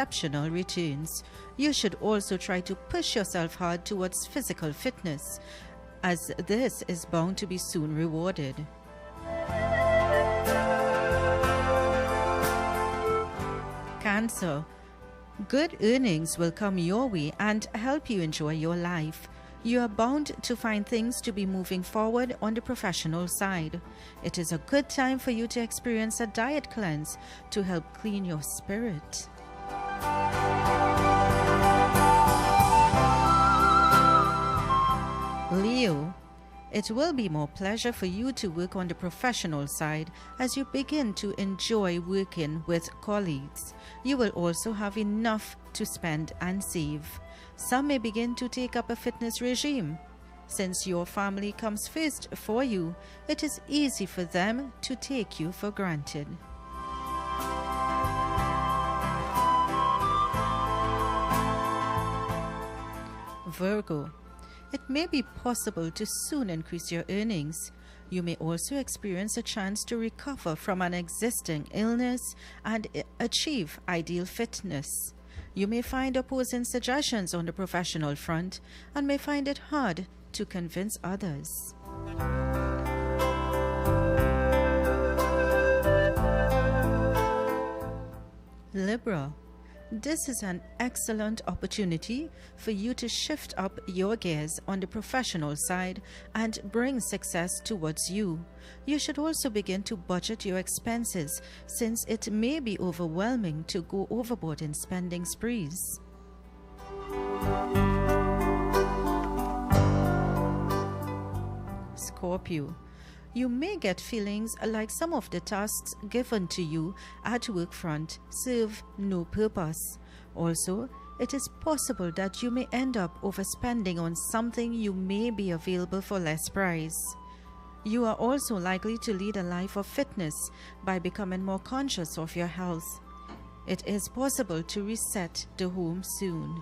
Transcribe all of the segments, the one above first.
exceptional returns. You should also try to push yourself hard towards physical fitness, as this is bound to be soon rewarded. Cancer. Good earnings will come your way and help you enjoy your life. You are bound to find things to be moving forward on the professional side. It is a good time for you to experience a diet cleanse to help clean your spirit. Leo. It will be more pleasure for you to work on the professional side as you begin to enjoy working with colleagues. You will also have enough to spend and save. Some may begin to take up a fitness regime. Since your family comes first for you, it is easy for them to take you for granted. Virgo. It may be possible to soon increase your earnings. You may also experience a chance to recover from an existing illness and achieve ideal fitness. You may find opposing suggestions on the professional front and may find it hard to convince others. Libra. This is an excellent opportunity for you to shift up your gears on the professional side and bring success towards you. You should also begin to budget your expenses, since it may be overwhelming to go overboard in spending sprees. Scorpio. You may get feelings like some of the tasks given to you at work front serve no purpose. Also, it is possible that you may end up overspending on something you may be available for less price. You are also likely to lead a life of fitness by becoming more conscious of your health. It is possible to reset the home soon.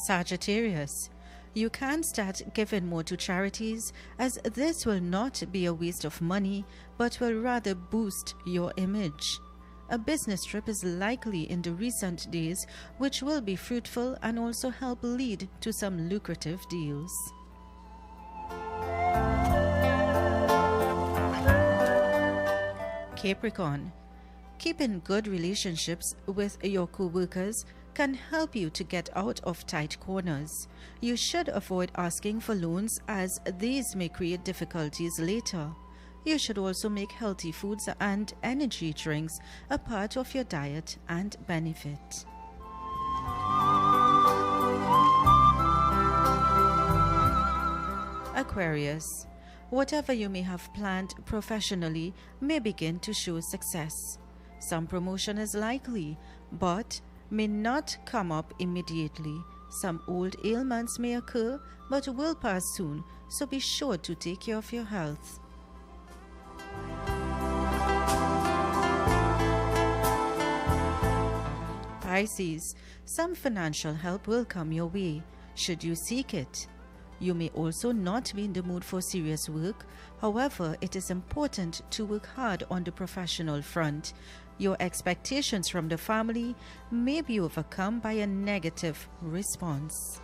Sagittarius. You can start giving more to charities, as this will not be a waste of money but will rather boost your image. A business trip is likely in the recent days, which will be fruitful and also help lead to some lucrative deals. Capricorn. Keeping good relationships with your co-workers can help you to get out of tight corners. You should avoid asking for loans, as these may create difficulties later. You should also make healthy foods and energy drinks a part of your diet and benefit. Aquarius. Whatever you may have planned professionally may begin to show success. Some promotion is likely, but may not come up immediately. Some old ailments may occur, but will pass soon, so be sure to take care of your health. Pisces. Some financial help will come your way, should you seek it. You may also not be in the mood for serious work. However, it is important to work hard on the professional front. Your expectations from the family may be overcome by a negative response.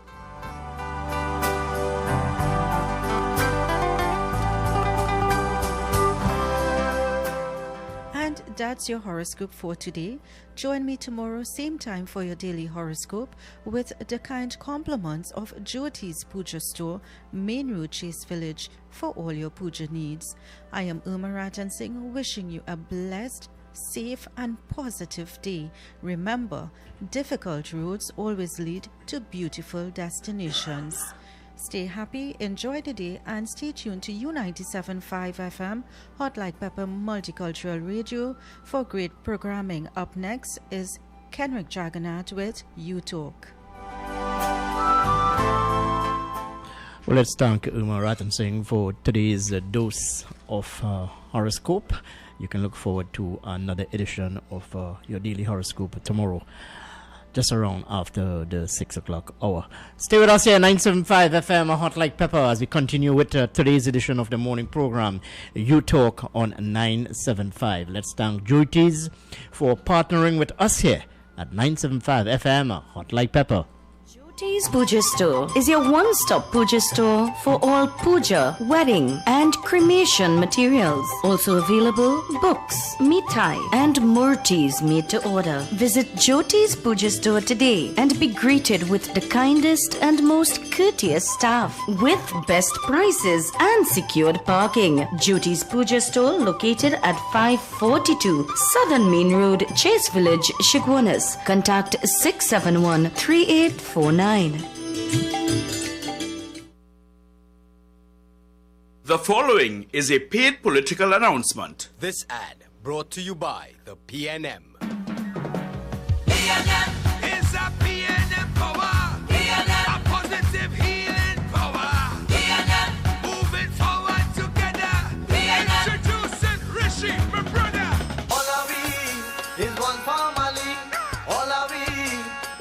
And that's your horoscope for today. Join me tomorrow, same time, for your daily horoscope with the kind compliments of Jyoti's Puja Store, Main Road, Chase Village, for all your puja needs. I am Uma Ratan Singh, wishing you a blessed, safe and positive day. Remember, difficult roads always lead to beautiful destinations. Stay happy, enjoy the day, and stay tuned to U97.5 FM, Hot Like Pepper Multicultural Radio, for great programming. Up next is Kenrick Jagannath with You Talk. Well, let's thank Uma Ratan Singh for today's dose of horoscope. You can look forward to another edition of your daily horoscope tomorrow. just around after the 6 o'clock hour. Stay with us here, 975 FM, Hot Like Pepper, as we continue with today's edition of the morning program, You Talk on 975. Let's thank Jyotis for partnering with us here at 975 FM, Hot Like Pepper. Jyotis Puja Store is your one-stop puja store for all puja, wedding and cremation materials. Also available books, mithai and murtis made to order. Visit Jyotis Puja Store today and be greeted with the kindest and most courteous staff with best prices and secured parking. Jyotis Puja Store located at 542 Southern Main Road, Chase Village, Shigwanas. Contact 671-3849. The following is a paid political announcement. This ad brought to you by the PNM. PNM is a PNM power. PNM, a positive healing power. PNM, moving forward together. PNM, introducing Rishi, my brother. All of we is one family. All of we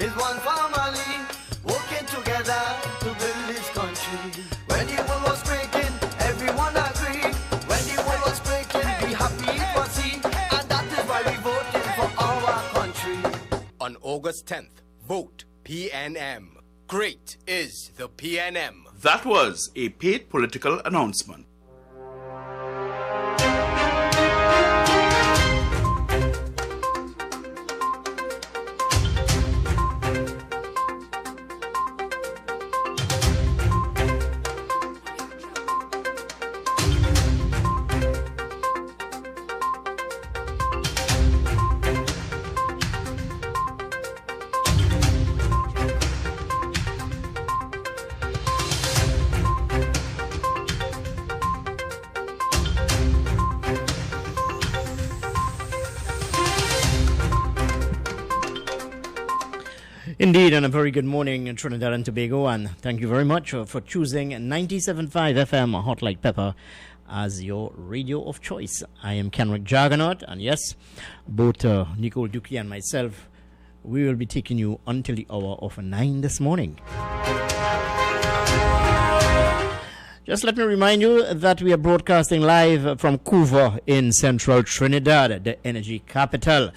is one family. Working together to build this country. When the world was breaking, everyone agreed. When the world was breaking, we happy for see. And that is why we voted for our country. On August 10th, vote PNM. Great is the PNM. That was a paid political announcement. Indeed, and a very good morning in Trinidad and Tobago, and thank you very mumuch for choosing 97.5 FM Hot Like Pepper as your radio of choice. I am Kenrick Jaggernaut, and yes, both Nicole Duki and myself, we will be taking you until the hour of 9 this morning. Just let me remind you that we are broadcasting live from Couva in central Trinidad, the energy capital.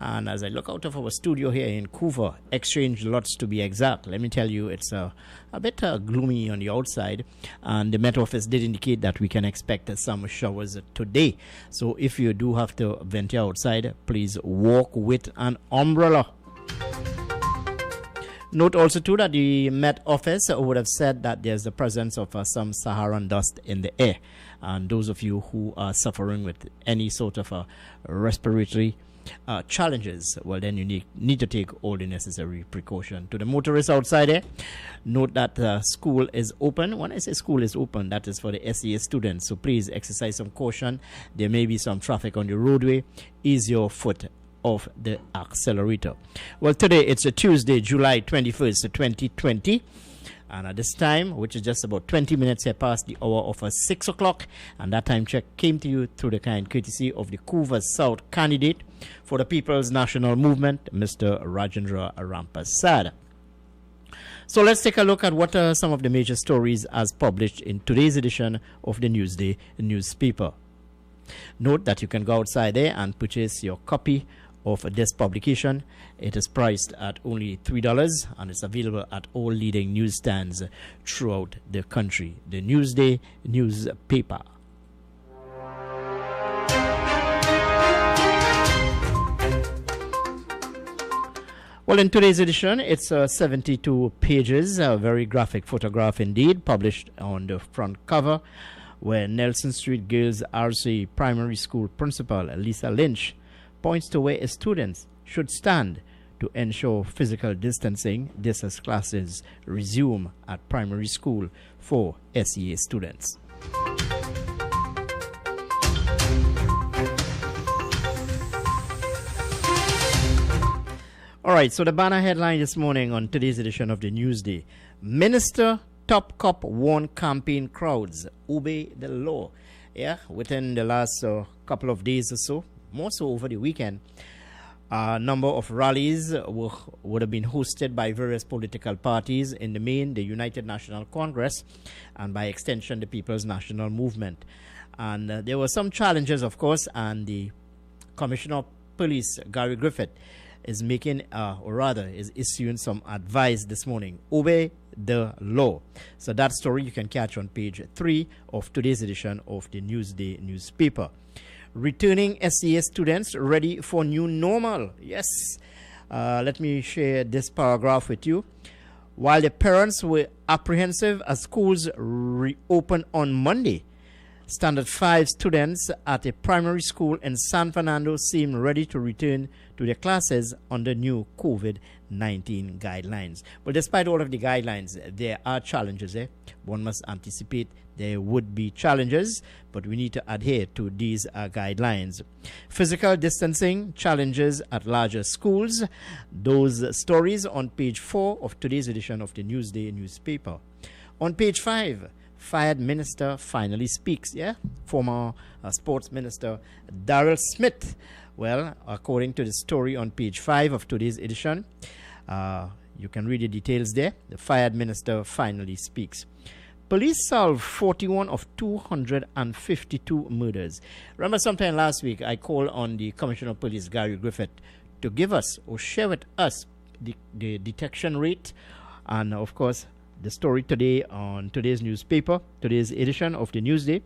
And as I look out of our studio here in Couva, Exchange Lots to be exact, let me tell you it's a bit gloomy on the outside. And the Met Office did indicate that we can expect some showers today. So if you do have to venture outside, please walk with an umbrella. Note also too that the Met Office would have said that there's the presence of some Saharan dust in the air. And those of you who are suffering with any sort of respiratory challenges, well, then you need to take all the necessary precaution. To the motorists outside there, note that school is open. When I say school is open, that is for the SEA students, so please exercise some caution. There may be some traffic on the roadway. Ease your foot off the accelerator. Well, today it's a Tuesday, July 21st, 2020. And at this time, which is just about 20 minutes here past the hour of 6 o'clock, and that time check came to you through the kind courtesy of the Couva South candidate for the People's National Movement, Mr. Rajendra Rampasad. So let's take a look at what are some of the major stories as published in today's edition of the Newsday newspaper. Note that you can go outside there and purchase your copy of this publication. It is priced at only $3 and it's available at all leading newsstands throughout the country. The Newsday newspaper. Well, in today's edition, it's 72 pages, a very graphic photograph indeed, published on the front cover, where Nelson Street Girls RC Primary School Principal Lisa Lynch points to where students should stand to ensure physical distancing. This as classes resume at primary school for SEA students. All right, so the banner headline this morning on today's edition of the Newsday: Minister Top Cop warn campaign crowds, obey the law. Yeah, within the last couple of days or so, more so over the weekend, A number of rallies would have been hosted by various political parties, in the main the United National Congress, and by extension the People's National Movement. And there were some challenges, of course, and the Commissioner of Police, Gary Griffith, is making, or rather is issuing some advice this morning. Obey the law. So that story you can catch on page 3 of today's edition of the Newsday newspaper. Returning SCA students ready for new normal. Yes. Let me share this paragraph with you. While the parents were apprehensive as schools reopen on Monday, Standard 5 students at a primary school in San Fernando seem ready to return to their classes under new COVID-19 guidelines. But despite all of the guidelines, there are challenges. One must anticipate there would be challenges, but we need to adhere to these guidelines. Physical distancing challenges at larger schools. Those stories on page 4 of today's edition of the Newsday newspaper. On page 5, fired minister finally speaks. Former sports minister Darrell Smith. Well, according to the story on page 5 of today's edition, you can read the details there. The fired minister finally speaks. Police solved 41 of 252 murders. Remember, sometime last week I called on the Commissioner of Police, Gary Griffith, to give us or share with us the detection rate, and of course the story today on today's newspaper, today's edition of the Newsday.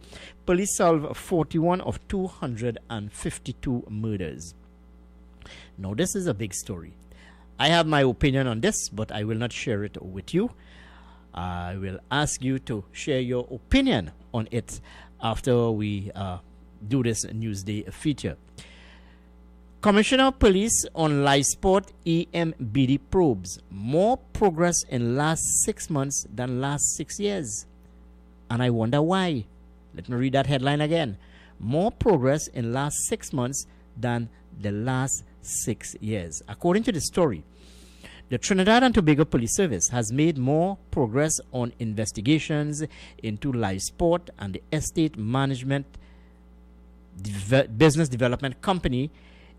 Police solved 41 of 252 murders. Now, this is a big story. I have my opinion on this, but I will not share it with you. I will ask you to share your opinion on it after we do this Newsday feature. Commissioner of Police on live sport EMBD probes. More progress in last 6 months than last 6 years. And I wonder why. Let me read that headline again. More progress in last 6 months than the last 6 years. According to the story, the Trinidad and Tobago Police Service has made more progress on investigations into live sport and the estate management business development company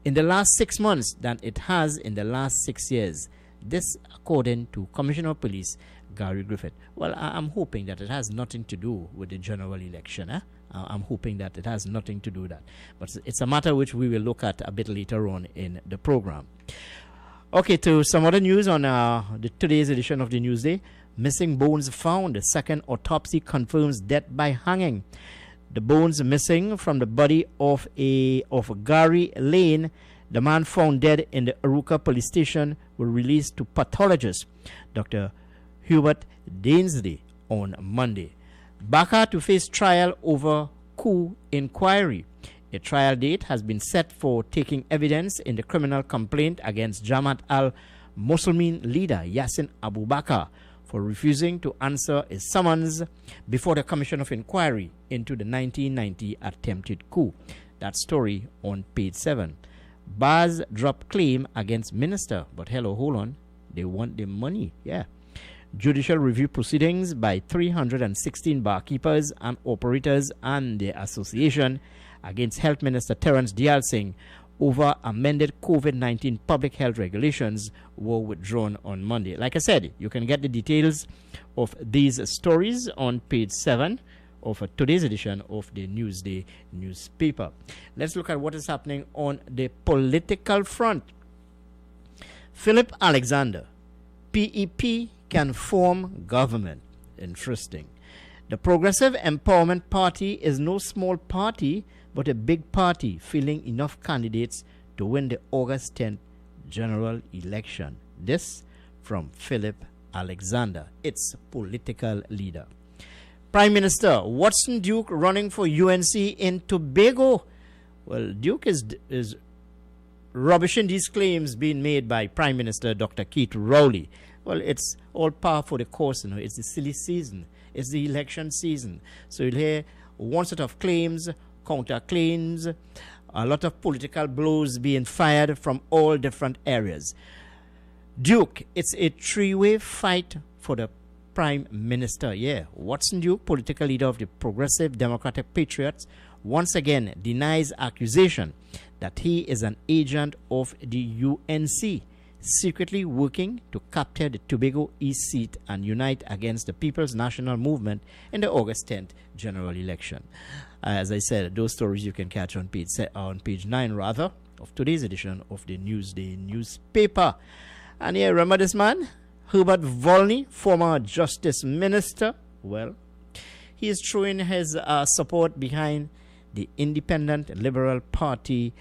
in the last 6 months than it has in the last 6 years. This according to Commissioner of Police Gary Griffith. Well, I'm hoping that it has nothing to do with the general election. I'm hoping that it has nothing to do with that. But it's a matter which we will look at a bit later on in the program. Okay, to some other news on today's edition of the Newsday. Missing bones found. The second autopsy confirms death by hanging. The bones missing from the body of Gary Lane, the man found dead in the Aruka police station, were released to pathologist Dr. Hubert Dainsley on Monday. Baka to face trial over coup inquiry. A trial date has been set for taking evidence in the criminal complaint against Jamaat al-Muslimin leader Yassin Abu Bakr for refusing to answer a summons before the Commission of Inquiry into the 1990 attempted coup. That story on page 7. Bars drop claim against minister, but hold on, they want the money. Judicial review proceedings by 316 barkeepers and operators and their association against Health Minister Terence Dial Singh over amended COVID-19 public health regulations were withdrawn on Monday. Like I said, you can get the details of these stories on page 7 of today's edition of the Newsday newspaper. Let's look at what is happening on the political front. Philip Alexander, PEP can form government. Interesting. The Progressive Empowerment Party is no small party, but a big party fielding enough candidates to win the August 10th general election. This from Philip Alexander, its political leader. Prime Minister Watson Duke running for UNC in Tobago. Well, Duke is rubbishing these claims being made by Prime Minister Dr. Keith Rowley. Well, it's all par for the course, It's the silly season. It's the election season. So you'll hear one set of claims, counter claims, a lot of political blows being fired from all different areas. Duke, it's a three-way fight for the Prime Minister. Watson Duke, political leader of the Progressive Democratic Patriots, once again denies accusation that he is an agent of the UNC, secretly working to capture the Tobago East seat and unite against the People's National Movement in the August 10th general election. As I said, those stories you can catch on page 9 rather of today's edition of the Newsday newspaper. And here, remember this man, Herbert Volney, former Justice Minister. Well, he is throwing his support behind the Independent Liberal Party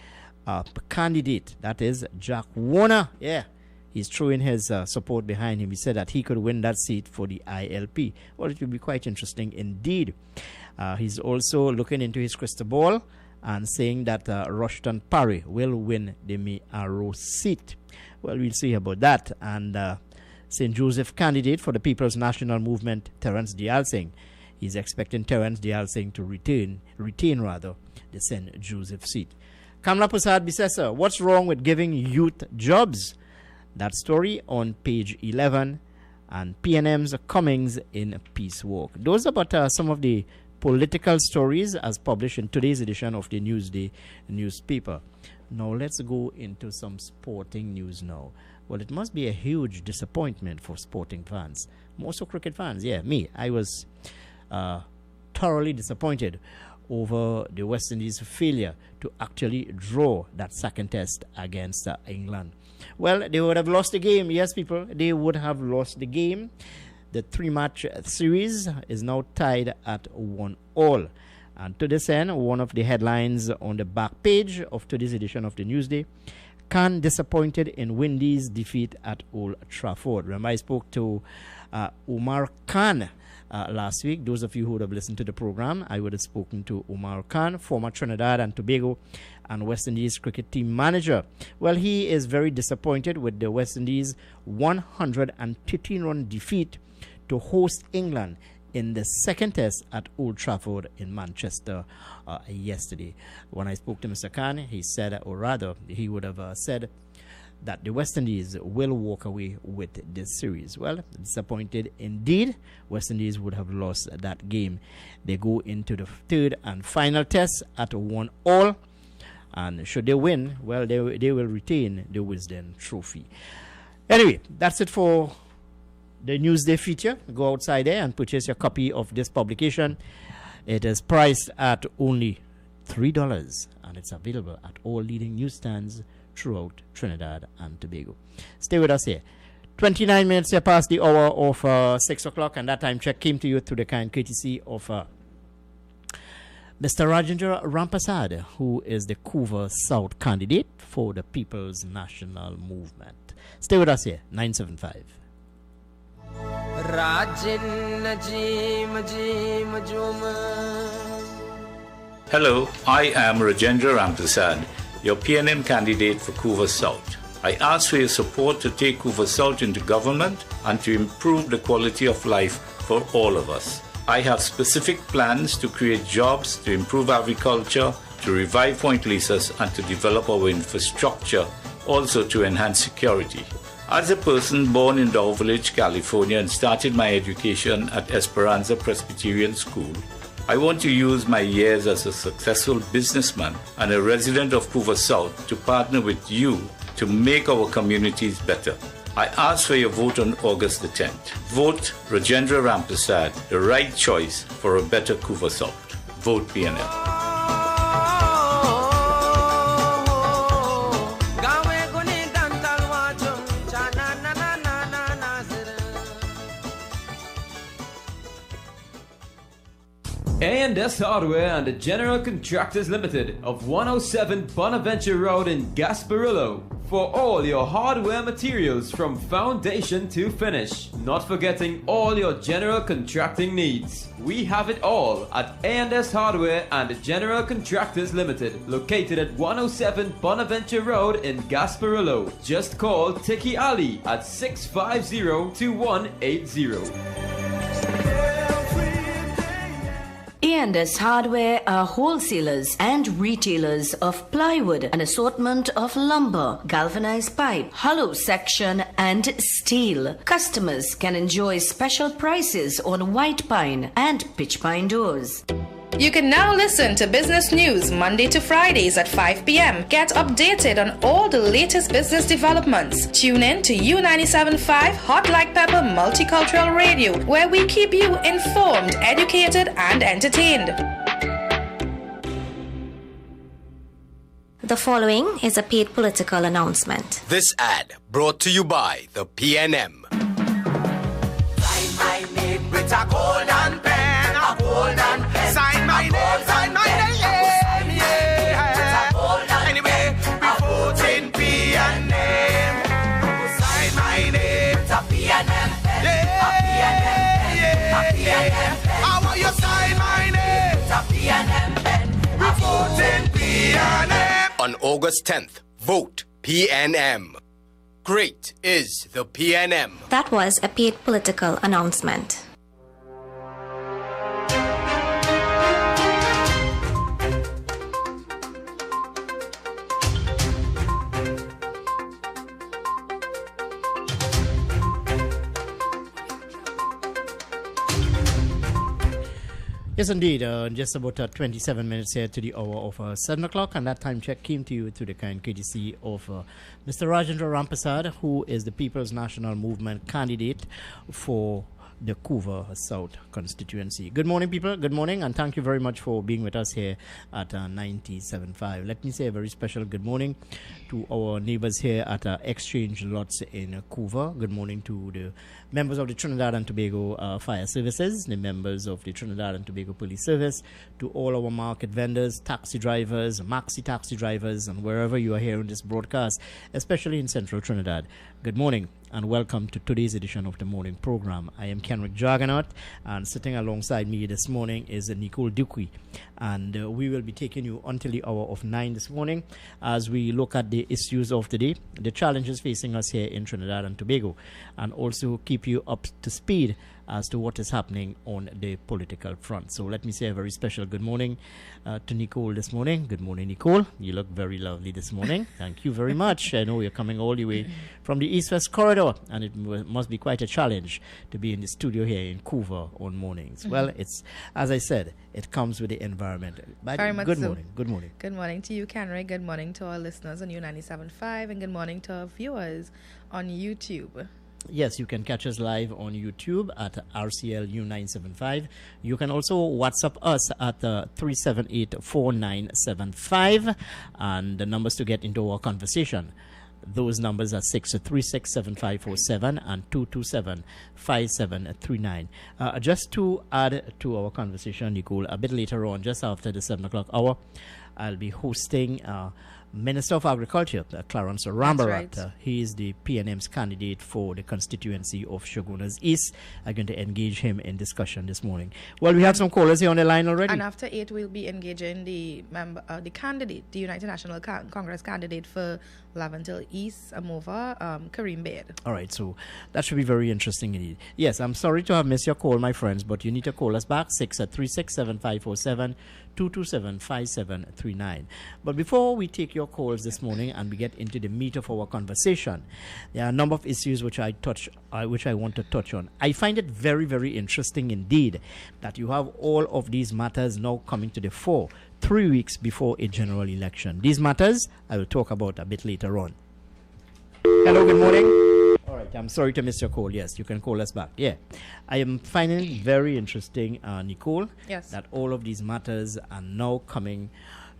candidate, that is Jack Warner. Yeah, he's throwing his support behind him. He said that he could win that seat for the ILP. Well, it will be quite interesting indeed. He's also looking into his crystal ball and saying that Rushton Parry will win the Mearo seat. Well, we'll see about that. And St. Joseph candidate for the People's National Movement, Terence Dialsing, he's expecting Terence Dialsing to retain the St. Joseph seat. Kamla Prasad Bisesa, what's wrong with giving youth jobs? That story on page 11, and PNM's Cummings in Peace Walk. Those are about some of the political stories as published in today's edition of the Newsday newspaper. Now let's go into some sporting news now. Well, it must be a huge disappointment for sporting fans, more so cricket fans. Yeah, me, I was thoroughly disappointed over the West Indies' failure to actually draw that second test against England. Well, they would have lost the game. Yes, people, they would have lost the game. The 3-match series is now tied at 1-1. And to this end, one of the headlines on the back page of today's edition of the Newsday, Khan disappointed in Windies' defeat at Old Trafford. Remember, I spoke to Umar Khan last week. Those of you who would have listened to the program, I would have spoken to Umar Khan, former Trinidad and Tobago and West Indies cricket team manager. Well, he is very disappointed with the West Indies' 113-run defeat to host England in the second test at Old Trafford in Manchester yesterday. When I spoke to Mr. Khan, he said, or rather, he would have said that the West Indies will walk away with this series. Well, disappointed indeed. West Indies would have lost that game. They go into the third and final test at 1-1. And should they win, well, they will retain the Wisden Trophy. Anyway, that's it for the Newsday feature. Go outside there and purchase your copy of this publication. It is priced at only $3, and it's available at all leading newsstands throughout Trinidad and Tobago. Stay with us here. 29 minutes here past the hour of 6 o'clock, and that time check came to you through the kind courtesy of Mr. Rajendra Rampasad, who is the Couva South candidate for the People's National Movement. Stay with us here, 975. Hello, I am Rajendra Rampasad, your PNM candidate for Couva South. I ask for your support to take Couva South into government and to improve the quality of life for all of us. I have specific plans to create jobs, to improve agriculture, to revive Point Lisas, and to develop our infrastructure, also to enhance security. As a person born in Dow Village, California, and started my education at Esperanza Presbyterian School, I want to use my years as a successful businessman and a resident of Couva South to partner with you to make our communities better. I ask for your vote on August the 10th. Vote Rajendra Rampasad, the right choice for a better Couva South. Vote PNM. A&S Hardware and the General Contractors Limited of 107 Bonaventure Road in Gasparillo for all your hardware materials from foundation to finish. Not forgetting all your general contracting needs. We have it all at A&S Hardware and the General Contractors Limited, located at 107 Bonaventure Road in Gasparillo. Just call Tiki Ali at 650-2180. A&S Hardware are wholesalers and retailers of plywood, an assortment of lumber, galvanized pipe, hollow section, and steel. Customers can enjoy special prices on white pine and pitch pine doors. You can now listen to business news Monday to Fridays at 5 p.m. Get updated on all the latest business developments. Tune in to U97.5 Hot Like Pepper Multicultural Radio, where we keep you informed, educated, and entertained. The following is a paid political announcement. This ad brought to you by the PNM. Sign my name with a golden pen, a golden pen. Sign my name, yeah. Anyway, we vote in PNM. Sign my name with a PNM pen, a PNM pen. I want you to sign my name with a PNM pen. We vote in PNM. On August 10th, vote PNM. Great is the PNM. That was a paid political announcement. Yes, indeed. Just about 27 minutes here to the hour of 7 o'clock, and that time check came to you through the kind courtesy of Mr. Rajendra Rampersad, who is the People's National Movement candidate for the Couva South constituency. Good morning, people. Good morning, and thank you very much for being with us here at 97.5. Let me say a very special good morning to our neighbors here at Exchange Lots in Couva. Good morning to the members of the Trinidad and Tobago Fire Services, the members of the Trinidad and Tobago Police Service, to all our market vendors, taxi drivers, maxi taxi drivers, and wherever you are hearing this broadcast, especially in central Trinidad. Good morning and welcome to today's edition of the morning program. I am Kenrick Juggernaut, and sitting alongside me this morning is Nicole Duque, and we will be taking you until the hour of 9 this morning as we look at the issues of the day, the challenges facing us here in Trinidad and Tobago, and also keep you up to speed as to what is happening on the political front. So let me say a very special good morning to Nicole this morning. Good morning, Nicole. You look very lovely this morning. Thank you very much. I know you're coming all the way from the East-West corridor, and it must be quite a challenge to be in the studio here in Couva on mornings. Well, it's, as I said, it comes with the environment. But very much good so. morning. Good morning. Good morning to you, Kenrick. Good morning to our listeners on U97.5, and good morning to our viewers on YouTube. Yes, you can catch us live on YouTube at RCL U975. You can also WhatsApp us at 378-4975, and the numbers to get into our conversation. Those numbers are 636-7547 and 227-5739. Just to add to our conversation, Nicole, a bit later on, just after the 7 o'clock hour, I'll be hosting Minister of Agriculture, Clarence Rambarat. Right. He is the PNM's candidate for the constituency of Shogunas East. I'm going to engage him in discussion this morning. Well, we have some callers here on the line already. And after 8, we'll be engaging the candidate, the United National Congress candidate for Laventille East, Amova, Kareem Baird. All right, so that should be very interesting indeed. Yes, I'm sorry to have missed your call, my friends, but you need to call us back, 636-7547, 227-5739. But before we take your calls this morning and we get into the meat of our conversation, there are a number of issues which I want to touch on. I find it very, very interesting indeed that you have all of these matters now coming to the fore 3 weeks before a general election. These matters I will talk about a bit later on. Hello, good morning. All right, I'm sorry to miss your call. Yes, you can call us back. Yeah, I am finding it very interesting, Nicole, yes, that all of these matters are now coming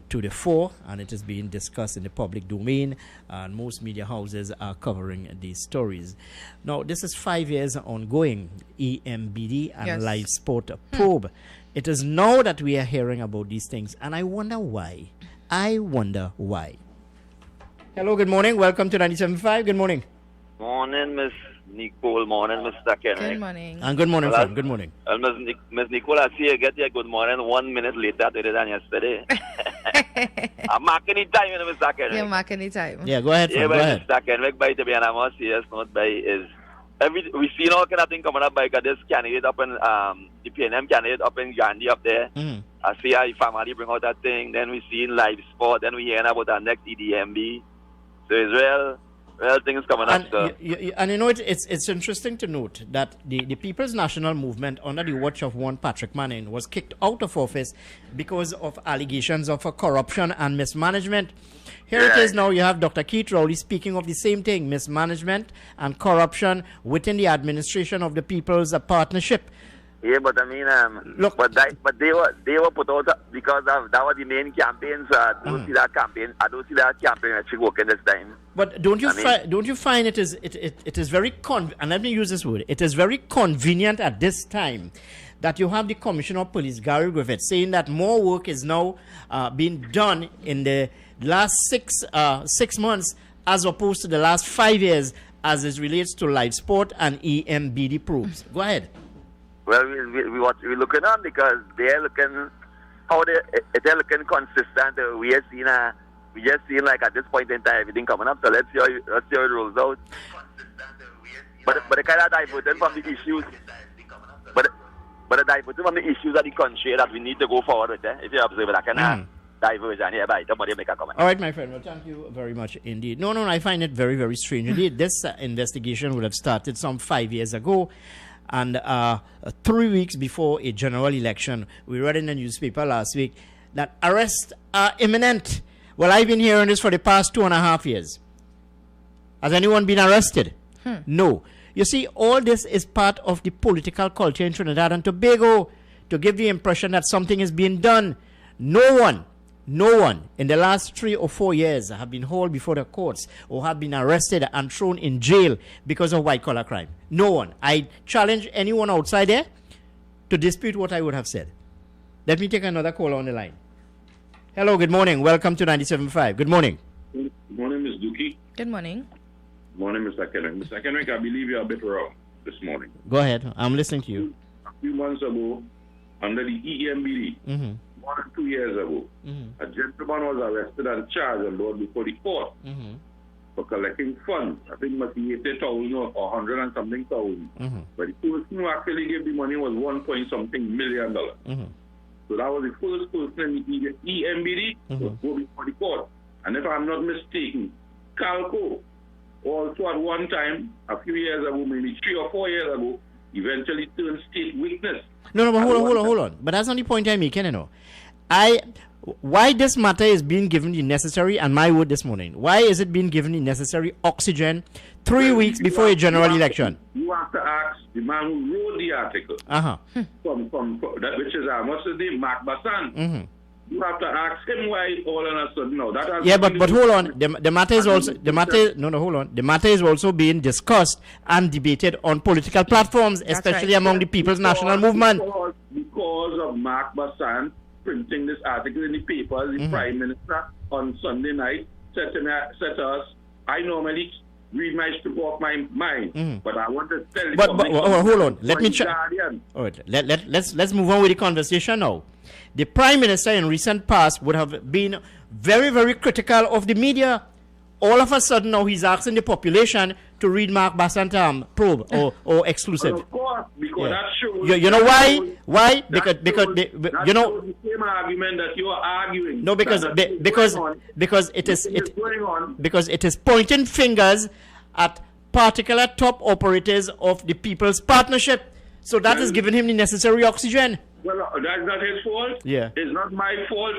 to the fore, and it is being discussed in the public domain, and most media houses are covering these stories. Now, this is 5 years ongoing, EMBD and Yes. Live Sport probe. It is now that we are hearing about these things, and I wonder why. Hello, good morning. Welcome to 97.5. Good morning. Morning, Miss Nicole. Morning, Mr. Kenrick. Good morning. And good morning, friend. Good morning. Miss Nicole, I see you get your good morning 1 minute later today than yesterday. I'm marking the time, Mr. Kenrick. You're marking the time. Yeah, go ahead, friend. Go ahead. Mr. Kenrick, by to be on a more serious note, is we see all kind of thing coming up by this candidate up in the PNM candidate up in Gandhi up there. I see how the family bring out that thing. Then we see in Live Sport. Then we hear about our next EDMB. So Israel, Well, things coming up, And sir. and you know, it's interesting to note that the People's National Movement, under the watch of one Patrick Manning, was kicked out of office because of allegations of corruption and mismanagement. Here it is now. You have Dr. Keith Rowley speaking of the same thing: mismanagement and corruption within the administration of the People's Partnership. Yeah, but I mean, Look, but they were put out because of that was the main campaign. So I don't see that campaign. I don't see that campaign actually working this time. But don't you find it is very and let me use this word, it is very convenient at this time that you have the Commissioner of Police, Gary Griffith, saying that more work is now being done in the last 6 months as opposed to the last 5 years as it relates to live sport and EMBD probes. Go ahead. Well, we're looking on because they're looking how they're looking consistent. We just seen like at this point in time everything coming up. So let's see how it rolls out. But the kind of diverting from the issues. But the diverting from the issues of the country that we need to go forward with. If you observe that kind of diversion hereby, somebody make a comment. All right, my friend. Well, thank you very much indeed. No, I find it very, very strange indeed. This investigation would have started some 5 years ago. And 3 weeks before a general election, we read in the newspaper last week that arrests are imminent. Well, I've been hearing this for the past 2.5 years. Has anyone been arrested? No. You see, all this is part of the political culture in Trinidad and Tobago to give the impression that something is being done. No one in the last 3 or 4 years have been hauled before the courts or have been arrested and thrown in jail because of white-collar crime. No one. I challenge anyone outside there to dispute what I would have said. Let me take another call on the line. Hello, good morning. Welcome to 97.5. Good morning. Good morning, Ms. Dookie. Good morning. Good morning, Mr. Kendrick. Mr. Kendrick, I believe you're a bit wrong this morning. Go ahead. I'm listening to you. A few months ago, under the EMBD, 1 or 2 years ago, a gentleman was arrested and charged and brought before the court for collecting funds. I think it must be 80,000 or 100 and something thousand. But the person who actually gave the money was $1.something million. So that was the first person in the EMBD to go before the court. And if I'm not mistaken, Calco also at one time, a few years ago, maybe 3 or 4 years ago, eventually turned state witness. No, but hold on. But that's not the point I'm making, you know. Why this matter is being given the necessary, and my word this morning, why is it being given the necessary oxygen 3 weeks before a general election? You have to ask the man who wrote the article, from that, which is, what's his name, Mark Bassan. You have to ask him why all of a sudden, no. But hold on. The matter is also, hold on. The matter is also being discussed and debated on political platforms, especially among the People's National Movement. Because of Mark Bassan printing this article in the papers, the Prime Minister on Sunday night said to us, I normally read my strip off my mind, but I want to tell you. But hold on. Let me check. All right. Let's move on with the conversation now. The Prime Minister in recent past would have been very, very critical of the media. All of a sudden now he's asking the population to read Mark Bassan probe or exclusive. Well, of course, because that shows. You know why? Why? Because you know. The same argument that you are arguing. No, because it is pointing fingers at particular top operators of the People's Partnership. So that is giving him the necessary oxygen. Well, that's not his fault. Yeah. It's not my fault.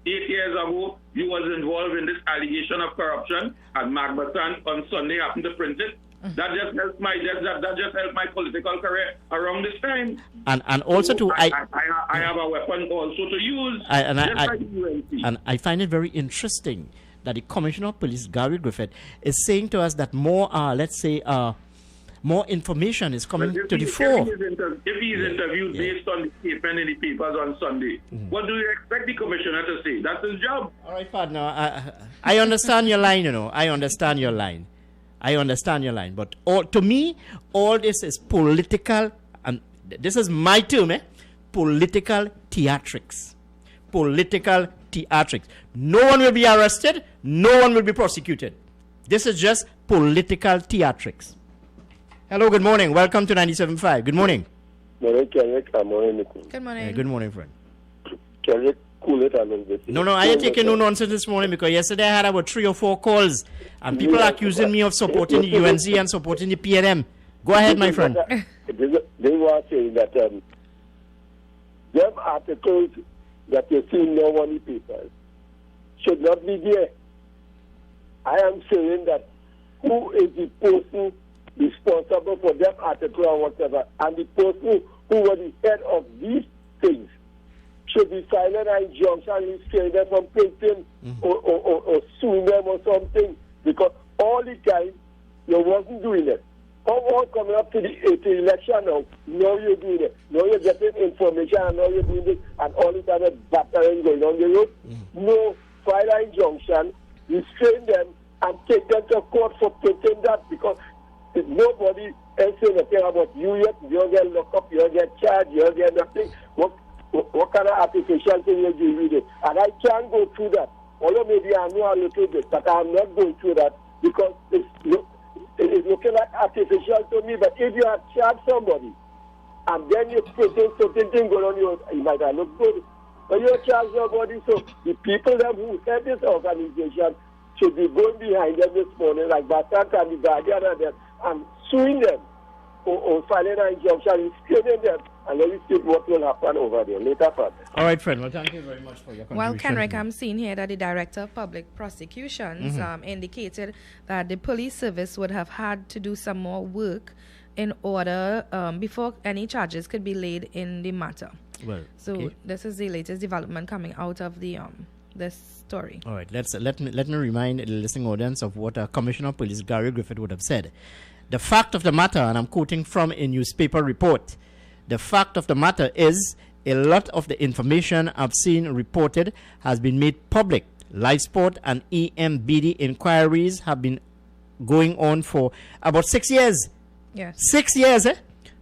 8 years ago, you was involved in this allegation of corruption, and Mark Bassan on Sunday happened to print it. That just helped my political career around this time. And also I have a weapon also to use. And I find it very interesting that the Commissioner of Police, Gary Griffith, is saying to us that more, more information is coming to the fore. If he is interviewed based on the statement in the papers on Sunday, what do you expect the commissioner to say? That's his job. All right, partner. I understand your line, you know. I understand your line. But to me, all this is political, and this is my term, political theatrics. Political theatrics. No one will be arrested. No one will be prosecuted. This is just political theatrics. Hello, good morning. Welcome to 97.5. Good morning. Morning, Kendrick. Morning, Nico. Good morning. Good morning, friend. Kendrick, cool it a little bit. No, I ain't taking no nonsense this morning because yesterday I had about 3 or 4 calls and people accusing me of supporting the UNC and supporting the PNM. Go ahead, my friend. They were saying that them articles that you see now on the papers should not be there. I am saying that who is the person responsible for that article or whatever, and the person who was the head of these things should be filing an injunction, restraining them from printing or suing them or something, because all the time you wasn't doing it. All coming up to the election now you're doing it. Now you're getting information and now you're doing this, and all this other battering going on the road. No, file an injunction, restrain them, and take them to court for printing that, because nobody else saying anything about you yet. You don't get locked up, you don't get charged, you don't get nothing. What kind of application can you do with it? And I can't go through that. Although maybe I know a little bit, but I'm not going through that because it's looking like artificial to me. But if you have charged somebody and then you put certain thing going on, you might have looked good. But you charge nobody, so the people that who head this organization should be going behind them this morning, like Batat and the Guardian and them, and suing them or filing an injunction, restraining them, and let me see what will happen over there later. All right, friend. Well, thank you very much for your contribution. Well, Kenrick, I'm seeing here that the Director of Public Prosecutions indicated that the police service would have had to do some more work in order before any charges could be laid in the matter. Well, so this is the latest development coming out of the this story. All right, let me remind the listening audience of what Commissioner of Police Gary Griffith would have said. The fact of the matter, and I'm quoting from a newspaper report, the fact of the matter is a lot of the information I've seen reported has been made public. Live Sport and EMBD inquiries have been going on for about 6 years. Yes. 6 years, eh?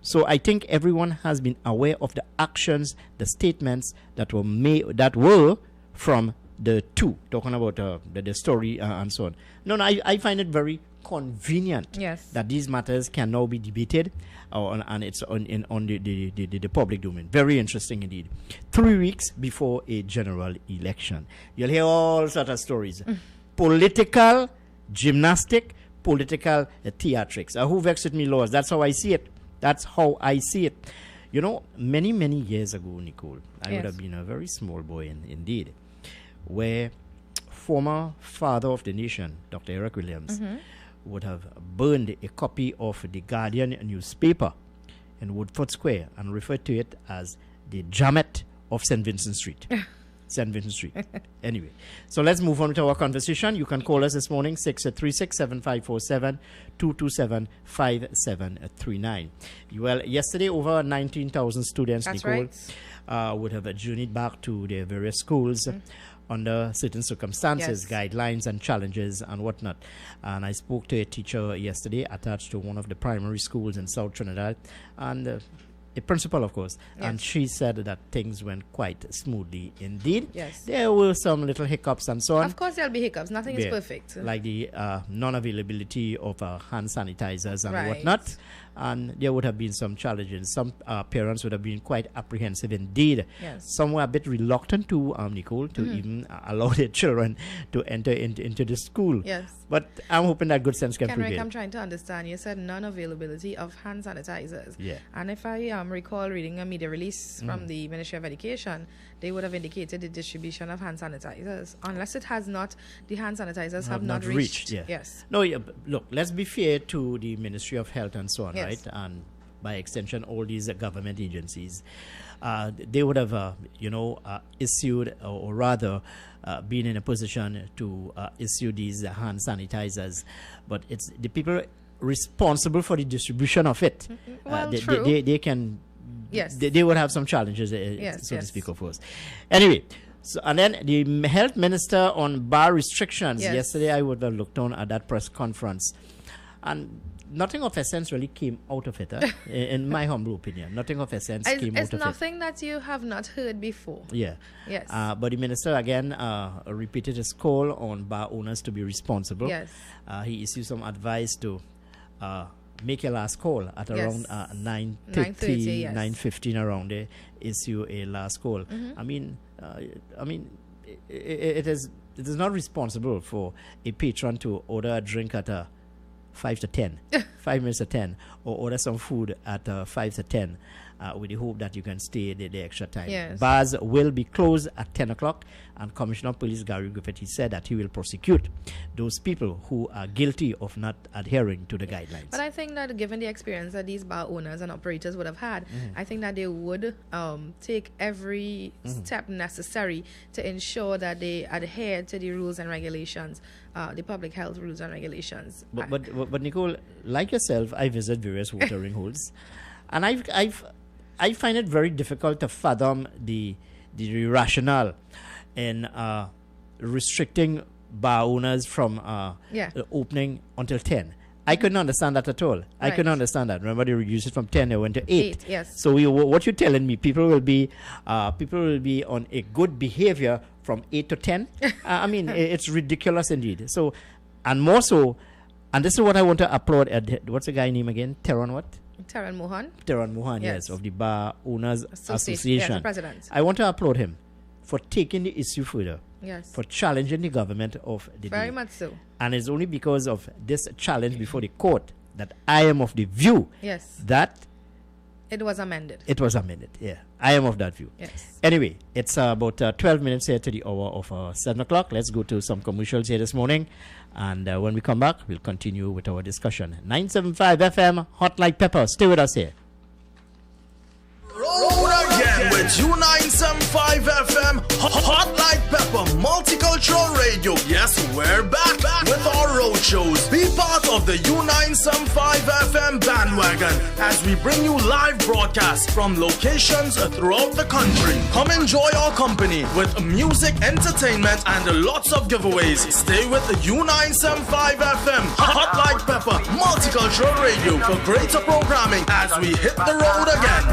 So I think everyone has been aware of the actions, the statements that were made, that were from the two, talking about the story and so on. No, I find it very convenient that these matters can now be debated and it's on the public domain. Very interesting indeed. 3 weeks before a general election. You'll hear all sorts of stories. Political gymnastic, political theatrics. Who vexed with me, laws? That's how I see it. That's how I see it. You know, many years ago, Nicole, I would have been a very small boy indeed, where former father of the nation, Dr. Eric Williams, would have burned a copy of the Guardian newspaper in Woodford Square and referred to it as the Jamet of St. Vincent Street. St. Vincent Street. Anyway, so let's move on to our conversation. You can call us this morning, 636-7547, 227-5739. Well, yesterday, over 19,000 students, Nicole, would have journeyed back to their various schools under certain circumstances, guidelines and challenges and whatnot. And I spoke to a teacher yesterday attached to one of the primary schools in South Trinidad, and a principal, of course, and she said that things went quite smoothly indeed. Yes. There were some little hiccups and so on. Of course, there'll be hiccups. Nothing is perfect. Like the non-availability of hand sanitizers and whatnot. And there would have been some challenges. Some parents would have been quite apprehensive indeed. Yes. Some were a bit reluctant to, Nicole, to even allow their children to enter into the school. Yes. But I'm hoping that good sense can prevail. I'm trying to understand. You said non-availability of hand sanitizers. Yeah. And if I recall reading a media release from the Ministry of Education, they would have indicated the distribution of hand sanitizers. Unless it has not, the hand sanitizers have not reached. Yeah. Yes. No, look, let's be fair to the Ministry of Health and so on, right? And by extension, all these government agencies. They would have, issued or rather been in a position to issue these hand sanitizers. But it's the people responsible for the distribution of it. Well, they can... Yes. They would have some challenges, so to speak, of course. Anyway, so, and then the health minister on bar restrictions. Yesterday, I would have looked on at that press conference. And nothing of essence really came out of it, in my humble opinion. Nothing of essence came out of it. It's nothing that you have not heard before. Yeah. Yes. But the minister, again, repeated his call on bar owners to be responsible. Yes. He issued some advice to... make a last call at around 9:30, 9:15 around there, issue a last call. I mean, I mean, it is not responsible for a patron to order a drink at 5 to 10, 5 minutes to 10, or order some food at 5 to 10. With the hope that you can stay the extra time. Yes. Bars will be closed at 10 o'clock, and Commissioner of Police Gary Griffith said that he will prosecute those people who are guilty of not adhering to the guidelines. But I think that given the experience that these bar owners and operators would have had, I think that they would take every step necessary to ensure that they adhere to the rules and regulations, the public health rules and regulations. But Nicole, like yourself, I visit various watering holes, and I find it very difficult to fathom the rationale in restricting bar owners from opening until 10. I couldn't understand that at all. I couldn't understand that. Remember, they reduced it from 10, they went to 8. Yes. So what you're telling me, people will be on a good behavior from 8 to 10? I mean, it's ridiculous indeed. So, and more so, and this is what I want to applaud. What's the guy name again? Teron what? Teran Mohan. Teran Mohan, yes, of the Bar Owners Association. Yes, the president. I want to applaud him for taking the issue further. Yes. For challenging the government of the Very day. much so. And it's only because of this challenge before the court that I am of the view that it was amended. It was amended, yeah. I am of that view. Yes. Anyway, it's about 12 minutes here to the hour of 7 o'clock. Let's go to some commercials here this morning. And when we come back, we'll continue with our discussion. 975 FM, Hot Like Pepper. Stay with us here. Roll again with U975 FM, Hot Like Pepper, Multicultural Radio. Yes, we're back with our road shows. Be part of the U975 FM bandwagon as we bring you live broadcasts from locations throughout the country. Come enjoy our company with music, entertainment, and lots of giveaways. Stay with the U975 FM, Hot Like Pepper, Multicultural Radio for greater programming as we hit the road again.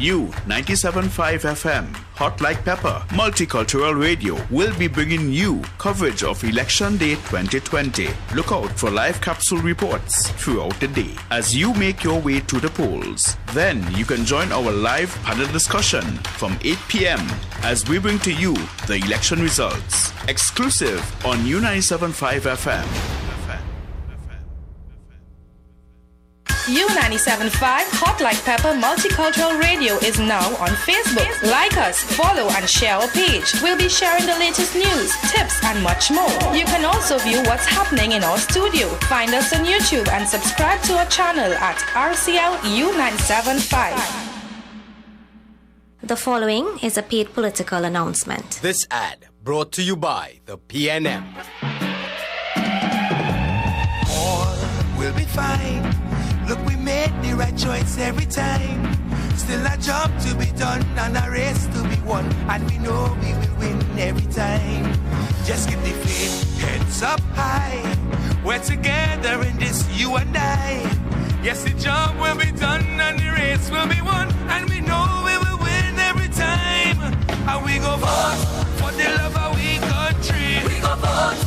U97.5 FM, Hot Like Pepper, Multicultural Radio will be bringing you coverage of Election Day 2020. Look out for live capsule reports throughout the day as you make your way to the polls. Then you can join our live panel discussion from 8 p.m. as we bring to you the election results. Exclusive on U97.5 FM. U97.5 Hot Like Pepper Multicultural Radio is now on Facebook. Like us, follow and share our page. We'll be sharing the latest news, tips and much more. You can also view what's happening in our studio. Find us on YouTube and subscribe to our channel at RCL U975. The following is a paid political announcement. This ad brought to you by the PNM. All will be fine. Look, we made the right choice every time. Still a job to be done and a race to be won, and we know we will win every time. Just keep the faith, heads up high. We're together in this, you and I. Yes, the job will be done and the race will be won, and we know we will win every time. And we go vote for the love of we country. We go vote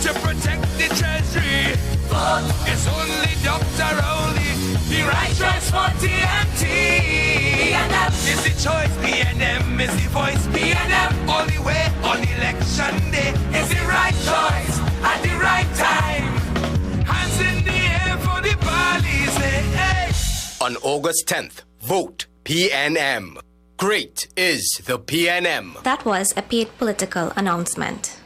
to protect the treasury. Vote is only Dr. Rowley. The right choice for TMT. PNM is the choice. PNM is the voice. PNM all the way on election day is the right choice at the right time. Hands in the air for the police. Hey. On August 10th, vote PNM. Great is the PNM. That was a paid political announcement.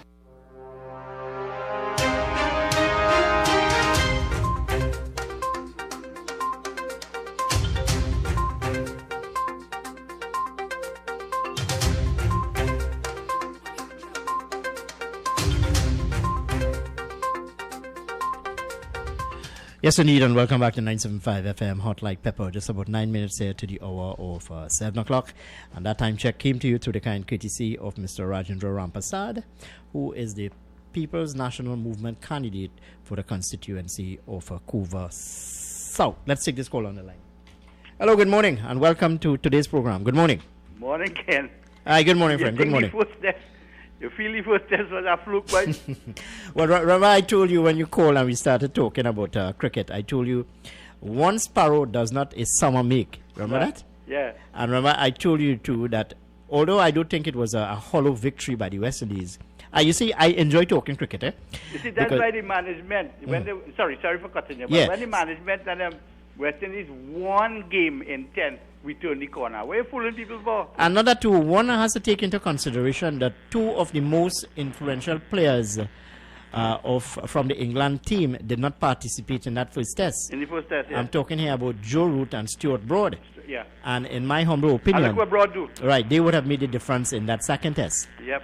Yes, indeed, and welcome back to 975 FM, Hot Like Pepper. Just about 9 minutes here to the hour of 7 o'clock. And that time check came to you through the kind courtesy of Mr. Rajendra Rampasad, who is the People's National Movement candidate for the constituency of Couva South. Let's take this call on the line. Hello, good morning, and welcome to today's program. Good morning. Morning, Ken. Hi, good morning, friend. Good morning. You feel the first test was a fluke, but well, remember I told you when you called and we started talking about cricket, I told you one sparrow does not a summer make. Remember Right. that? Yeah. And remember, I told you too that although I don't think it was a hollow victory by the West Indies, you see, I enjoy talking cricket. You see, that's Because- why the management, when they, sorry for cutting you, but Yeah. when the management and West Indies one game in 10, we turn the corner. What are you fooling people for? Another two, one has to take into consideration that two of the most influential players from the England team did not participate in that first test. In the first test, yeah. I'm talking here about Joe Root and Stuart Broad. Yeah. And in my humble And opinion, look what Broad do. right, they would have made the difference in that second test. Yep.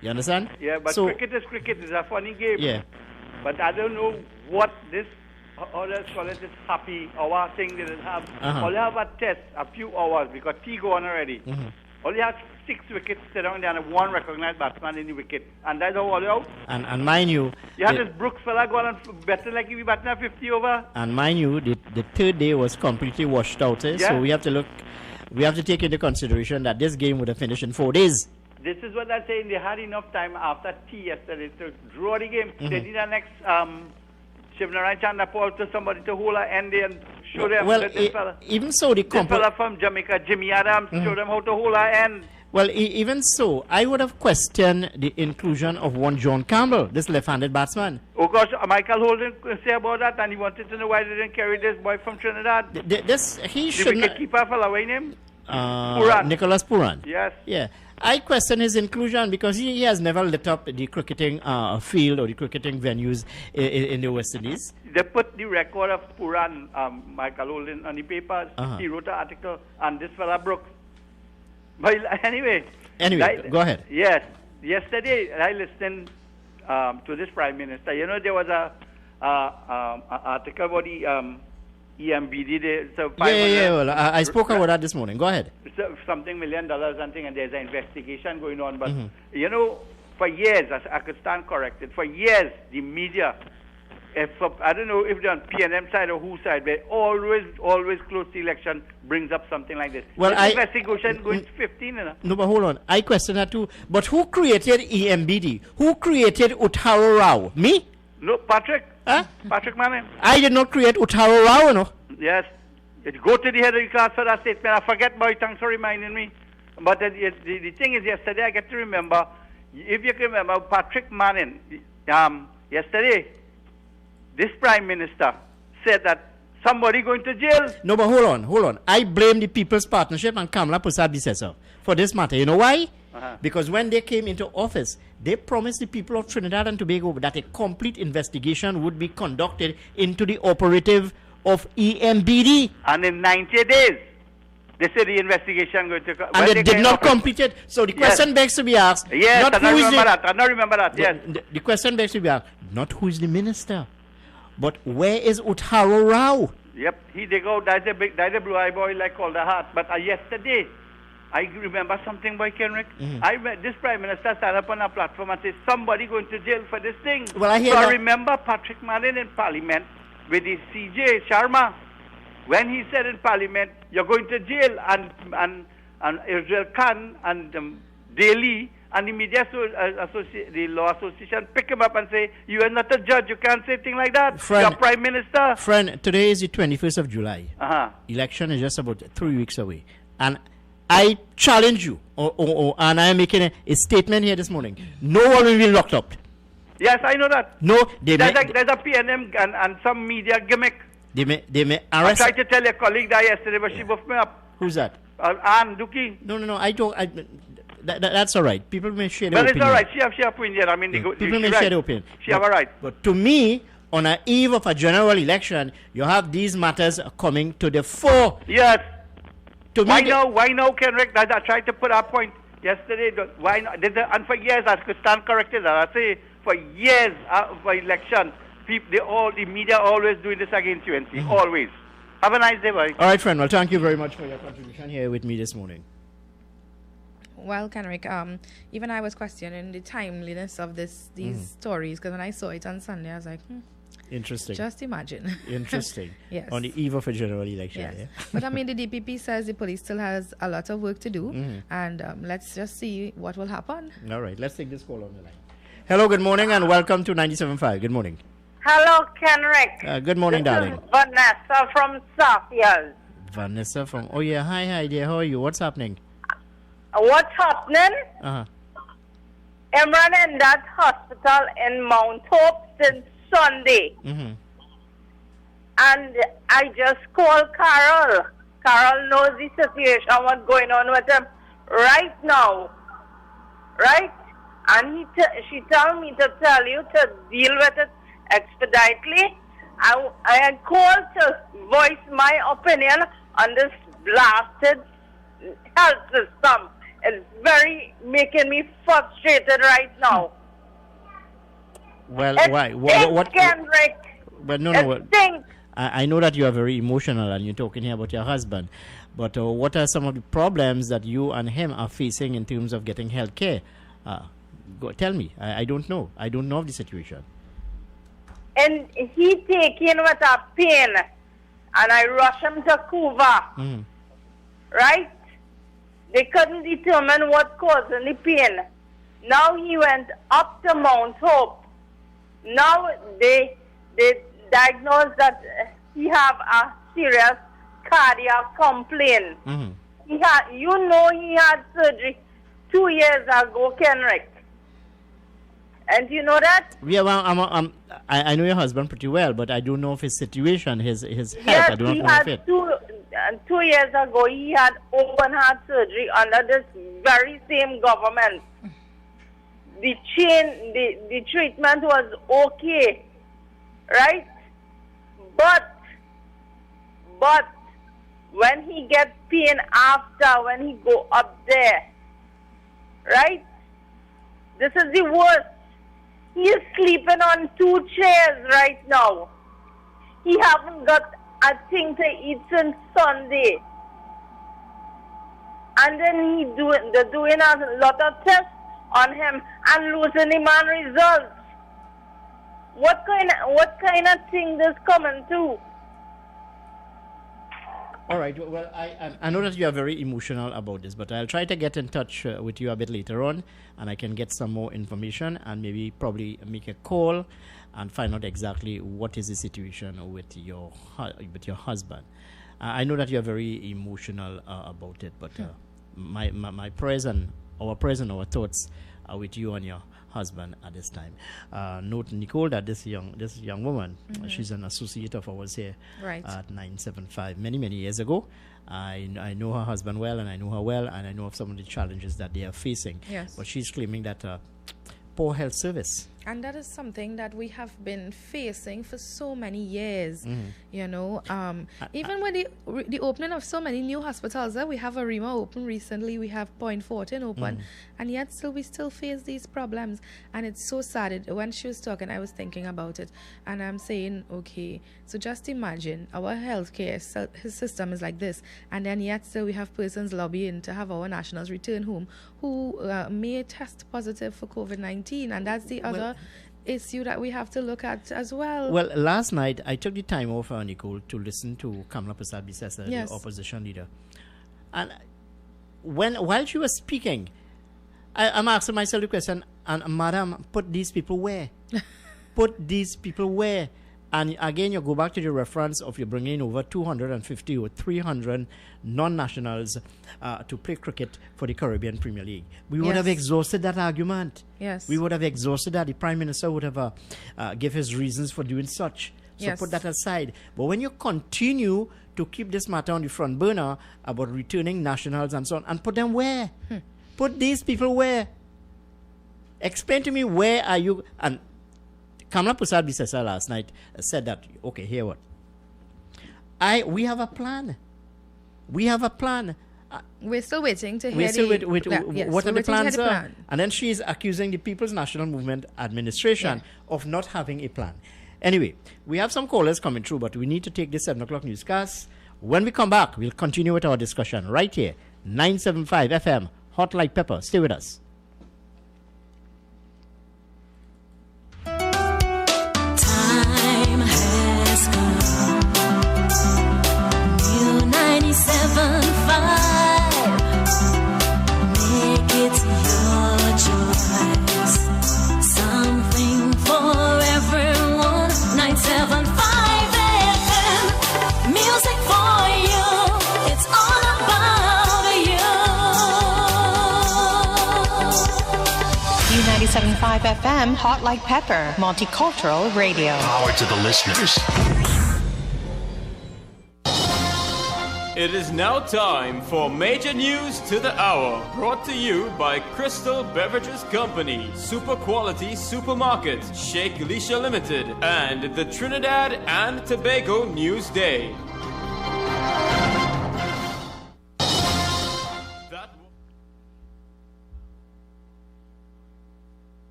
You understand? Yeah, but so, cricket is cricket. It's a funny game. Yeah. But I don't know what this, how let's call it, this happy hour thing that it have. Uh-huh. Only have a test, a few hours, because tea go on already. Mhm. Only has 6 wickets sit down there and one recognized batsman in the wicket. And that's how all you out. and mind you, You had the- this Brooks fella go on and batting like he be batting at 50 over. and mind you, the third day was completely washed out. Yeah. So we have to take into consideration that this game would have finished in 4 days. This is what I'm saying. They had enough time after tea yesterday to draw the game. They Mhm. need an next Shivnarine Chandapal to somebody to hold her end and show them Well, that this fella. even so, the This fella from Jamaica, Jimmy Adams, show them how to hold her end. Well, even so, I would have questioned the inclusion of one John Campbell, this left-handed batsman. Oh gosh, Michael Holden say about that, and he wanted to know why they didn't carry this boy from Trinidad. He the should not. wicketkeeper fella, what's his name? Puran. Nicholas Puran. Yes. Yeah. I question his inclusion because he has never lit up the cricketing field or the cricketing venues in the West Indies. They put the record of Puran, Michael Holden, on the papers. Uh-huh. He wrote an article, and this fella Brooks. But anyway. Go ahead. Yes. Yesterday, I listened to this Prime Minister. You know, there was a article about the EMBD. So Yeah. Well, I spoke about that this morning. Go ahead. Something $1 million and thing, and there's an investigation going on. But, Mhm. you know, for years, I could stand corrected, for years, the media, I don't know if they're on PNM side or whose side, but always close to election brings up something like this. Well, this investigation going to 15, you know. No, but hold on. I question that too. But who created EMBD? Who created Uttara Rao? Me? No, Patrick. Huh? Patrick Manning. I did not create Uttara Rao, you know. Yes. It go to the head of the class for that statement. I forget, boy. Thanks for reminding me. But the thing is, yesterday I get to remember, if you can remember, Patrick Manning, yesterday, this Prime Minister said that somebody going to jail. No, but hold on. I blame the People's Partnership and Kamala Prasad-Bissessar for this matter. You know why? Uh-huh. Because when they came into office, they promised the people of Trinidad and Tobago that a complete investigation would be conducted into the operative of EMBD. And in 90 days, they said the investigation going to... And they did not complete it. So the question begs to be asked. Yes, not I who is remember that. I don't remember that, yes. The question begs to be asked, not who is the minister, but where is Uttara Rao? Yep, they go, that's a blue-eye boy like all the heart. But yesterday, I remember something by Kenrick. This Prime Minister stand up on a platform and say, somebody going to jail for this thing. Well, I hear so that. I remember Patrick Manning in Parliament with the CJ Sharma, when he said in Parliament, you're going to jail, and Israel Khan and Daly and the media, the law association pick him up and say, you are not a judge, you can't say things like that. Friend, you're Prime Minister. Friend, today is the 21st of July. Uh-huh. Election is just about 3 weeks away. And I challenge you, and I am making a statement here this morning. No one will be locked up. Yes, I know that. No, there's a PNM and some media gimmick. They may I arrest. tried to tell your colleague that yesterday, but she buffed me up. Who's that? Anne Duki. No. I don't. That's all right. People may share their Well, opinion. it's all right. She have opinion. I mean, People may share their opinion. She have a right. But to me, on an eve of a general election, you have these matters coming to the fore. Yes. To Why me, now, Kenrick? That I tried to put our point yesterday. Why not? And for years, I could stand corrected. I say for years for election, the media always doing this against UNC. Always. Have a nice day, boy. All right, friend. Well, thank you very much for your contribution here with me this morning. Well, Kenrick, even I was questioning the timeliness of these stories, because when I saw it on Sunday, I was like, Interesting. Just imagine. Interesting. Yes. On the eve of a general election. Yes. Yeah? But I mean, the DPP says the police still has a lot of work to do, and let's just see what will happen. All right. Let's take this call on the line. Hello, good morning, and welcome to 97.5. Good morning. Hello, Kenrick. Good morning, this darling. Is Vanessa from Southfields. Vanessa from... Oh, yeah. Hi, dear. How are you? What's happening? What's happening? Uh-huh. I'm running that hospital in Mount Hope since Sunday. Mm-hmm. And I just called Carol. Carol knows the situation, what's going on with him right now. Right? And she told me to tell you to deal with it expeditiously. I had called to voice my opinion on this blasted health system. It's very making me frustrated right now. Well, it why? What? Kenrick. But no. I know that you are very emotional and you're talking here about your husband. But what are some of the problems that you and him are facing in terms of getting health care? Tell me. I don't know. I don't know of the situation. And he taken with a pain, and I rush him to Cuba. Mm-hmm. Right? They couldn't determine what caused the pain. Now he went up to Mount Hope. Now they diagnosed that he have a serious cardiac complaint. Mm-hmm. He had surgery 2 years ago, Kenrick. And you know that? Yeah, well, I know your husband pretty well, but I don't know of his situation, his health. Yes, I don't he know had of it. 2 years ago, he had open heart surgery under this very same government. The treatment was okay, right? But when he gets pain after, when he go up there, right? This is the worst. He is sleeping on 2 chairs right now. He haven't got a thing to eat since Sunday. And then they're doing a lot of tests on him and losing him on results. What kind of thing this coming to? All right. Well, I know that you are very emotional about this, but I'll try to get in touch with you a bit later on, and I can get some more information and maybe probably make a call and find out exactly what is the situation with your husband. I know that you are very emotional about it, but my prayers and our thoughts are with you and your husband at this time. Note, Nicole, that this young woman, she's an associate of ours here at 975 many years ago. I know her husband well, and I know her well, and I know of some of the challenges that they are facing. Yes. But she's claiming that poor health service. And that is something that we have been facing for so many years. You know, even with the opening of so many new hospitals, we have Arima open recently, we have Point Fortin open, and yet we still face these problems. And it's so sad. When she was talking, I was thinking about it, and I'm saying, okay, so just imagine our healthcare system is like this, and then yet still we have persons lobbying to have our nationals return home who may test positive for COVID-19, and that's the other issue that we have to look at as well. Well, last night I took the time off, Nicole, to listen to Kamala Prasad-Bissessar, the opposition leader, and while she was speaking, I'm asking myself the question, and Madam, put these people where? Put these people where? And again, you go back to the reference of you bringing over 250 or 300 non-nationals to play cricket for the Caribbean Premier League. We would have exhausted that argument. Yes. We would have exhausted that. The Prime Minister would have give his reasons for doing such. So put that aside. But when you continue to keep this matter on the front burner about returning nationals and so on, and put them where? Put these people where? Explain to me, where are you? And Kamala Prasad-Bissessar last night said that, okay, hear what? We have a plan. We have a plan. We're still waiting to hear what are the plans are. And then she is accusing the People's National Movement Administration of not having a plan. Anyway, we have some callers coming through, but we need to take this 7 o'clock newscast. When we come back, we'll continue with our discussion right here, 975 FM, Hot Like Pepper. Stay with us. Time has come. New 97.5. Make it your choice. Something for everyone. U97.5 FM, Hot Like Pepper, Multicultural Radio. Power to the listeners. It is now time for Major News to the Hour, brought to you by Crystal Beverages Company, Super Quality Supermarket, Sheikh Elisha Limited, and the Trinidad and Tobago News Day.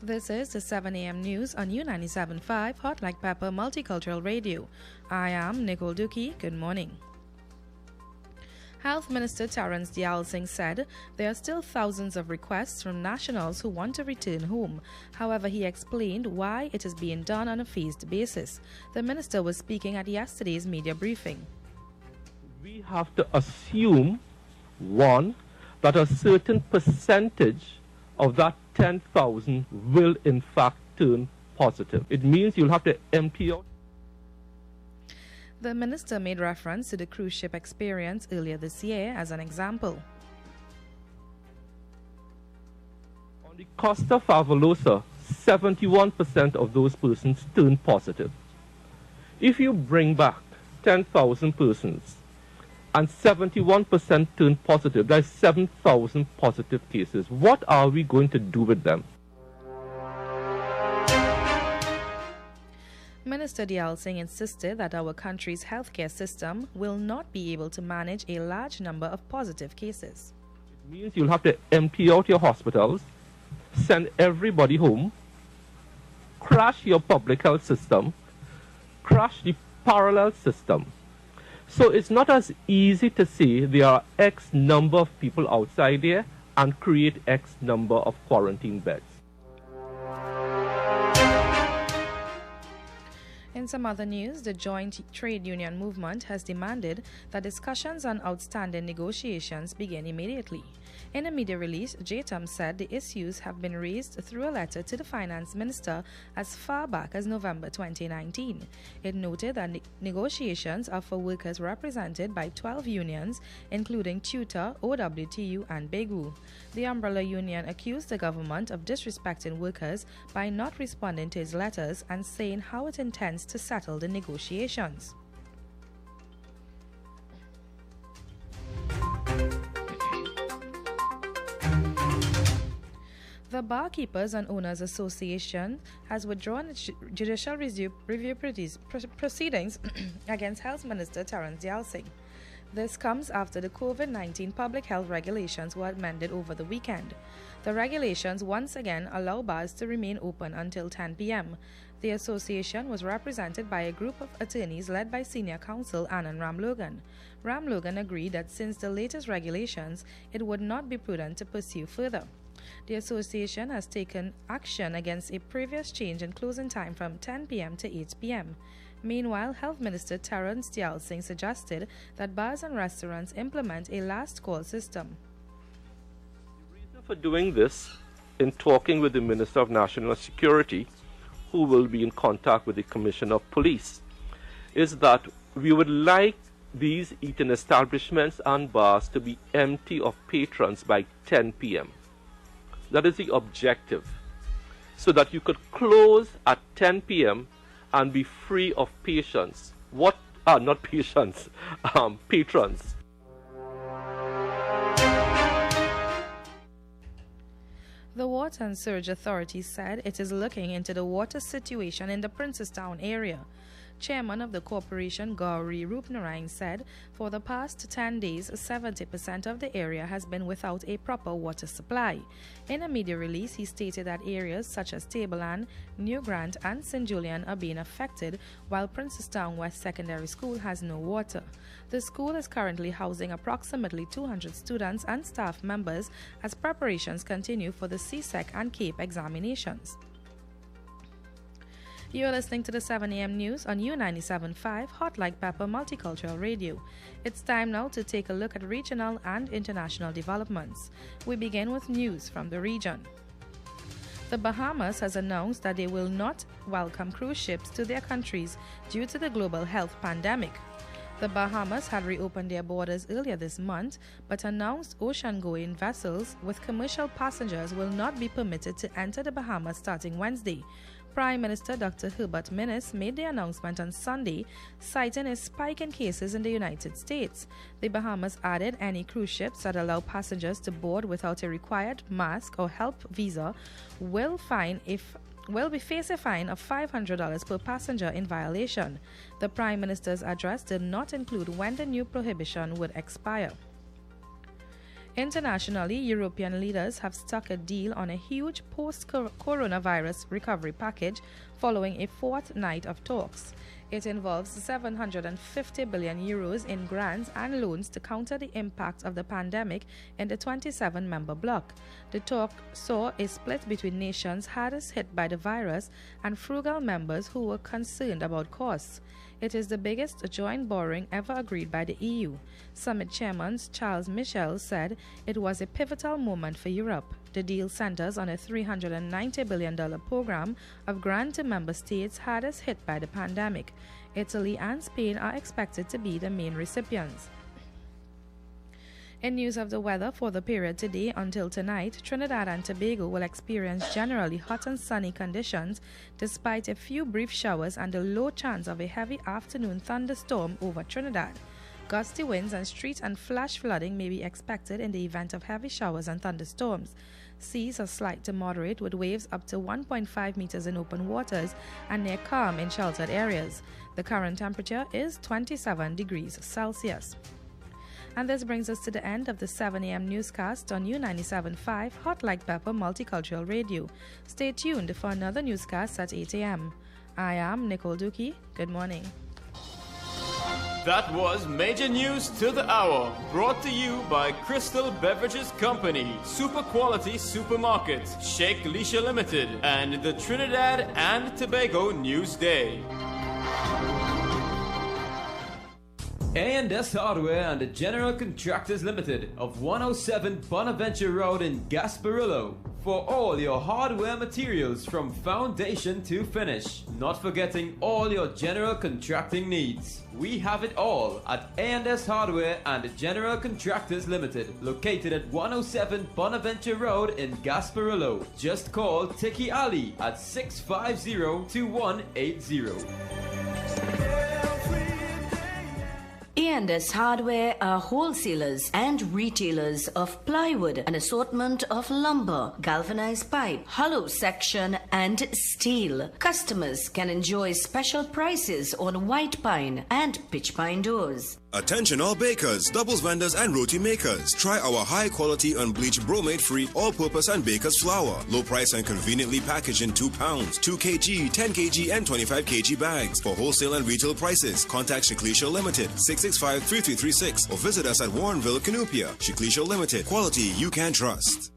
This is the 7 a.m. news on U97.5 Hot Like Pepper Multicultural Radio. I am Nicole Dookie. Good morning. Health Minister Terence Dial Singh said there are still thousands of requests from nationals who want to return home. However, he explained why it is being done on a phased basis. The minister was speaking at yesterday's media briefing. We have to assume, one, that a certain percentage of that 10,000 will in fact turn positive. It means you'll have to empty out. The minister made reference to the cruise ship experience earlier this year as an example. On the Costa Favolosa, 71% of those persons turned positive. If you bring back 10,000 persons and 71% turn positive, that's 7,000 positive cases. What are we going to do with them? Minister Dial Singh insisted that our country's healthcare system will not be able to manage a large number of positive cases. It means you'll have to empty out your hospitals, send everybody home, crash your public health system, crash the parallel system. So it's not as easy to say there are X number of people outside there and create X number of quarantine beds. In some other news, the Joint Trade Union Movement has demanded that discussions on outstanding negotiations begin immediately. In a media release, JTUM said the issues have been raised through a letter to the Finance Minister as far back as November 2019. It noted that negotiations are for workers represented by 12 unions, including TUTA, OWTU, and BEGU. The umbrella union accused the government of disrespecting workers by not responding to its letters and saying how it intends to settle the negotiations. The Barkeepers and Owners Association has withdrawn its judicial review proceedings against Health Minister Terence Dial Singh. This comes after the COVID-19 public health regulations were amended over the weekend. The regulations once again allow bars to remain open until 10 p.m. The association was represented by a group of attorneys led by Senior Counsel Anand Ramlogan. Ramlogan agreed that since the latest regulations, it would not be prudent to pursue further. The association has taken action against a previous change in closing time from 10 p.m. to 8 p.m. Meanwhile, Health Minister Terence Dial Singh suggested that bars and restaurants implement a last call system. The reason for doing this, in talking with the Minister of National Security, who will be in contact with the Commissioner of Police, is that we would like these eating establishments and bars to be empty of patrons by 10 p.m. That is the objective, so that you could close at 10 p.m. and be free of patients. Not patients, patrons. The Water and Sewage Authority said it is looking into the water situation in the Princestown area. Chairman of the corporation, Gauri Rupnarayan, said for the past 10 days, 70% of the area has been without a proper water supply. In a media release, he stated that areas such as Tableland, New Grant, and St. Julian are being affected, while Princestown West Secondary School has no water. The school is currently housing approximately 200 students and staff members as preparations continue for the CSEC and CAPE examinations. You're listening to the 7 a.m. news on U97.5 Hot Like Pepper Multicultural Radio. It's time now to take a look at regional and international developments. We begin with news from the region. The Bahamas has announced that they will not welcome cruise ships to their countries due to the global health pandemic. The Bahamas had reopened their borders earlier this month, but announced ocean-going vessels with commercial passengers will not be permitted to enter the Bahamas starting Wednesday. Prime Minister Dr. Herbert Minnis made the announcement on Sunday, citing a spike in cases in the United States. The Bahamas added any cruise ships that allow passengers to board without a required mask or help visa will be face a fine of $500 per passenger in violation. The Prime Minister's address did not include when the new prohibition would expire. Internationally, European leaders have struck a deal on a huge post-coronavirus recovery package following a fortnight of talks. It involves 750 billion euros in grants and loans to counter the impact of the pandemic in the 27-member bloc. The talk saw a split between nations hardest hit by the virus and frugal members who were concerned about costs. It is the biggest joint borrowing ever agreed by the EU. Summit Chairman Charles Michel said it was a pivotal moment for Europe. The deal centers on a $390 billion program of grant to member states hardest hit by the pandemic. Italy and Spain are expected to be the main recipients. In news of the weather for the period today until tonight, Trinidad and Tobago will experience generally hot and sunny conditions despite a few brief showers and a low chance of a heavy afternoon thunderstorm over Trinidad. Gusty winds and street and flash flooding may be expected in the event of heavy showers and thunderstorms. Seas are slight to moderate with waves up to 1.5 meters in open waters and near calm in sheltered areas. The current temperature is 27 degrees Celsius. And this brings us to the end of the 7 a.m. newscast on U97.5 Hot Like Pepper Multicultural Radio. Stay tuned for another newscast at 8 a.m. I am Nicole Dookie. Good morning. That was Major News to the Hour, brought to you by Crystal Beverages Company, Super Quality Supermarket, Sheikh Leisha Limited, and the Trinidad and Tobago News Day. A&S Hardware and the General Contractors Limited of 107 Bonaventure Road in Gasparillo. For all your hardware materials from foundation to finish. Not forgetting all your general contracting needs. We have it all at A&S Hardware and the General Contractors Limited, located at 107 Bonaventure Road in Gasparillo. Just call Tiki Ali at 650-2180. A&S Hardware are wholesalers and retailers of plywood, an assortment of lumber, galvanized pipe, hollow section, and steel. Customers can enjoy special prices on white pine and pitch pine doors. Attention all bakers, doubles vendors and roti makers. Try our high quality unbleached bromate free all-purpose and baker's flour. Low price and conveniently packaged in 2 pounds, 2 kg, 10 kg and 25 kg bags. For wholesale and retail prices, contact Shiklisha Limited 665-3336 or visit us at Warrenville, Canupia. Shiklisha Limited, quality you can trust.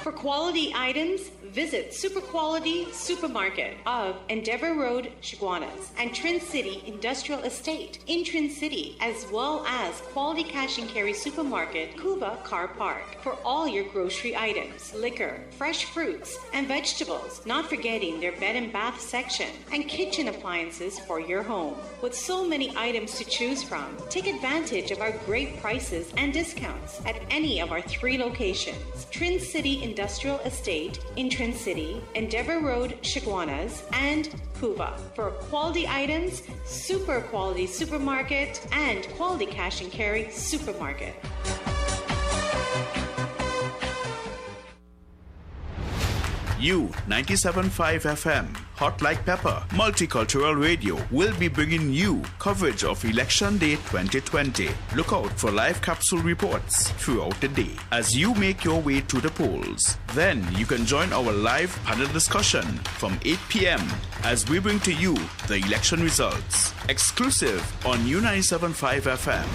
For quality items, visit Super Quality Supermarket of Endeavour Road, Chaguanas, and Trin City Industrial Estate in Trin City, as well as Quality Cash and Carry Supermarket, Cuba Car Park, for all your grocery items, liquor, fresh fruits, and vegetables, not forgetting their bed and bath section, and kitchen appliances for your home. With so many items to choose from, take advantage of our great prices and discounts at any of our 3 locations, Trin City Industrial Estate in Trin City, Endeavour Road, Chaguanas, and Cuba. For quality items, Super Quality Supermarket and Quality Cash and Carry Supermarket. U97.5 FM, Hot Like Pepper, Multicultural Radio will be bringing you coverage of Election Day 2020. Look out for live capsule reports throughout the day as you make your way to the polls. Then you can join our live panel discussion from 8 p.m. as we bring to you the election results. Exclusive on U97.5 FM.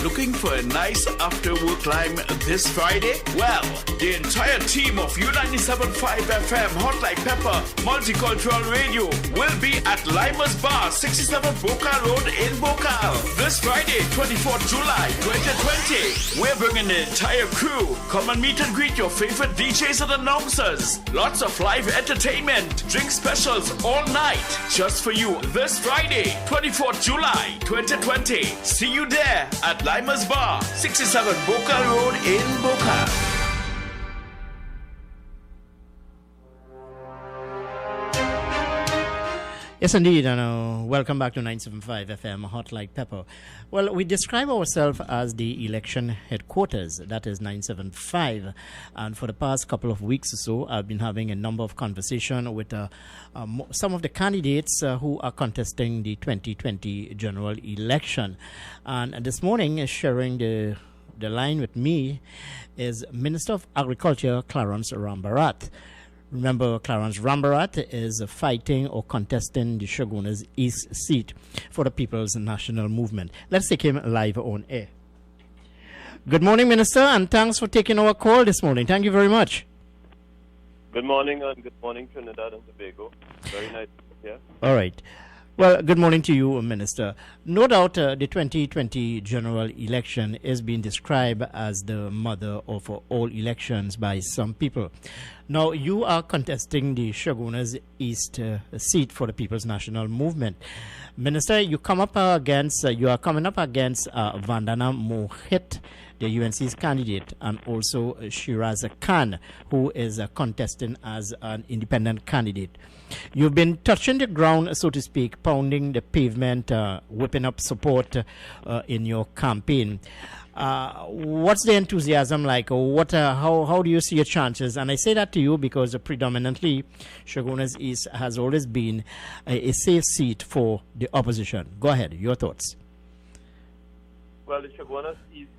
Looking for a nice after-work lime this Friday? Well, the entire team of U97.5 FM Hot Like Pepper Multicultural Radio will be at Lima's Bar, 67 Boca Road in Bocal. This Friday, 24th July 2020. We're bringing the entire crew. Come and meet and greet your favorite DJs and announcers. Lots of live entertainment, drink specials all night. Just for you this Friday, 24th July 2020. See you there at Lima's Bar, 67 Boca Road in Boca. Yes, indeed, and welcome back to 975 FM Hot Like Pepper. Well, we describe ourselves as the election headquarters, that is 975, and for the past couple of weeks or so, I've been having a number of conversations with some of the candidates who are contesting the 2020 general election. And this morning, sharing the line with me is Minister of Agriculture, Clarence Rambarat. Remember, Clarence Rambarat is fighting or contesting the Shogunas East seat for the People's National Movement. Let's take him live on air. Good morning, Minister, and thanks for taking our call this morning. Thank you very much. Good morning, and good morning, Trinidad and Tobago. Very nice to be here. All right. Well, good morning to you, Minister. No doubt the 2020 general election is being described as the mother of all elections by some people. Now, you are contesting the Shogunas East seat for the People's National Movement. Minister, you are coming up against Vandana Mohit, the UNC's candidate, and also Shiraz Khan, who is contesting as an independent candidate. You've been touching the ground, so to speak, pounding the pavement, whipping up support in your campaign. What's the enthusiasm like? How do you see your chances? And I say that to you because predominantly Shogunas East has always been a safe seat for the opposition. Go ahead, your thoughts. Well, the Shogunas East...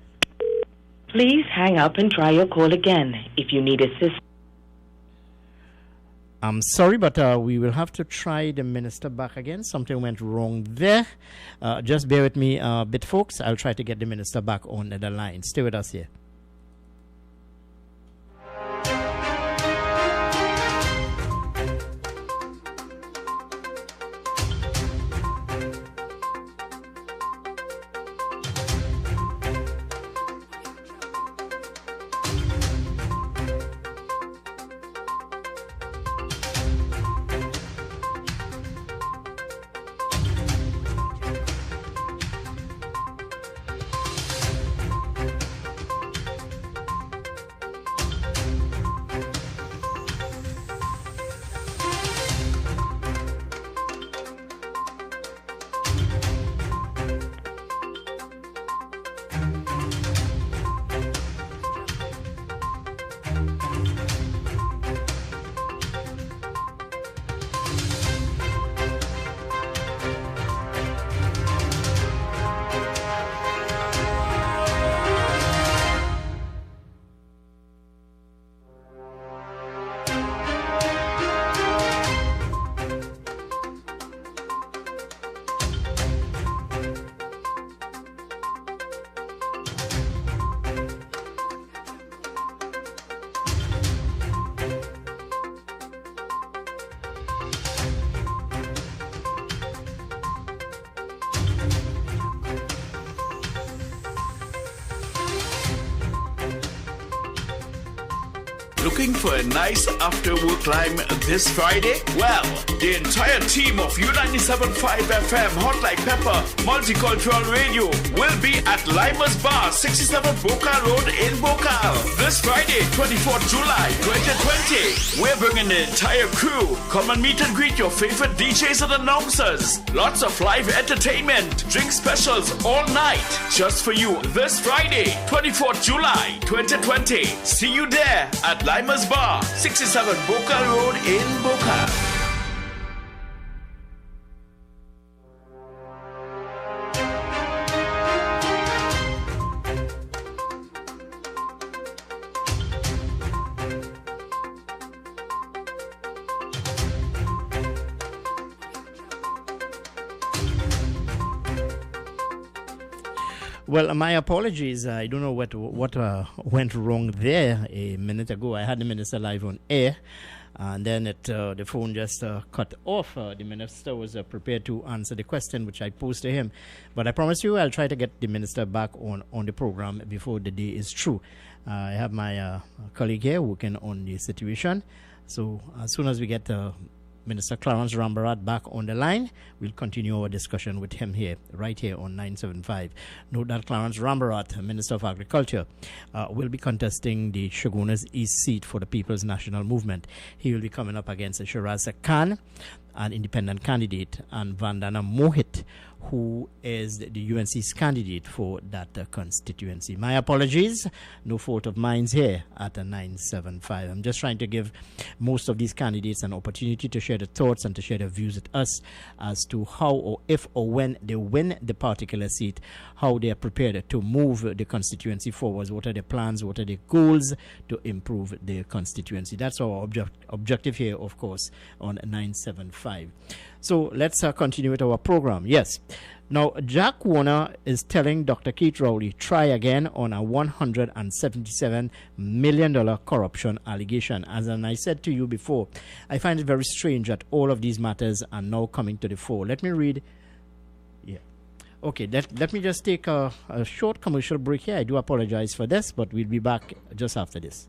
Please hang up and try your call again if you need assistance. I'm sorry, but we will have to try the minister back again. Something went wrong there. Just bear with me a bit, folks. I'll try to get the minister back on the line. Stay with us here. Looking for a nice after-work lime this Friday? Well, the entire team of U97.5 FM Hot Like Pepper Multicultural Radio will be at Lima's Bar, 67 Boca Road in Bocal. This Friday, 24th July 2020. We're bringing the entire crew. Come and meet and greet your favorite DJs and announcers. Lots of live entertainment, drink specials all night. Just for you this Friday, 24th July 2020. See you there at Lima's Bar, 67 Boca Road in Boca. Well, my apologies. I don't know what went wrong there a minute ago. I had the minister live on air, and then the phone just cut off. The minister was prepared to answer the question which I posed to him, but I promise you I'll try to get the minister back on the program before the day is through. I have my colleague here working on the situation, so as soon as we get Minister Clarence Rambarat back on the line, we'll continue our discussion with him here, right here on 975. Note that Clarence Rambarat, Minister of Agriculture, will be contesting the Shogunas East seat for the People's National Movement. He will be coming up against Shiraz Khan, an independent candidate, and Vandana Mohit, who is the UNC's candidate for that constituency. My apologies, no fault of mine here at 975. I'm just trying to give most of these candidates an opportunity to share their thoughts and to share their views with us as to how or if or when they win the particular seat, how they are prepared to move the constituency forwards, what are their plans, what are their goals to improve the constituency. That's our objective here, of course, on 975. So let's continue with our program. Yes. Now, Jack Warner is telling Dr. Keith Rowley, try again on a $177 million corruption allegation. As I said to you before, I find it very strange that all of these matters are now coming to the fore. Let me read. Yeah. Okay, let me just take a short commercial break here. I do apologize for this, but we'll be back just after this.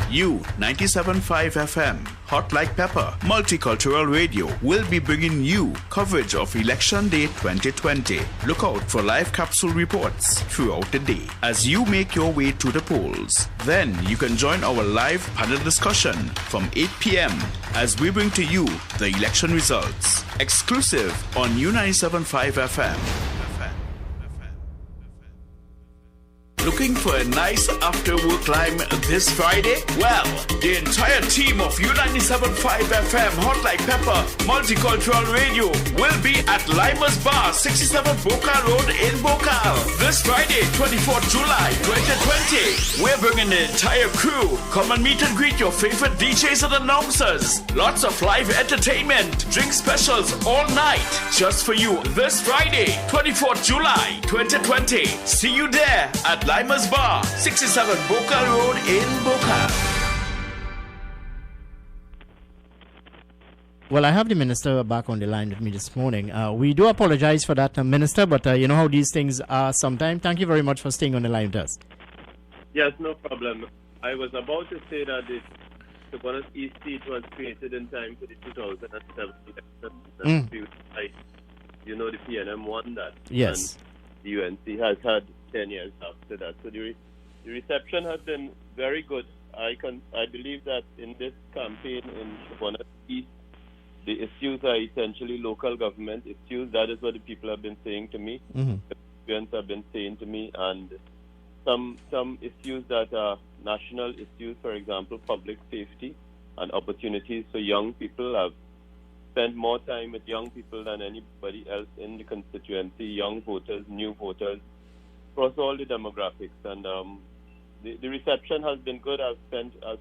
You, 97.5 FM, Hot Like Pepper, Multicultural Radio, will be bringing you coverage of Election Day 2020. Look out for live capsule reports throughout the day as you make your way to the polls. Then you can join our live panel discussion from 8 p.m. as we bring to you the election results. Exclusive on U97.5 FM. Looking for a nice after-work lime this Friday? Well, the entire team of U97.5 FM Hot Like Pepper Multicultural Radio will be at Lima's Bar, 67 Bokal Road in Bokal. This Friday, 24th July 2020. We're bringing the entire crew. Come and meet and greet your favorite DJs and announcers. Lots of live entertainment, drink specials all night. Just for you this Friday, 24th July 2020. See you there at Lima's Bar, 67 Bokal Road in Bokal. Well, I have the minister back on the line with me this morning. We do apologize for that, Minister, but you know how these things are sometimes. Thank you very much for staying on the line with us. Yes, no problem. I was about to say that the Shogunas East seat was created in time for the 2007 election. You know, the PNM won that. Yes. And the UNC has had 10 years after that. So the reception has been very good. I believe that in this campaign in Shogunas East, the issues are essentially local government issues. That is what the people have been saying to me. Mm-hmm. The students have been saying to me, and some issues that are national issues, for example, public safety and opportunities for young people. I've spent more time with young people than anybody else in the constituency, young voters, new voters, across all the demographics, and the reception has been good. I've spent a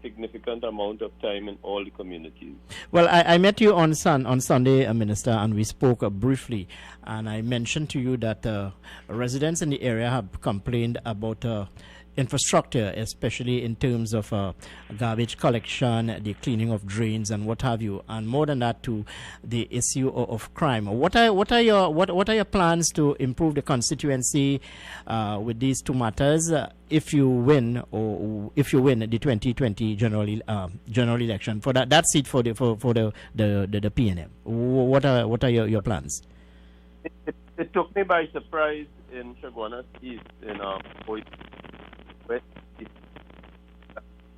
significant amount of time in all the communities. Well, I met you on Sunday, Minister, and we spoke briefly, and I mentioned to you that residents in the area have complained about infrastructure, especially in terms of garbage collection, the cleaning of drains, and what have you, and more than that, to the issue of crime. What are your plans to improve the constituency with these two matters if you win the 2020 general election for that seat for the PNM? What are your plans? It took me by surprise in Shogunas East in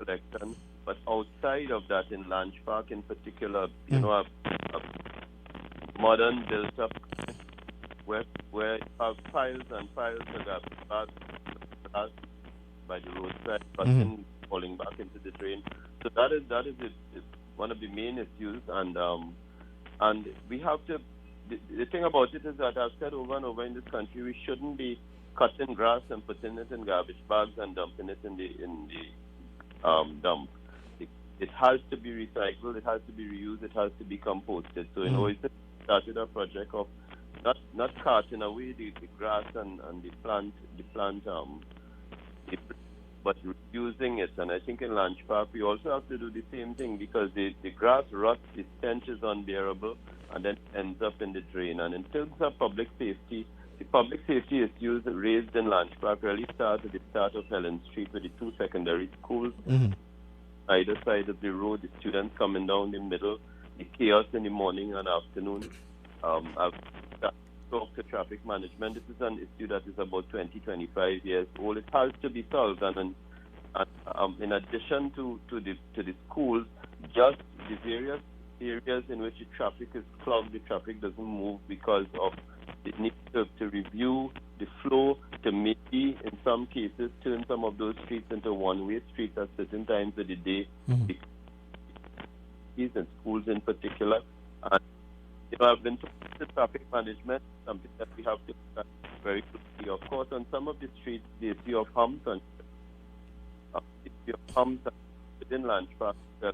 election, but outside of that, in Lange Park in particular, you know, a modern built-up where you have piles and piles of garbage bags by the roadside, but falling back into the drain. So that is it's one of the main issues, and we have to. The thing about it is that I've said over and over in this country, we shouldn't be cutting grass and putting it in garbage bags and dumping it in the dump. It has to be recycled, it has to be reused, it has to be composted. So in OISA started a project of not carting away the grass and the plant but reducing it. And I think in Lanch Park we also have to do the same thing, because the grass rots, the stench is unbearable, and then ends up in the drain. And in terms of public safety, the public safety issues raised in Lanch Park really start at the start of Helen Street with the two secondary schools. Either side of the road, the students coming down the middle, the chaos in the morning and afternoon. I've talked to traffic management. This is an issue that is about 20-25 years old. It has to be solved, and in addition to the schools, just the various areas in which the traffic is clogged, the traffic doesn't move because of the need to review the flow, to maybe in some cases turn some of those streets into one-way streets at certain times of the day, and schools in particular. And I've been talking to traffic management, something that we have to look at very closely. Of course, on some of the streets, the issue of humps and within Lanch Park, the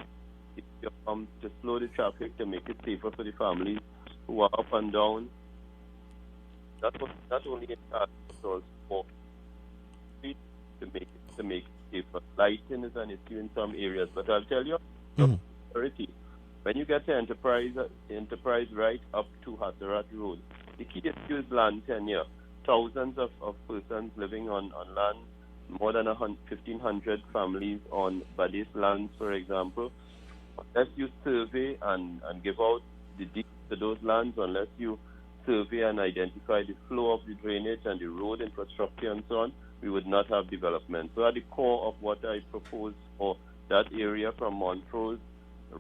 issue of humps to slow the traffic, to make it safer for the families who are up and down. Not only in cars, but also for streets to make it safer. Lighting is an issue in some areas, but I'll tell you, security. When you get to Enterprise right up to Hassarat Road, the key issue is land tenure. Thousands of persons living on land, more than 1,500 families on Badis lands, for example. Unless you survey and give out the deeds to those lands, unless you survey and identify the flow of the drainage and the road infrastructure and so on, we would not have development. So at the core of what I propose for that area from Montrose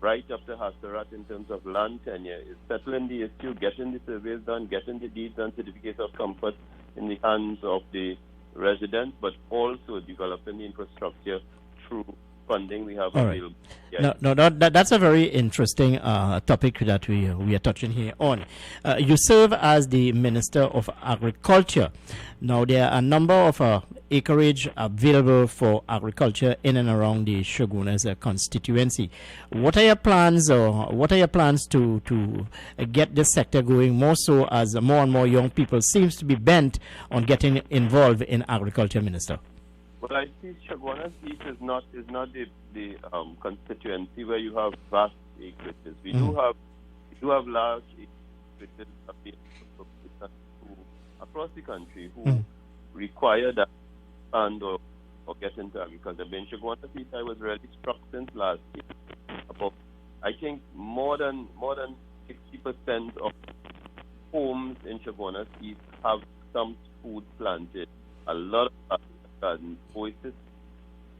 right up to Hassarat in terms of land tenure is settling the issue, getting the surveys done, getting the deeds and certificates of comfort in the hands of the residents, but also developing the infrastructure through funding we have available. That's a very interesting topic that we are touching here on. You serve as the Minister of Agriculture. Now, there are a number of acreage available for agriculture in and around the Shogunas constituency. What are your plans, or what are your plans to get this sector going more so as more and more young people seems to be bent on getting involved in agriculture, Minister? Well, I see Shogunas East is not the constituency where you have vast acreages. We do have large acreages available across the country who require that and or get into agriculture. In Shogunas East, I was really struck since last year about, I think, more than 60% of homes in Shogunas East have some food planted. A lot of gardens. Voices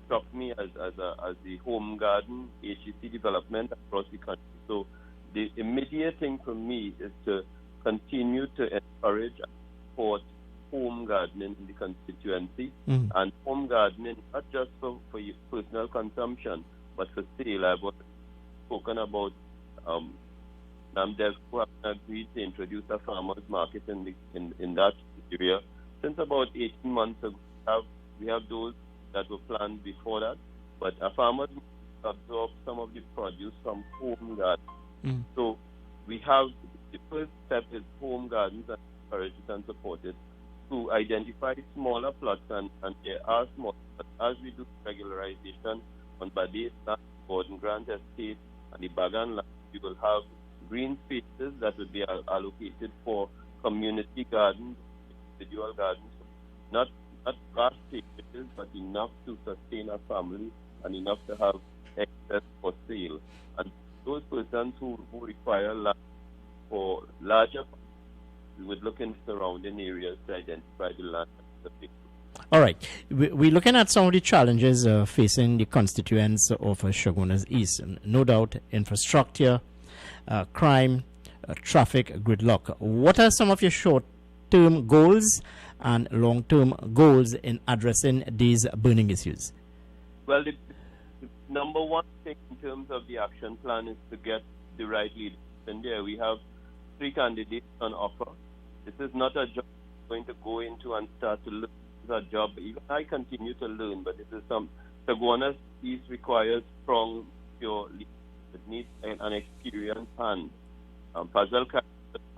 struck me as the home garden HEC development across the country. So the immediate thing for me is to continue to encourage and support home gardening in the constituency, and home gardening not just for your personal consumption but for sale. I've spoken about NAMDEV who have agreed to introduce a farmers market in that area. Since about 18 months ago, we have those that were planned before that, but a farmer absorb some of the produce from home gardens. So we have the first step is home gardens, and encourage it and support it to identify smaller plots, and there are small. But as we do regularization on Badis land, Gordon Grant Estate, and the Bagan land, we will have green spaces that will be allocated for community gardens, individual gardens, not vast acreages, but enough to sustain a family and enough to have excess for sale. And those persons who require land for larger, we would look in surrounding areas to identify the land. All right. We're looking at some of the challenges facing the constituents of Shogunas East. No doubt, infrastructure, crime, traffic, gridlock. What are some of your short-term goals and long-term goals in addressing these burning issues? Well, the number one thing in terms of the action plan is to get the right leaders in there. We have 3 candidates on offer. This is not a job I'm going to go into and start to learn. It's a job, even I continue to learn, but this is Shogunas East requires strong, pure leaders. It needs an experienced hand. Fazal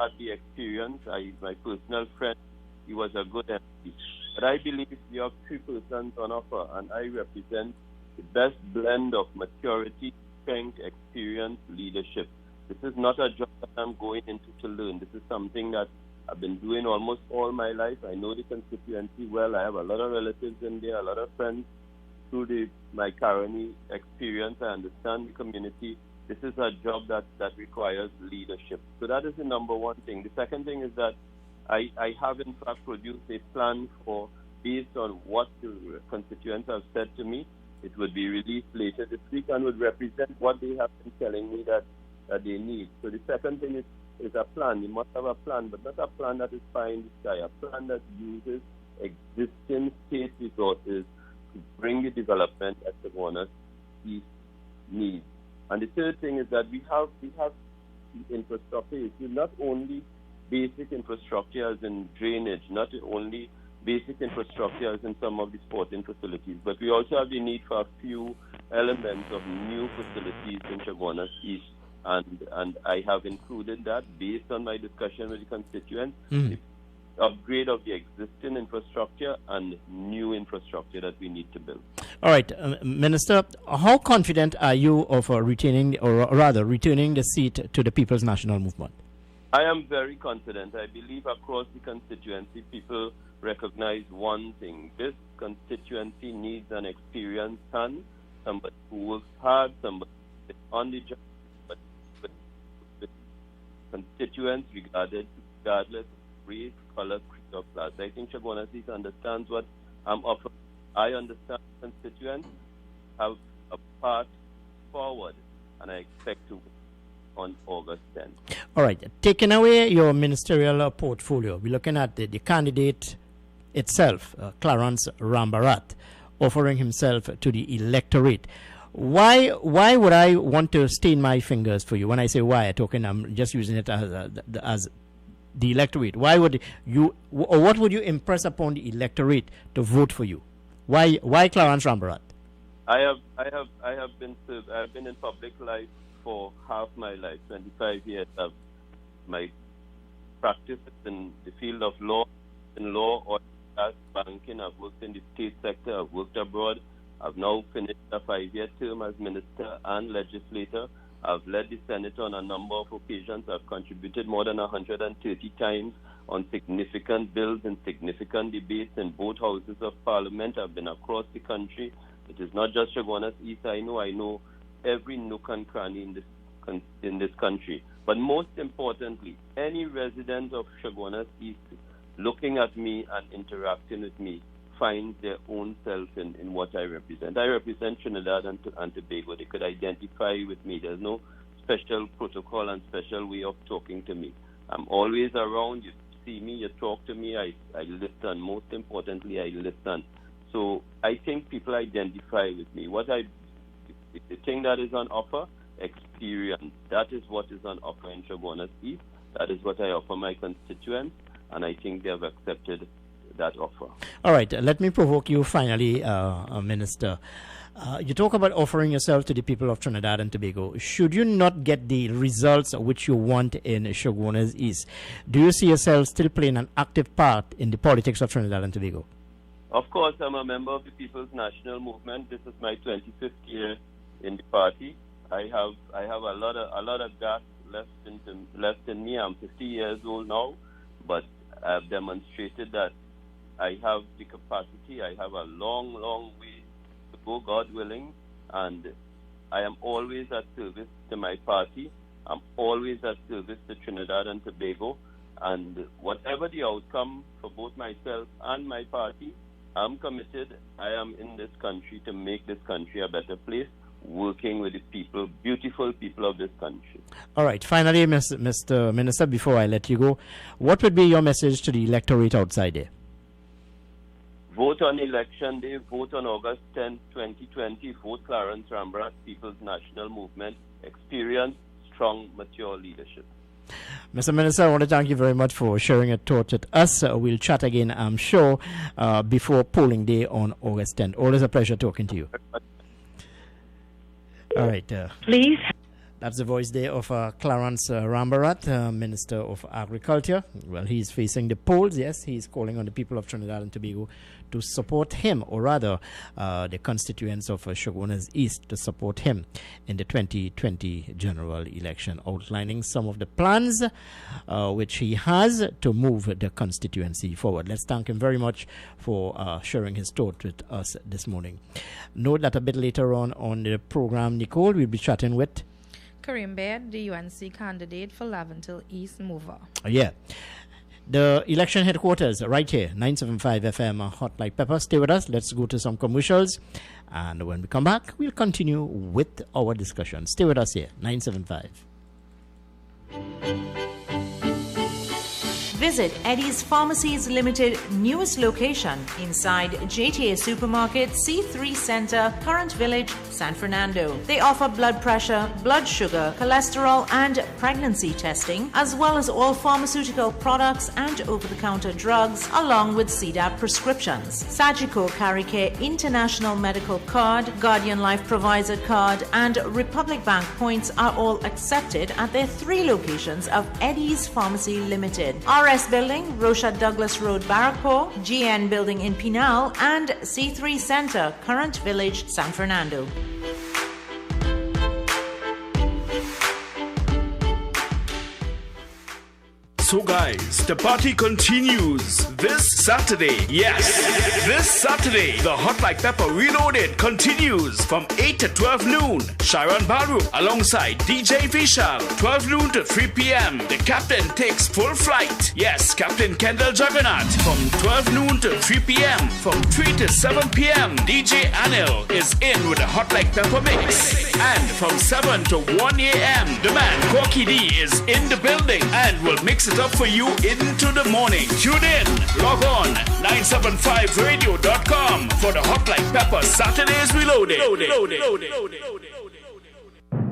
had the experience. My personal friend, he was a good MP. But I believe we have 3 persons on offer, and I represent the best blend of maturity, strength, experience, leadership. This is not a job that I'm going into to learn. This is something that I've been doing almost all my life. I know the constituency well. I have a lot of relatives in there, a lot of friends. Through my Caroni experience, I understand the community. This is a job that requires leadership. So that is the number one thing. The second thing is that I have in fact produced a plan for, based on what the constituents have said to me. It would be released later this week and would represent what they have been telling me that they need. So the second thing is a plan. You must have a plan, but not a plan that is pie in the sky. A plan that uses existing state resources to bring the development that the Chaguanas East needs. And the third thing is that we have the infrastructure issue, not only basic infrastructure as in drainage, not only basic infrastructure as in some of the sporting facilities, but we also have the need for a few elements of new facilities in Chaguanas East. And I have included that based on my discussion with the constituents, the upgrade of the existing infrastructure and new infrastructure that we need to build. All right, Minister, how confident are you of returning the seat to the People's National Movement? I am very confident. I believe across the constituency, people recognize one thing. This constituency needs an experienced hand, somebody who works hard, somebody who is on the job, but with constituents regardless of race, color, creed, or class. I think Chaguanas East understands what I'm offering. I understand constituents have a path forward, and I expect to on August 10th. All right. Taking away your ministerial portfolio, we're looking at the candidate itself, Clarence Rambarat, offering himself to the electorate. Why would I want to stain my fingers for you? When I say why, I'm just using it as the electorate. Why would you, or what would you impress upon the electorate to vote for you? Why Clarence Rambarat? I have been in public life for half my life, 25 years. My practice is in the field of law, oil, gas, banking. I've worked in the state sector. I've worked abroad. I've now finished a 5-year term as minister and legislator. I've led the Senate on a number of occasions. I've contributed more than 130 times on significant bills and significant debates in both houses of parliament. I've been across the country. It is not just Chaguanas East. I know every nook and cranny in this country. But most importantly, any resident of Chaguanas East looking at me and interacting with me finds their own self in what I represent. I represent Trinidad and Tobago. They could identify with me. There's no special protocol and special way of talking to me. I'm always around. You see me, you talk to me, I listen. Most importantly, I listen. So I think people identify with me. The thing that is on offer, experience. That is what is on offer in Chaguanas East. That is what I offer my constituents, and I think they have accepted that offer. All right, let me provoke you finally, Minister. You talk about offering yourself to the people of Trinidad and Tobago. Should you not get the results which you want in Chaguanas East, do you see yourself still playing an active part in the politics of Trinidad and Tobago? Of course, I'm a member of the People's National Movement. This is my 25th year in the party. I have a lot of gas left in me. I'm 50 years old now, but I've demonstrated that I have the capacity. I have a long way to go, God willing, and I am always at service to my party. I'm always at service to Trinidad and Tobago, and whatever the outcome for both myself and my party, I'm committed. I am in this country to make this country a better place, working with the people, beautiful people of this country. All right. Finally, Mr. Minister, before I let you go, what would be your message to the electorate outside there? Vote on election day. Vote on August 10, 2020. Vote Clarence Rambarat, People's National Movement. Experience, strong, mature leadership. Mr. Minister, I want to thank you very much for sharing a thought with us. We'll chat again, I'm sure, before polling day on August 10th. Always a pleasure talking to you. All right. Please. That's the voice there of Clarence Rambarat, Minister of Agriculture. Well, he's facing the polls. Yes, he's calling on the people of Trinidad and Tobago to support him, or rather, the constituents of Shogunas East to support him in the 2020 general election, outlining some of the plans which he has to move the constituency forward. Let's thank him very much for sharing his thought with us this morning. Note that a bit later on the program, Nicole, we'll be chatting with Karim Baird, the UNC candidate for Laventille East Mover. Yeah. The election headquarters right here, 975 FM, Hot Like Pepper. Stay with us. Let's go to some commercials. And when we come back, we'll continue with our discussion. Stay with us here, 975. Visit Eddie's Pharmacies Limited newest location inside JTA Supermarket, C3 Center, Current Village, San Fernando. They offer blood pressure, blood sugar, cholesterol, and pregnancy testing, as well as all pharmaceutical products and over-the-counter drugs, along with CDAP prescriptions. Sagicor CariCare International Medical Card, Guardian Life Provider Card, and Republic Bank points are all accepted at their 3 locations of Eddie's Pharmacy Limited. RS Building, Rocha Douglas Road, Barrackpore, GN Building in Pinal, and C3 Center, Current Village, San Fernando. So guys, the party continues this Saturday. Yes, this Saturday, the Hot Like Pepper Reloaded continues from 8 to 12 noon. Sharon Baru alongside DJ Vishal, 12 noon to 3 p.m. The captain takes full flight. Yes, Captain Kendall Juggernaut from 12 noon to 3 p.m. From 3 to 7 p.m. DJ Anil is in with a Hot Like Pepper mix. And from 7 to 1 a.m. the man Corky D is in the building and will mix it up for you into the morning. Tune in, log on 975radio.com for the Hot Like Pepper Saturdays Reloaded.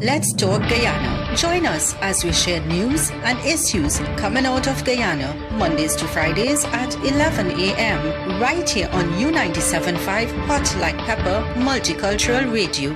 Let's talk Guyana. Join us as we share news and issues coming out of Guyana, Mondays to Fridays at 11 a.m. right here on U97.5 Hot Like Pepper Multicultural Radio.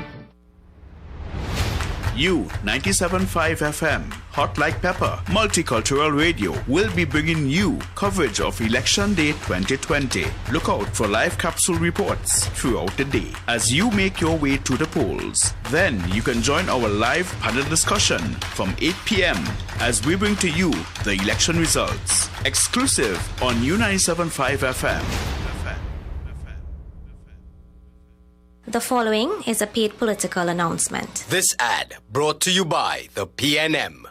U97.5 FM, Hot Like Pepper, Multicultural Radio will be bringing you coverage of Election Day 2020. Look out for live capsule reports throughout the day as you make your way to the polls. Then you can join our live panel discussion from 8 p.m. as we bring to you the election results. Exclusive on U97.5 FM. The following is a paid political announcement. This ad brought to you by the PNM.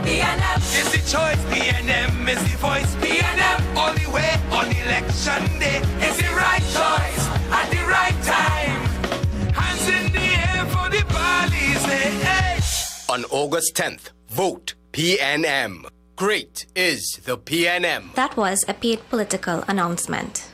PNM is the choice, PNM is the voice, PNM all the way on election day is the right choice at the right time. Hands in the air for the Bali's hey. On August 10th, vote PNM. Great is the PNM. That was a paid political announcement.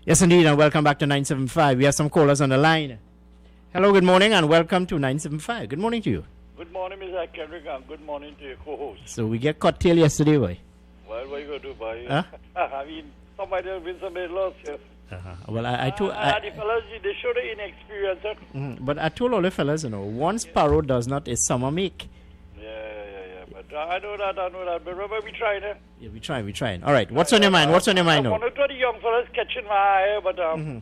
Yes, indeed, and welcome back to 975. We have some callers on the line. Hello, good morning, and welcome to 975. Good morning to you. Good morning, Mr. Kendrick, and good morning to your co-host. So we get caught tail yesterday, boy. Well, what are you going to do, boy? Huh? I mean, somebody will win, somebody lost, yes. Well, I told... the fellas, they show the inexperience. But I told all the fellas, one sparrow does not a summer make. Yeah. But I know that. But remember, we tried, eh? Yeah, we trying. All right, what's on your mind? What's on your mind now? One or two of the young fellas catching my eye, but the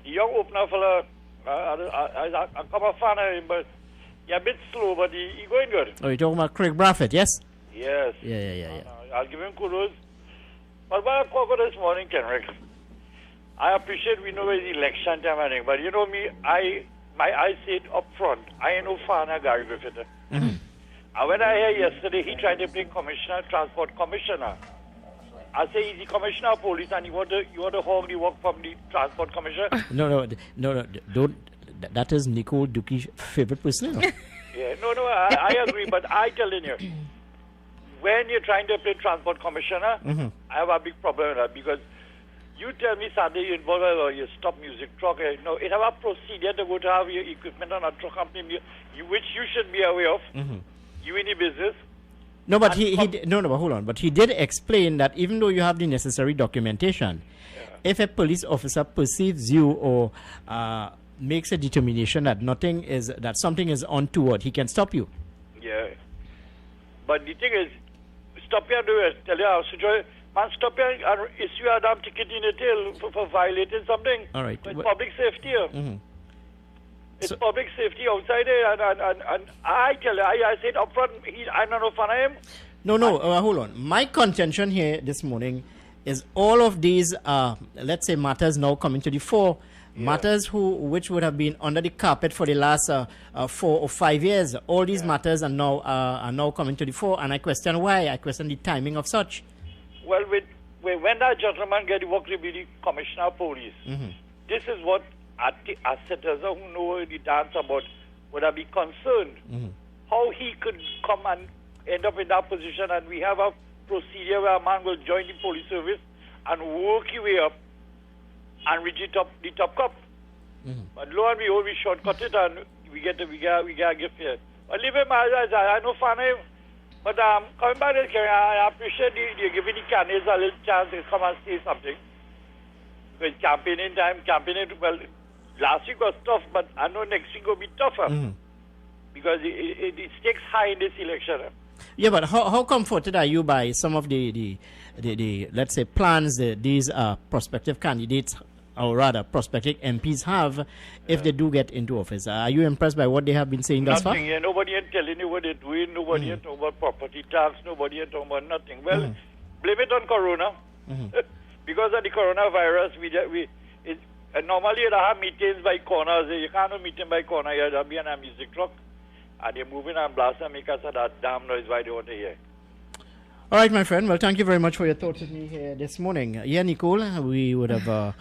young opener fella, I'm a fan of him, but he's a bit slow, but he's going good. Oh, you're talking about Craig Braffett, yes? Yes. Yeah. I'll give him kudos. But when I called this morning, Kenrick, I appreciate we know it's election time, and but you know me, I say it up front. I ain't no fan of Gary Griffith. And when I hear yesterday he tried to play transport commissioner, I say he's the commissioner of police and you want to hog the work from the transport commissioner. No, don't. That is Nicole Duki's favorite person. Yeah, no, I agree, but I telling you, when you're trying to play transport commissioner, I have a big problem with that because you tell me Sunday you involve or you stop music truck. No, it have a procedure to go to have your equipment on a truck company, which you should be aware of. You in the business. No, but but hold on. But he did explain that even though you have the necessary documentation, if a police officer perceives you or makes a determination that something is untoward, he can stop you. Yeah. But the thing is, stop here and do it. Tell you, man, stop here and issue a damn ticket in the tail for violating something. All right. It's public safety here. It's public safety outside there, and I tell you, I said up front, I'm not a fan of him. No, hold on. My contention here this morning is all of these, let's say, matters now coming to the fore, matters which would have been under the carpet for the last 4 or 5 years. All these matters are now coming to the fore, and I question why. I question the timing of such. Well, when that gentleman get work to be the commissioner of police, this is what a citizen who know the dance about would have been concerned. How he could come and end up in that position, and we have a procedure where a man will join the police service and work his way up and reach the top cup. But lo and behold, we shortcut it and we get a gift here. But leave him as I know fan of him. But coming back to this, I appreciate you giving the candidates a little chance to come and say something. Because campaigning time, well, last week was tough, but I know next week will be tougher. Because it stakes high in this election. Yeah, but how comforted are you by some of the let's say plans that these prospective candidates, or rather prospective MPs have if they do get into office? Are you impressed by what they have been saying thus far? Nothing. Nobody ain't telling you what they're doing. Nobody ain't talking about property tax. Nobody ain't talking about nothing. Well, blame it on Corona. Because of the coronavirus, normally you have meetings by corners. You can't have meeting by corner. You have to be in a music truck. And they're moving and blasting because of that damn noise why they want to hear. All right, my friend. Well, thank you very much for your thoughts with me here this morning. Yeah, Nicole, we would have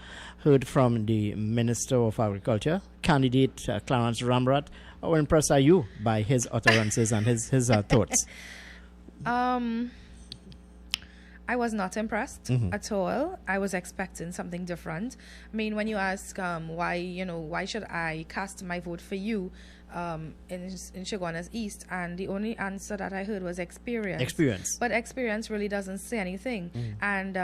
heard from the Minister of Agriculture, candidate Clarence Ramrat. How impressed are you by his utterances and his thoughts? I was not impressed at all. I was expecting something different. I mean, when you ask why should I cast my vote for you in Chaguanas East, and the only answer that I heard was experience. But experience really doesn't say anything. And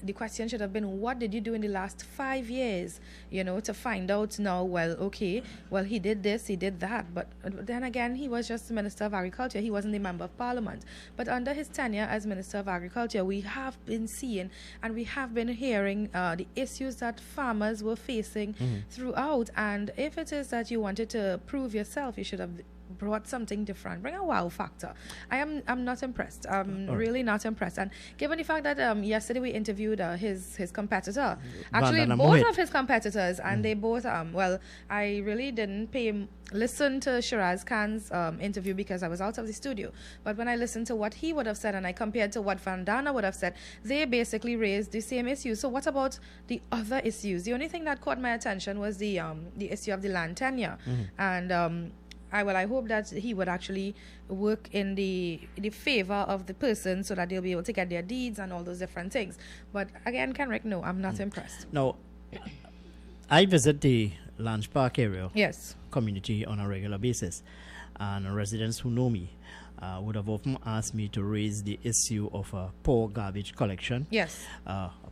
the question should have been, what did you do in the last 5 years, to find out now, he did this, he did that. But then again, he was just the Minister of Agriculture. He wasn't the Member of Parliament. But under his tenure as Minister of Agriculture, we have been seeing and we have been hearing the issues that farmers were facing throughout. And if it is that you wanted to prove yourself, you should have brought something different. Bring a wow factor. I'm not impressed. Really not impressed. And given the fact that yesterday we interviewed his competitor, actually both of his competitors, and they both I really didn't listen to Shiraz Khan's interview because I was out of the studio. But when I listened to what he would have said and I compared to what Vandana would have said, they basically raised the same issues. So what about the other issues? The only thing that caught my attention was the issue of the land tenure. And I hope that he would actually work in the favor of the person so that they'll be able to get their deeds and all those different things. But again, Kenrick, no, I'm not impressed. No, I visit the Lange Park area community on a regular basis, and residents who know me would have often asked me to raise the issue of poor garbage collection,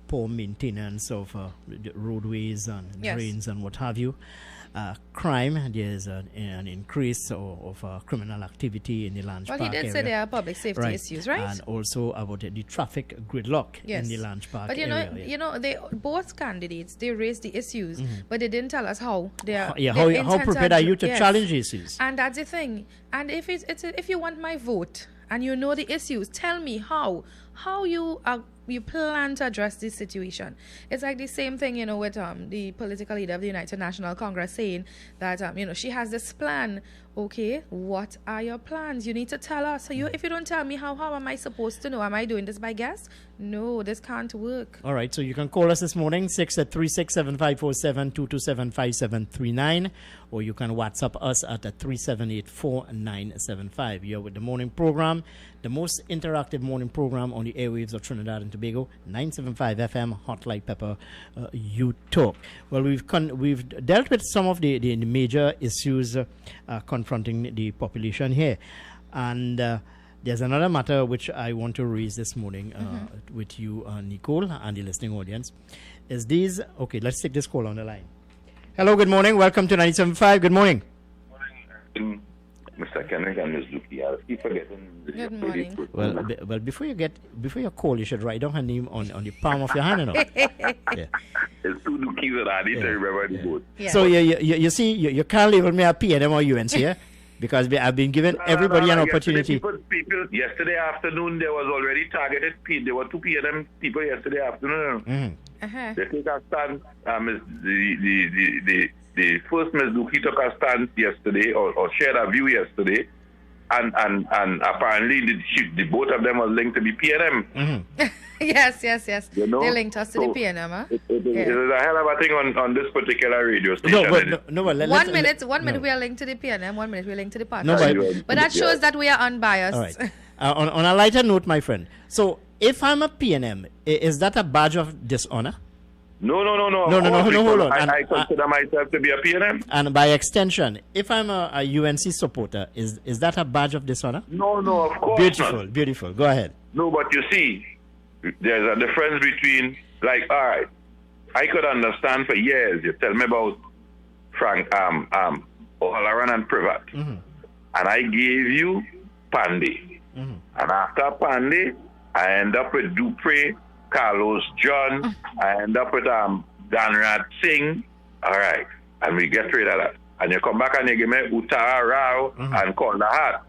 poor maintenance of the roadways and drains and what have you. Crime, there's an increase of criminal activity in the Lange Park area. Well, he did say there are public safety issues, right? And also about the traffic gridlock in the Lange Park area. But they both candidates, they raised the issues, but they didn't tell us how. How prepared are you to challenge issues? And that's the thing. And if you want my vote and you know the issues, tell me how. how you plan to address this situation. It's like the same thing, with the political leader of the United National Congress saying that, she has this plan. Okay, what are your plans? You need to tell us. So if you don't tell me, how am I supposed to know? Am I doing this by guess? No, this can't work. All right, so you can call us this morning, 636-7547-227-5739, or you can WhatsApp us at 378-4975. You're with the morning program, the most interactive morning program on the airwaves of Trinidad and Tobago, 975 FM, Hot Like Pepper, You Talk. Well, we've dealt with some of the major issues confronting the population here, and there's another matter which I want to raise this morning with you, Nicole, and the listening audience. Okay, let's take this call on the line. Hello, good morning. Welcome to 97.5. Good morning. Mr. Kenneth and Ms. Luki, I keep forgetting. Good morning. Well, before you call, you should write down her name on the palm of your hand. Yeah. There's two Lukis that I need to remember the both. Yeah. So you see, you can't label me a PNM or UNC here. Because I've been giving everybody an opportunity. People, yesterday afternoon, there was already targeted. There were 2 PNM people yesterday afternoon. Mm-hmm. They take a stand. The first Ms. Duki took a stand yesterday, or shared a view yesterday, and apparently the both of them was linked to the PNM. Mm-hmm. Yes. They linked us to the PNM, huh? It is a hell of a thing on this particular radio station. One minute we are linked to the PNM, 1 minute we are linked to the party. But that shows that we are unbiased. All right. On a lighter note, my friend. So, if I'm a PNM, is that a badge of dishonor? No. Hold on. I consider myself to be a PNM. And by extension, if I'm a UNC supporter, is that a badge of dishonor? No, of course not. Beautiful. Go ahead. No, but you see, there's a difference between, all right, I could understand for years, you tell me about Frank, O'Halloran and Privat, and I gave you Pandey. And after Pandey, I end up with Dupre, Carlos John, I end up with Danrad Singh, all right, and we get rid of that. And you come back and you give me Uttara Rao and Kondahat.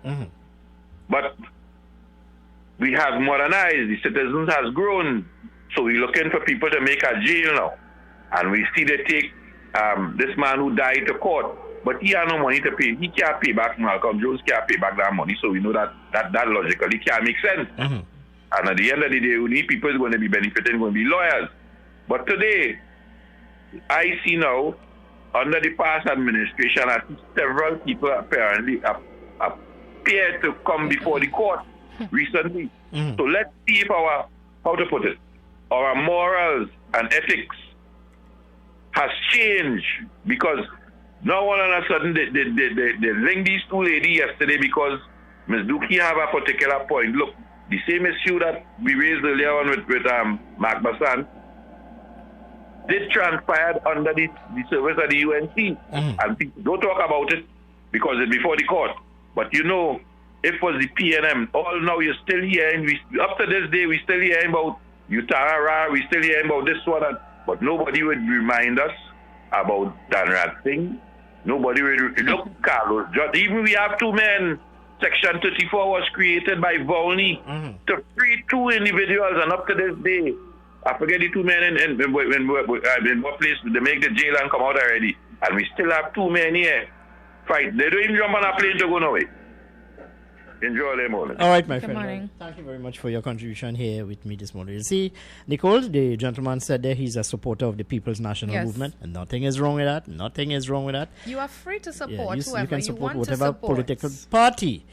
But we have modernized, the citizens has grown, so we're looking for people to make a jail now. And we see they take this man who died to court, but he has no money to pay. He can't pay back, Malcolm Jones can't pay back that money, so we know that logically can't make sense. And at the end of the day, only people are going to be benefiting, going to be lawyers. But today, I see now, under the past administration, I see several people apparently appear to come before the court recently. So let's see if our morals and ethics has changed, because now all of a sudden they linked these two ladies yesterday because Ms. Duki have a particular point. Look, the same issue that we raised earlier on with Mark Bassan, this transpired under the service of the UNC. And people don't talk about it because it's before the court. But if it was the PNM, all now you're still hearing, up to this day, we're still hearing about Uttara Rao, we're still hearing about this one, but nobody would remind us about Danrad Singh. Nobody would look, Carlos. Even we have 2 men. Section 34 was created by Volney to free 2 individuals, and up to this day, I forget the 2 men in what place they make the jail and come out already, and we still have 2 men here. Fight. They don't even jump on a plane to go nowhere. Enjoy their morning. All right, my friend. Morning. Thank you very much for your contribution here with me this morning. You see, Nicole, the gentleman said that he's a supporter of the People's National Movement, and nothing is wrong with that. You are free to support whoever you can support you want whatever to support. political party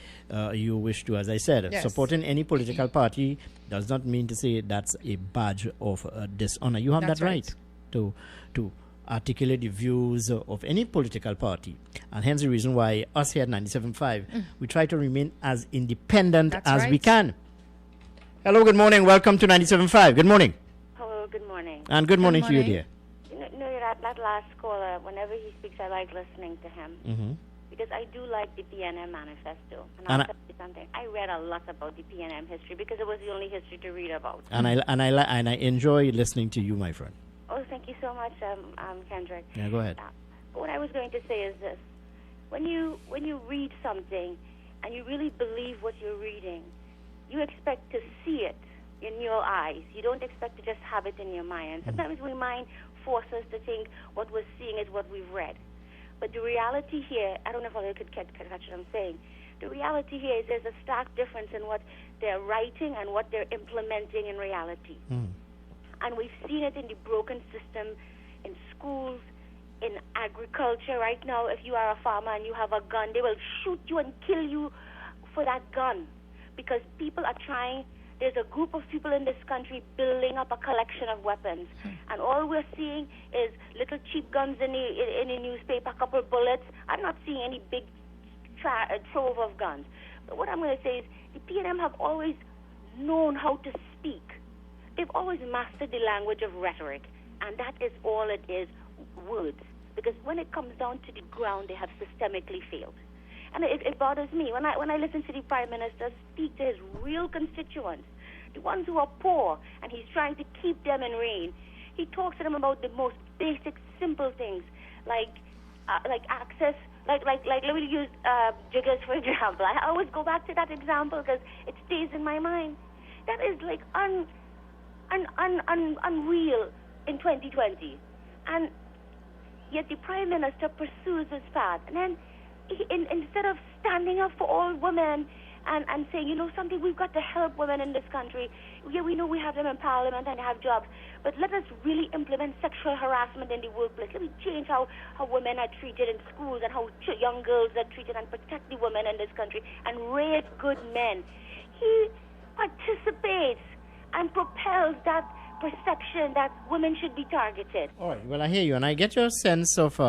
you wish to. As I said, Yes. supporting any political party does not mean to say that's a badge of dishonor. You have That's that right to articulate the views of any political party, and hence the reason why us here at 97.5 we try to remain as independent as we can. Hello, good morning, welcome to 97.5. Good morning. Hello, good morning. And good morning to you, dear. That last caller, whenever he speaks, I like listening to him. Because I do like the PNM manifesto. And I'll tell you something, I read a lot about the PNM history because it was the only history to read about. And I enjoy listening to you, my friend. Oh, thank you so much, Kendrick. Yeah, go ahead. What I was going to say is this. When you read something and you really believe what you're reading, you expect to see it in your eyes. You don't expect to just have it in your mind. And sometimes we mind force us to think what we're seeing is what we've read. But the reality here, I don't know if I could catch what I'm saying. The reality here is there's a stark difference in what they're writing and what they're implementing in reality. And we've seen it in the broken system, in schools, in agriculture. Right now, if you are a farmer and you have a gun, they will shoot you and kill you for that gun. Because people are trying, there's a group of people in this country building up a collection of weapons. And all we're seeing is little cheap guns in the newspaper, a couple of bullets. I'm not seeing any big trove of guns. But what I'm going to say is the PNM have always known how to speak. They've always mastered the language of rhetoric. And that is all it is, words. Because when it comes down to the ground, they have systemically failed. And it bothers me when I listen to the Prime Minister speak to his real constituents, the ones who are poor, and he's trying to keep them in reign. He talks to them about the most basic, simple things, like access. Like let me use Jiggers for example. I always go back to that example because it stays in my mind. That is like unreal in 2020, and yet the Prime Minister pursues this path, and then. Instead of standing up for all women and saying, you know something, we've got to help women in this country. Yeah, we know we have them in parliament and they have jobs, but let us really implement sexual harassment in the workplace. Let me change how women are treated in schools and how young girls are treated, and protect the women in this country and raise good men. He participates and propels that perception that women should be targeted. All right, well, I hear you, and I get your sense of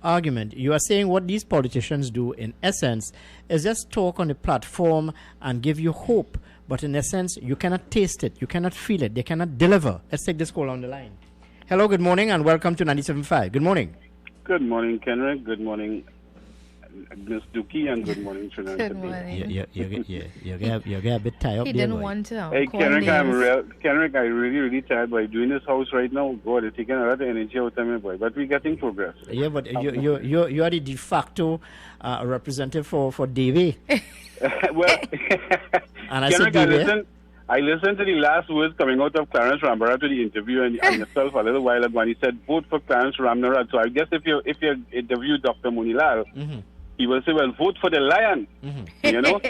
argument. You are saying what these politicians do, in essence, is just talk on the platform and give you hope. But in essence, you cannot taste it. You cannot feel it. They cannot deliver. Let's take this call on the line. Hello, good morning, and welcome to 97.5. Good morning. Good morning, Kenrick. Good morning, Ms. Dookie, and good morning, Trinidad. Good morning. You get a bit tired. He didn't want to. Hey, Kenrick, Kenrick, I really tired by doing this house right now. God, it's taking a lot of energy out of me, boy. But we're getting progress. Yeah, but you are the de facto representative for Davy. Well, and I said, I listened to the last words coming out of Clarence Rambara to the interview and yourself a little while ago, and he said, vote for Clarence Ramnarad. So I guess if you interview Dr. Munilal, he will say, well, vote for the lion. You know?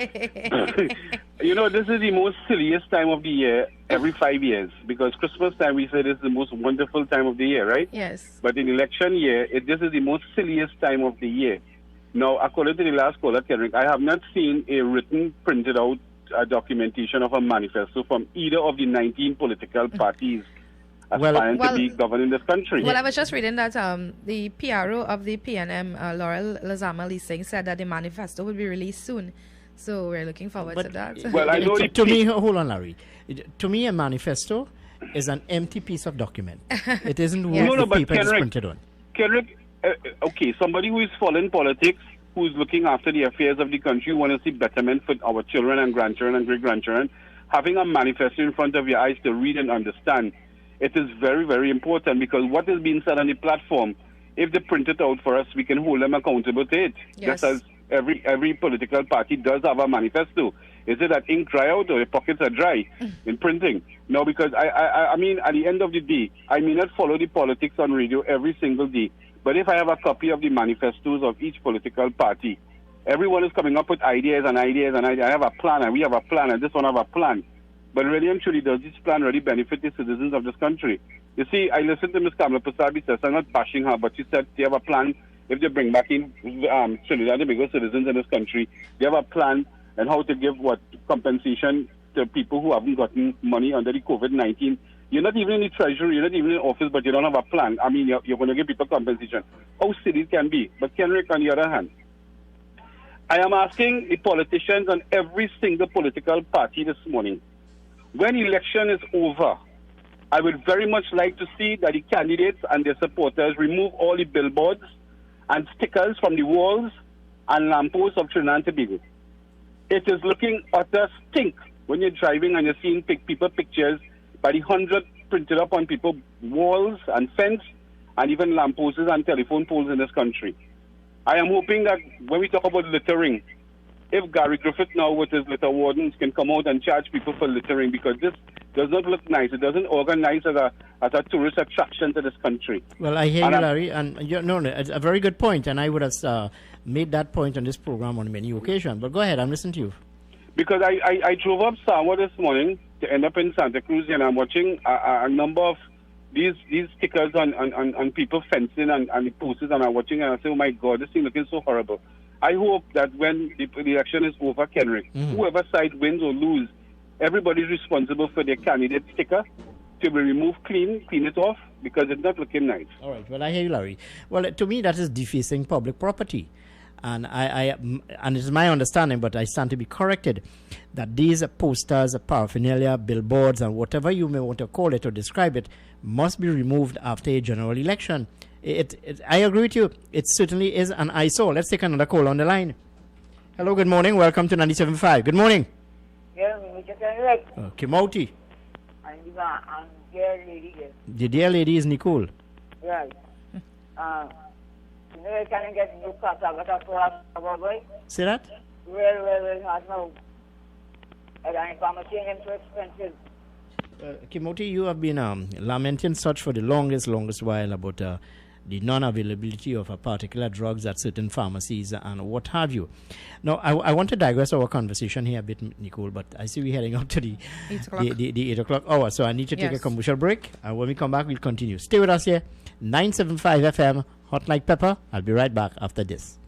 You know, this is the most silliest time of the year every 5 years, because Christmas time, we say, this is the most wonderful time of the year, right? Yes. But in election year, this is the most silliest time of the year. Now, according to the last caller, Kendrick, I have not seen a written, printed out documentation of a manifesto from either of the 19 political parties aspiring to be governing this country. Well, I was just reading that the PRO of the PNM, Laurel Lazama Leasing, said that the manifesto will be released soon. So we're looking forward to that. Well, I know to me, hold on, Larry. To me, a manifesto is an empty piece of document. It isn't worth the paper it's printed on. Kendrick, okay, somebody who is following politics, who is looking after the affairs of the country, want to see betterment for our children and grandchildren and great-grandchildren, having a manifesto in front of your eyes to read and understand, it is very, very important, because what is being said on the platform, if they print it out for us, we can hold them accountable to it. Yes. Just as every political party does have a manifesto. Is it that ink dry out or the pockets are dry in printing? No, because I mean, at the end of the day, I may not follow the politics on radio every single day, but if I have a copy of the manifestos of each political party, everyone is coming up with ideas and ideas, and I have a plan, and we have a plan, and this one have a plan. But really and truly, does this plan really benefit the citizens of this country? You see, I listened to Ms. Kamala Prasad, says, I'm not bashing her, but she said they have a plan. If they bring back in Trinidad and Tobago citizens in this country, they have a plan and how to give compensation to people who haven't gotten money under the COVID-19. You're not even in the treasury, you're not even in office, but you don't have a plan. I mean, you're going to give people compensation. How silly it can be. But Kenrick, on the other hand, I am asking the politicians on every single political party this morning, when election is over, I would very much like to see that the candidates and their supporters remove all the billboards and stickers from the walls and lampposts of Trinidad and Tobago. It is looking utter stink when you're driving and you're seeing people pictures by the 100 printed up on people's walls and fence and even lampposts and telephone poles in this country. I am hoping that when we talk about littering, if Gary Griffith now with his litter wardens can come out and charge people for littering, because this does not look nice. It doesn't organize as a tourist attraction to this country. Well, I hear you, Larry, and it's a very good point, and I would have made that point on this program on many occasions. But go ahead, I'm listening to you. Because I drove up Samoa this morning to end up in Santa Cruz, and I'm watching a number of these stickers on people fencing and the posters, and I'm watching and I say, oh my God, this thing looking so horrible. I hope that when the election is over, Kenrick, whoever side wins or lose, everybody's responsible for their candidate sticker to be removed clean it off, because it's not looking nice. All right. Well, I hear you, Larry. Well, to me, that is defacing public property. And and it's my understanding, but I stand to be corrected, that these posters, paraphernalia, billboards, and whatever you may want to call it or describe it, must be removed after a general election. I agree with you. It certainly is an eyesore. Let's take another call on the line. Hello, good morning. Welcome to 97.5. Good morning. Yeah, Mr. Kenrick. Kimauti. And dear lady. The dear lady is Nicole. Right. You can get new cars. I got a boy. Say that? Well, hard now. And I'm saying so expensive. Kimauti, you have been lamenting such for the longest while about the non-availability of a particular drugs at certain pharmacies and what have you. Now, I want to digress our conversation here a bit, Nicole, but I see we're heading up to the 8 o'clock hour, so I need to take a commercial break. And when we come back, we'll continue. Stay with us here, 975 FM, Hot Like Pepper. I'll be right back after this.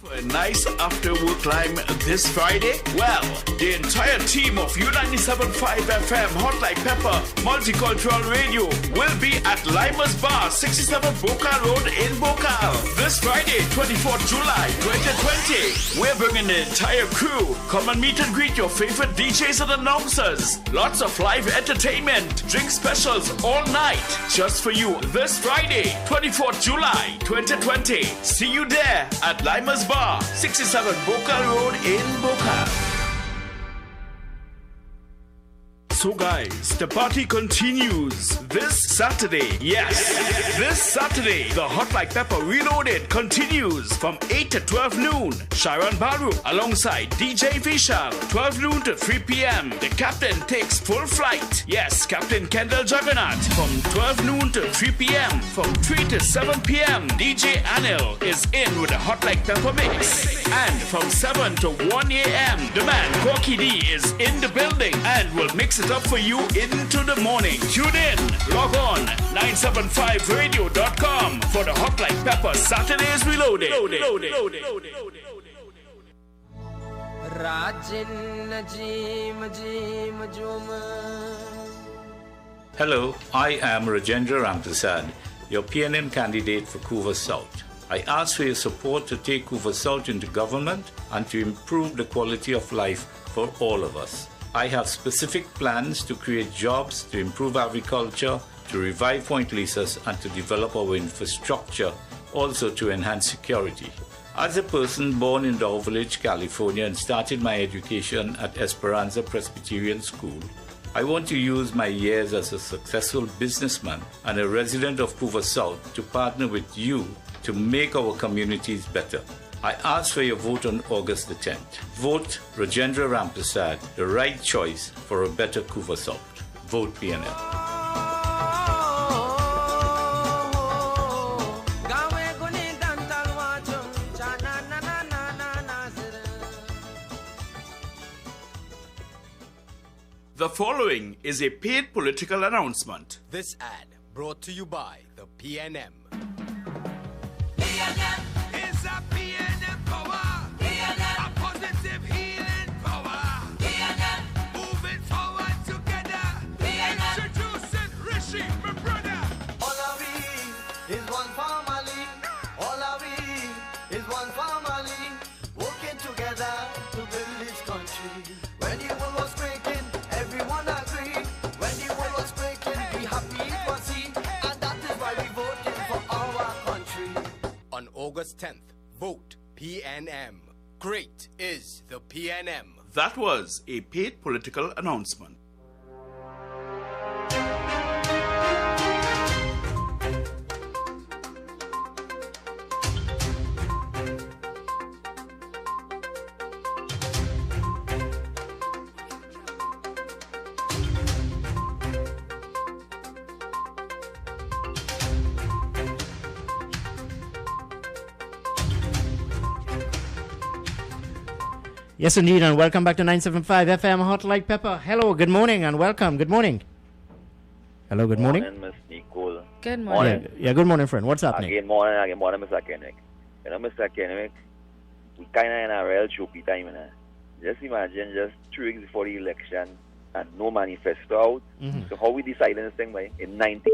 For a nice after-work climb this Friday? Well, the entire team of U97.5 FM Hot Like Pepper Multicultural Radio will be at Lima's Bar, 67 Bokal Road in Bokal. This Friday, 24th July 2020. We're bringing the entire crew. Come and meet and greet your favorite DJs and announcers. Lots of live entertainment, drink specials all night. Just for you this Friday, 24th July 2020. See you there at Lima's Bar, 67 Bokal Road in Bokal. So guys, the party continues this Saturday. Yes, this Saturday, the Hot Like Pepper Reloaded continues from 8 to 12 noon. Sharon Baru alongside DJ Vishal, 12 noon to 3 p.m. The captain takes full flight. Yes, Captain Kendall Juggernaut from 12 noon to 3 p.m. From 3 to 7 p.m. DJ Anil is in with a Hot Like Pepper mix. And from 7 to 1 a.m. the man Corky D is in the building and will mix it up for you into the morning. Tune in, log on 975radio.com for the Hot Like Pepper Saturdays Reloaded. Hello, I am Rajendra Ramprasad, your PNM candidate for Couva South. I ask for your support to take Couva South into government and to improve the quality of life for all of us. I have specific plans to create jobs, to improve agriculture, to revive Point Lisas, and to develop our infrastructure, also to enhance security. As a person born in Dow Village, California, and started my education at Esperanza Presbyterian School, I want to use my years as a successful businessman and a resident of Couva South to partner with you to make our communities better. I ask for your vote on August the 10th. Vote Rajendra Ramprasad, the right choice for a better Couva South. Vote PNL. The following is a paid political announcement. This ad brought to you by the PNM. PNM is a PNM power. PNM, a positive healing power. PNM, moving forward together. PNM, introducing Rishi, my brother. All of we is one family. All of we is one family. Working together to build this country. When the world was breaking, everyone agreed. When the world was breaking, we happy it was seen. And that is why we voted for our country. On August 10th, vote PNM. Great is the PNM. That was a paid political announcement. Yes, indeed, and welcome back to 975 FM Hot Like Pepper. Hello, good morning, and welcome. Good morning. Hello, good morning. Good morning, Miss Nicole. Good morning. Yeah, good morning, friend. What's happening? Good morning, Mr. Kenrick. You know, Mr. Kenrick, we kind of in a real choppy time, you know. Just imagine, just 2 weeks before the election, and no manifesto out. So how we decide this thing, by in 90,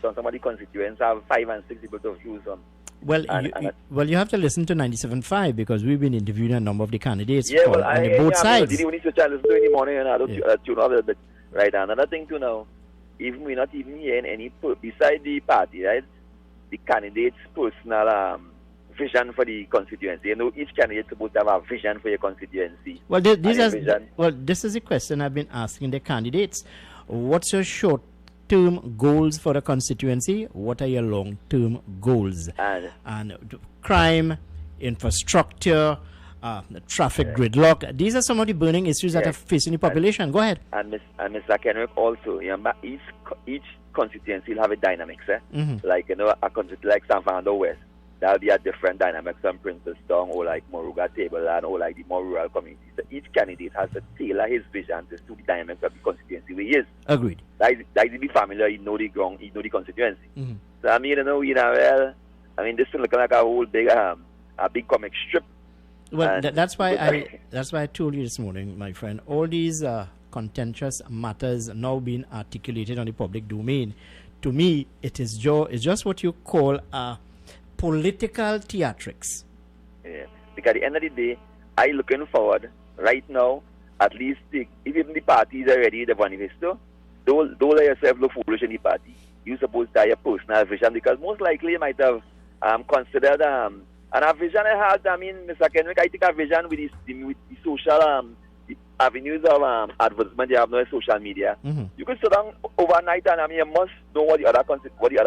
some of the constituents have 5 and 6 people to choose on. Well, you have to listen to 97.5 because we've been interviewing a number of the candidates Yeah, well, on both sides. We need to listen to in the morning, and I don't tune out a little bit. Right, another thing to know, even we're not even hearing any, beside the party, right, the candidate's personal vision for the constituency. You know, each candidate is supposed to have a vision for your constituency. Well, this is a question I've been asking the candidates. What's your short-term goals for the constituency? What are your long-term goals? And crime, infrastructure, traffic gridlock. These are some of the burning issues that are facing the population. Go ahead. And Mr. Kenrick also, you know, each constituency will have a dynamics. Like, you know, a constituency like San Fernando West, there'll be a different dynamics on Princeton or like Moruga Tableland or like the more rural communities. So each candidate has to tailor his vision to the dynamics of the constituency where he is. Agreed. That is be familiar, you know the ground, you know the constituency. So I mean, you know, this is looking like a whole big comic strip. Well, that's why I told you this morning, my friend, all these contentious matters now being articulated on the public domain. To me, it is just what you call political theatrics. Yeah, because at the end of the day, I looking forward right now, at least if even the parties are ready, the manifesto, don't let yourself look foolish in the party. You're supposed to have your personal vision, because most likely you might have considered and a vision I had, I mean, Mr. Kenrick, I think a vision with the social the avenues of advertisement you have now in social media. You could sit down overnight and I mean you must know what the other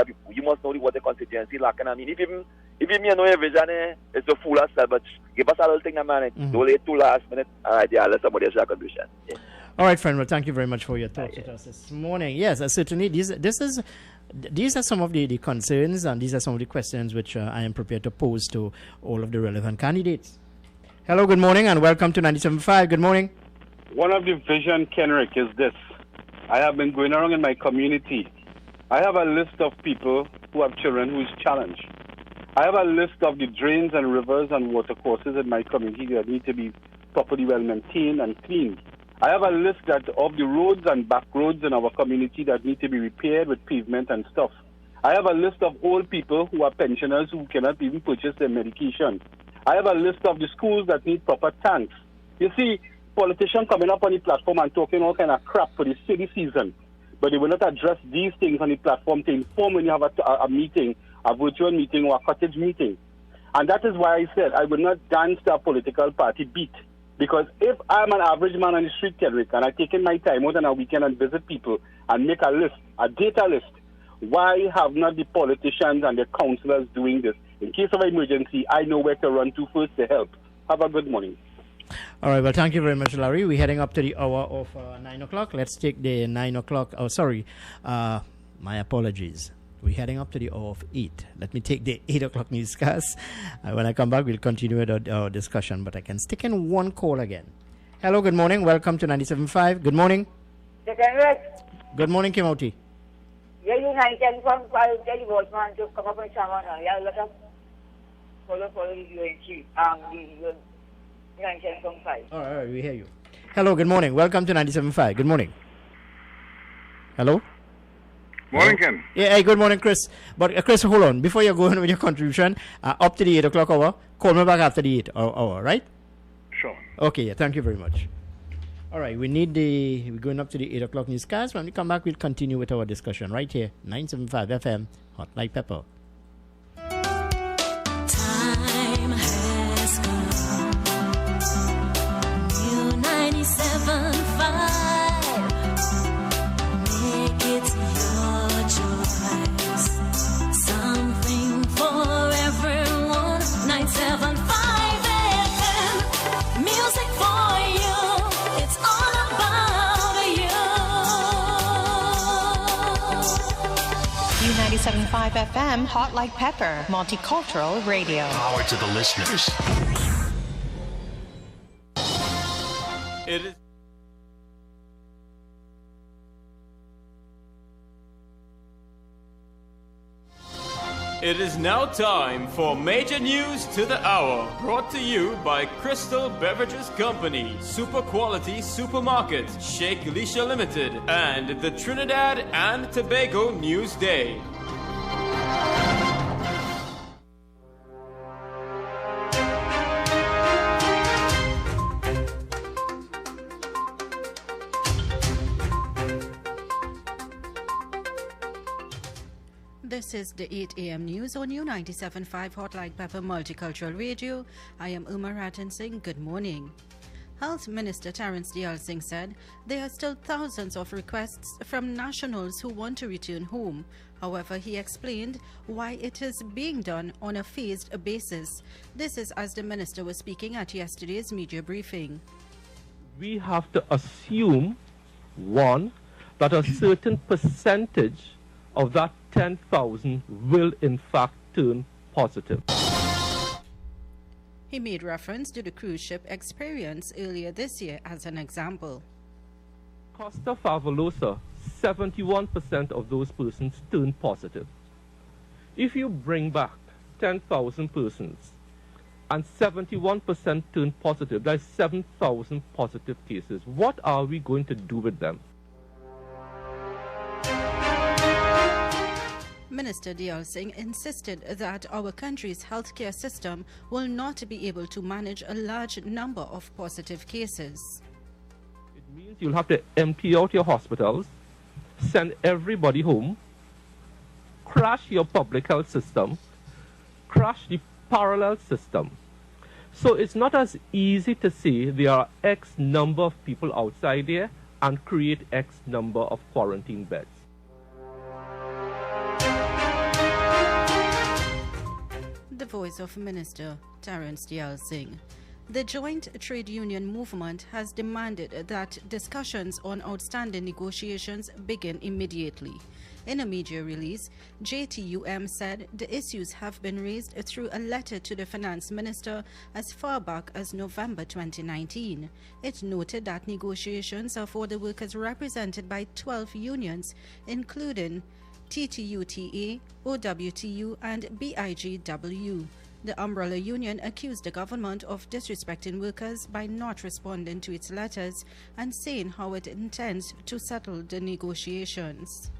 people, you must know what the constituency like. And I mean if you know your vision, it's a fool as well, but give us a little thing, man. Don't let it too last minute. Let somebody else contribution. All right, friend. Well, thank you very much for your thoughts with us this morning. Yes, certainly. These are some of the concerns, and these are some of the questions which I am prepared to pose to all of the relevant candidates. Hello, good morning, and welcome to 97.5. Good morning. One of the vision, Kenrick, is this. I have been going around in my community. I have a list of people who have children who is challenged. I have a list of the drains and rivers and watercourses in my community that need to be properly well maintained and cleaned. I have a list of the roads and back roads in our community that need to be repaired with pavement and stuff. I have a list of old people who are pensioners who cannot even purchase their medication. I have a list of the schools that need proper tanks. You see, politicians coming up on the platform and talking all kind of crap for the city season, but they will not address these things on the platform to inform when you have a meeting, a virtual meeting or a cottage meeting. And that is why I said I will not dance to a political party beat. Because if I'm an average man on the street, Kenrick, and I've taken my time out on a weekend and visit people and make a list, a data list, why have not the politicians and the councillors doing this? In case of emergency, I know where to run to first to help. Have a good morning. All right, well, thank you very much, Larry. We're heading up to the hour of 9 o'clock. Let's take the 9 o'clock. Oh, sorry. My apologies. We're heading up to the hour of 8. Let me take the 8 o'clock newscast. When I come back, we'll continue with our discussion, but I can stick in one call again. Hello, good morning. Welcome to 97.5. Good morning. Good morning, Kimoti. Yeah, you tell you what, man, to come up with someone. Yeah, let us follow the UNC. All right, we hear you. Hello, good morning. Welcome to 97.5. Good morning. Hello? Morning, Ken. Yeah, good morning, Chris. But Chris, hold on. Before you go in with your contribution, up to the 8 o'clock hour, call me back after the 8 hour, right? Sure. Okay, yeah, thank you very much. All right, we're going up to the 8 o'clock newscast. When we come back, we'll continue with our discussion right here, 975 FM, Hot Like Pepper. Time has come. New 97.5. Make it your choice. Something for everyone. 975 FM. Music for you. It's all about you. New 97.5 FM, Hot Like Pepper, multicultural radio. Power to the listeners. It is. It is now time for Major News to the Hour, brought to you by Crystal Beverages Company, Super Quality Supermarket, Sheikh Elisha Limited, and the Trinidad and Tobago News Day. This is the 8 a.m. news on U97.5 Hot Like Pepper Multicultural Radio. I am Uma Ratan Singh. Good morning. Health Minister Terence Dayal Singh said there are still thousands of requests from nationals who want to return home. However, he explained why it is being done on a phased basis. This is as the minister was speaking at yesterday's media briefing. We have to assume, one, that a certain percentage of that 10,000 will in fact turn positive. He made reference to the cruise ship experience earlier this year as an example. Costa Favolosa, 71% of those persons turned positive. If you bring back 10,000 persons and 71% turn positive, that's 7,000 positive cases. What are we going to do with them? Minister Dayal Singh insisted that our country's healthcare system will not be able to manage a large number of positive cases. It means you'll have to empty out your hospitals, send everybody home, crash your public health system, crash the parallel system. So it's not as easy to say there are X number of people outside there and create X number of quarantine beds. The voice of Minister Terence Dayal Singh. The joint trade union movement has demanded that discussions on outstanding negotiations begin immediately. In a media release, JTUM said the issues have been raised through a letter to the finance minister as far back as November 2019. It noted that negotiations are for the workers represented by 12 unions, including TTUTA, OWTU, and BIGW. The umbrella union accused the government of disrespecting workers by not responding to its letters and saying how it intends to settle the negotiations.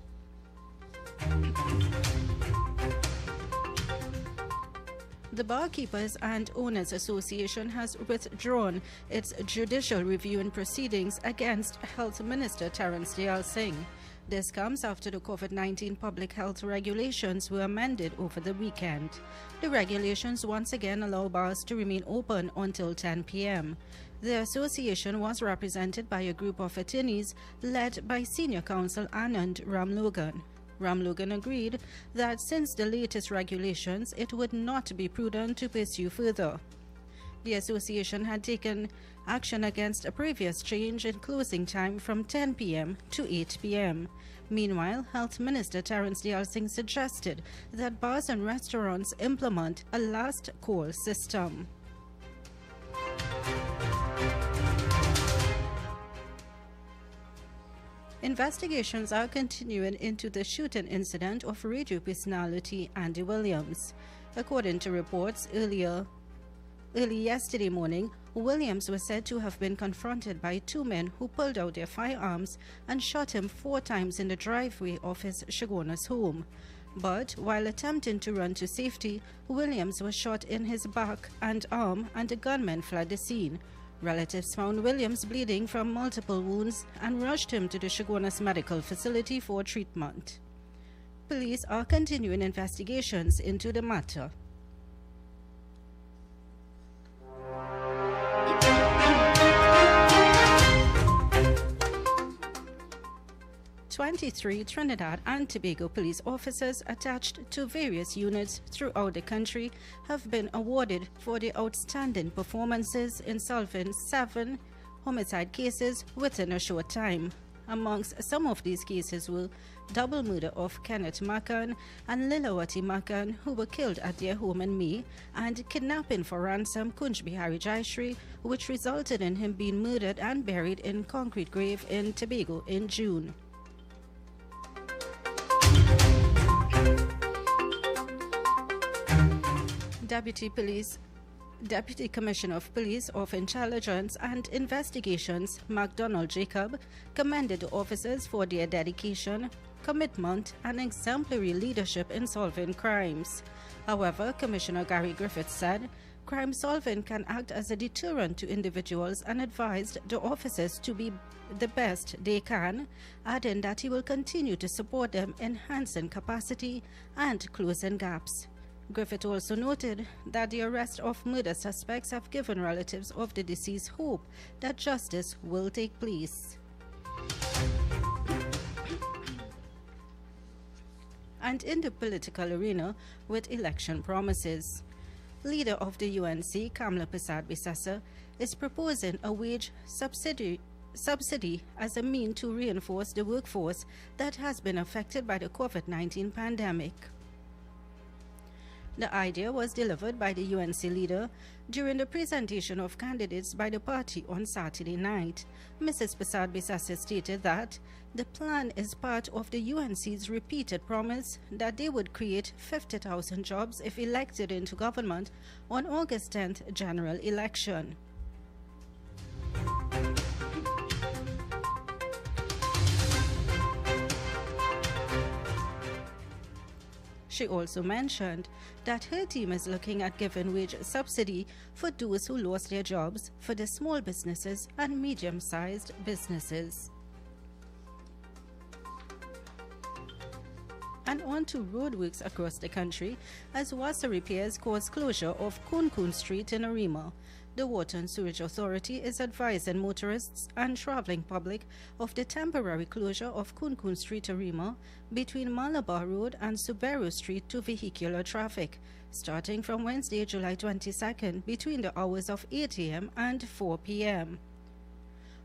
The Barkeepers and Owners Association has withdrawn its judicial review and proceedings against Health Minister Terence Dayal Singh. This comes after the COVID-19 public health regulations were amended over the weekend. The regulations once again allow bars to remain open until 10 p.m. The association was represented by a group of attorneys led by Senior Counsel Anand Ramlogan. Ramlogan agreed that since the latest regulations, it would not be prudent to pursue further. The association had taken action against a previous change in closing time from 10 p.m. to 8 p.m. Meanwhile, Health Minister Terence Dayal Singh suggested that bars and restaurants implement a last call system. Investigations are continuing into the shooting incident of radio personality Andy Williams. According to reports early yesterday morning, Williams was said to have been confronted by two men who pulled out their firearms and shot him 4 times in the driveway of his Chaguanas home. But while attempting to run to safety, Williams was shot in his back and arm and the gunman fled the scene. Relatives found Williams bleeding from multiple wounds and rushed him to the Chaguanas Medical Facility for treatment. Police are continuing investigations into the matter. 23 Trinidad and Tobago police officers attached to various units throughout the country have been awarded for their outstanding performances in solving 7 homicide cases within a short time. Amongst some of these cases were double murder of Kenneth Makan and Lilawati Makan, who were killed at their home in May, and kidnapping for ransom Kunj Bihari Jayashree, which resulted in him being murdered and buried in concrete grave in Tobago in June. Deputy Commissioner of Police of Intelligence and Investigations, MacDonald Jacob, commended the officers for their dedication, commitment, and exemplary leadership in solving crimes. However, Commissioner Gary Griffith said, crime solving can act as a deterrent to individuals and advised the officers to be the best they can, adding that he will continue to support them, enhancing capacity and closing gaps. Griffith also noted that the arrest of murder suspects have given relatives of the deceased hope that justice will take place. And in the political arena, with election promises, leader of the UNC, Kamla Persad-Bissessar, is proposing a wage subsidy as a means to reinforce the workforce that has been affected by the COVID-19 pandemic. The idea was delivered by the UNC leader during the presentation of candidates by the party on Saturday night. Mrs. Persad-Bissessar stated that the plan is part of the UNC's repeated promise that they would create 50,000 jobs if elected into government on August 10th general election. She also mentioned that her team is looking at giving wage subsidy for those who lost their jobs for the small businesses and medium-sized businesses. And on to roadworks across the country as water repairs cause closure of Kun Street in Arima. The Water and Sewage Authority is advising motorists and travelling public of the temporary closure of Kun Street, Arima, between Malabar Road and Subaru Street to vehicular traffic, starting from Wednesday, July 22nd, between the hours of 8 a.m. and 4 p.m.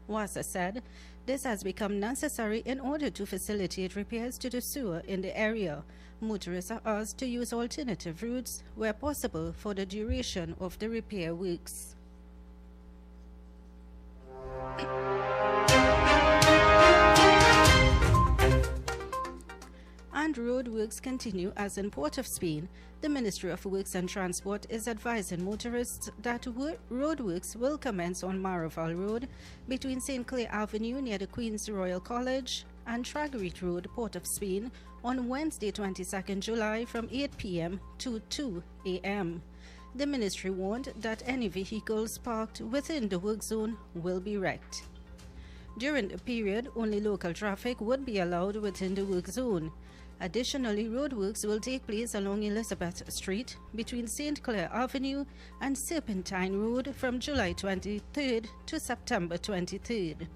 WASA said this has become necessary in order to facilitate repairs to the sewer in the area. Motorists are asked to use alternative routes where possible for the duration of the repair works. And roadworks continue as in Port of Spain. The Ministry of Works and Transport is advising motorists that roadworks will commence on Maraval Road between St. Clair Avenue near the Queen's Royal College and Tragarete Road, Port of Spain, on Wednesday 22nd July from 8 p.m. to 2 a.m. The ministry warned that any vehicles parked within the work zone will be wrecked. During the period, only local traffic would be allowed within the work zone. Additionally, roadworks will take place along Elizabeth Street between St. Clair Avenue and Serpentine Road from July 23rd to September 23rd.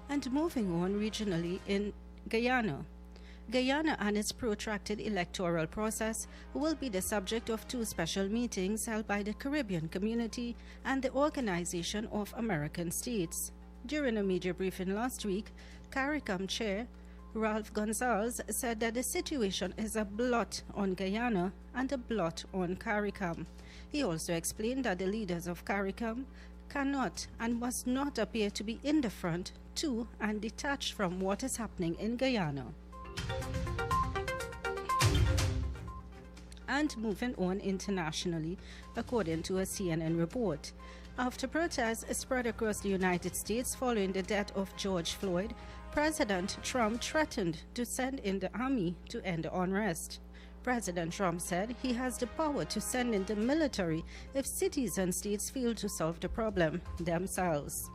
And moving on regionally in Guyana. Guyana and its protracted electoral process will be the subject of two special meetings held by the Caribbean Community and the Organization of American States. During a media briefing last week, CARICOM Chair Ralph Gonzalez said that the situation is a blot on Guyana and a blot on CARICOM. He also explained that the leaders of CARICOM cannot and must not appear to be indifferent to and detached from what is happening in Guyana. And moving on internationally, according to a CNN report, after protests spread across the United States following the death of George Floyd, President Trump threatened to send in the army to end the unrest. President Trump said he has the power to send in the military if cities and states fail to solve the problem themselves.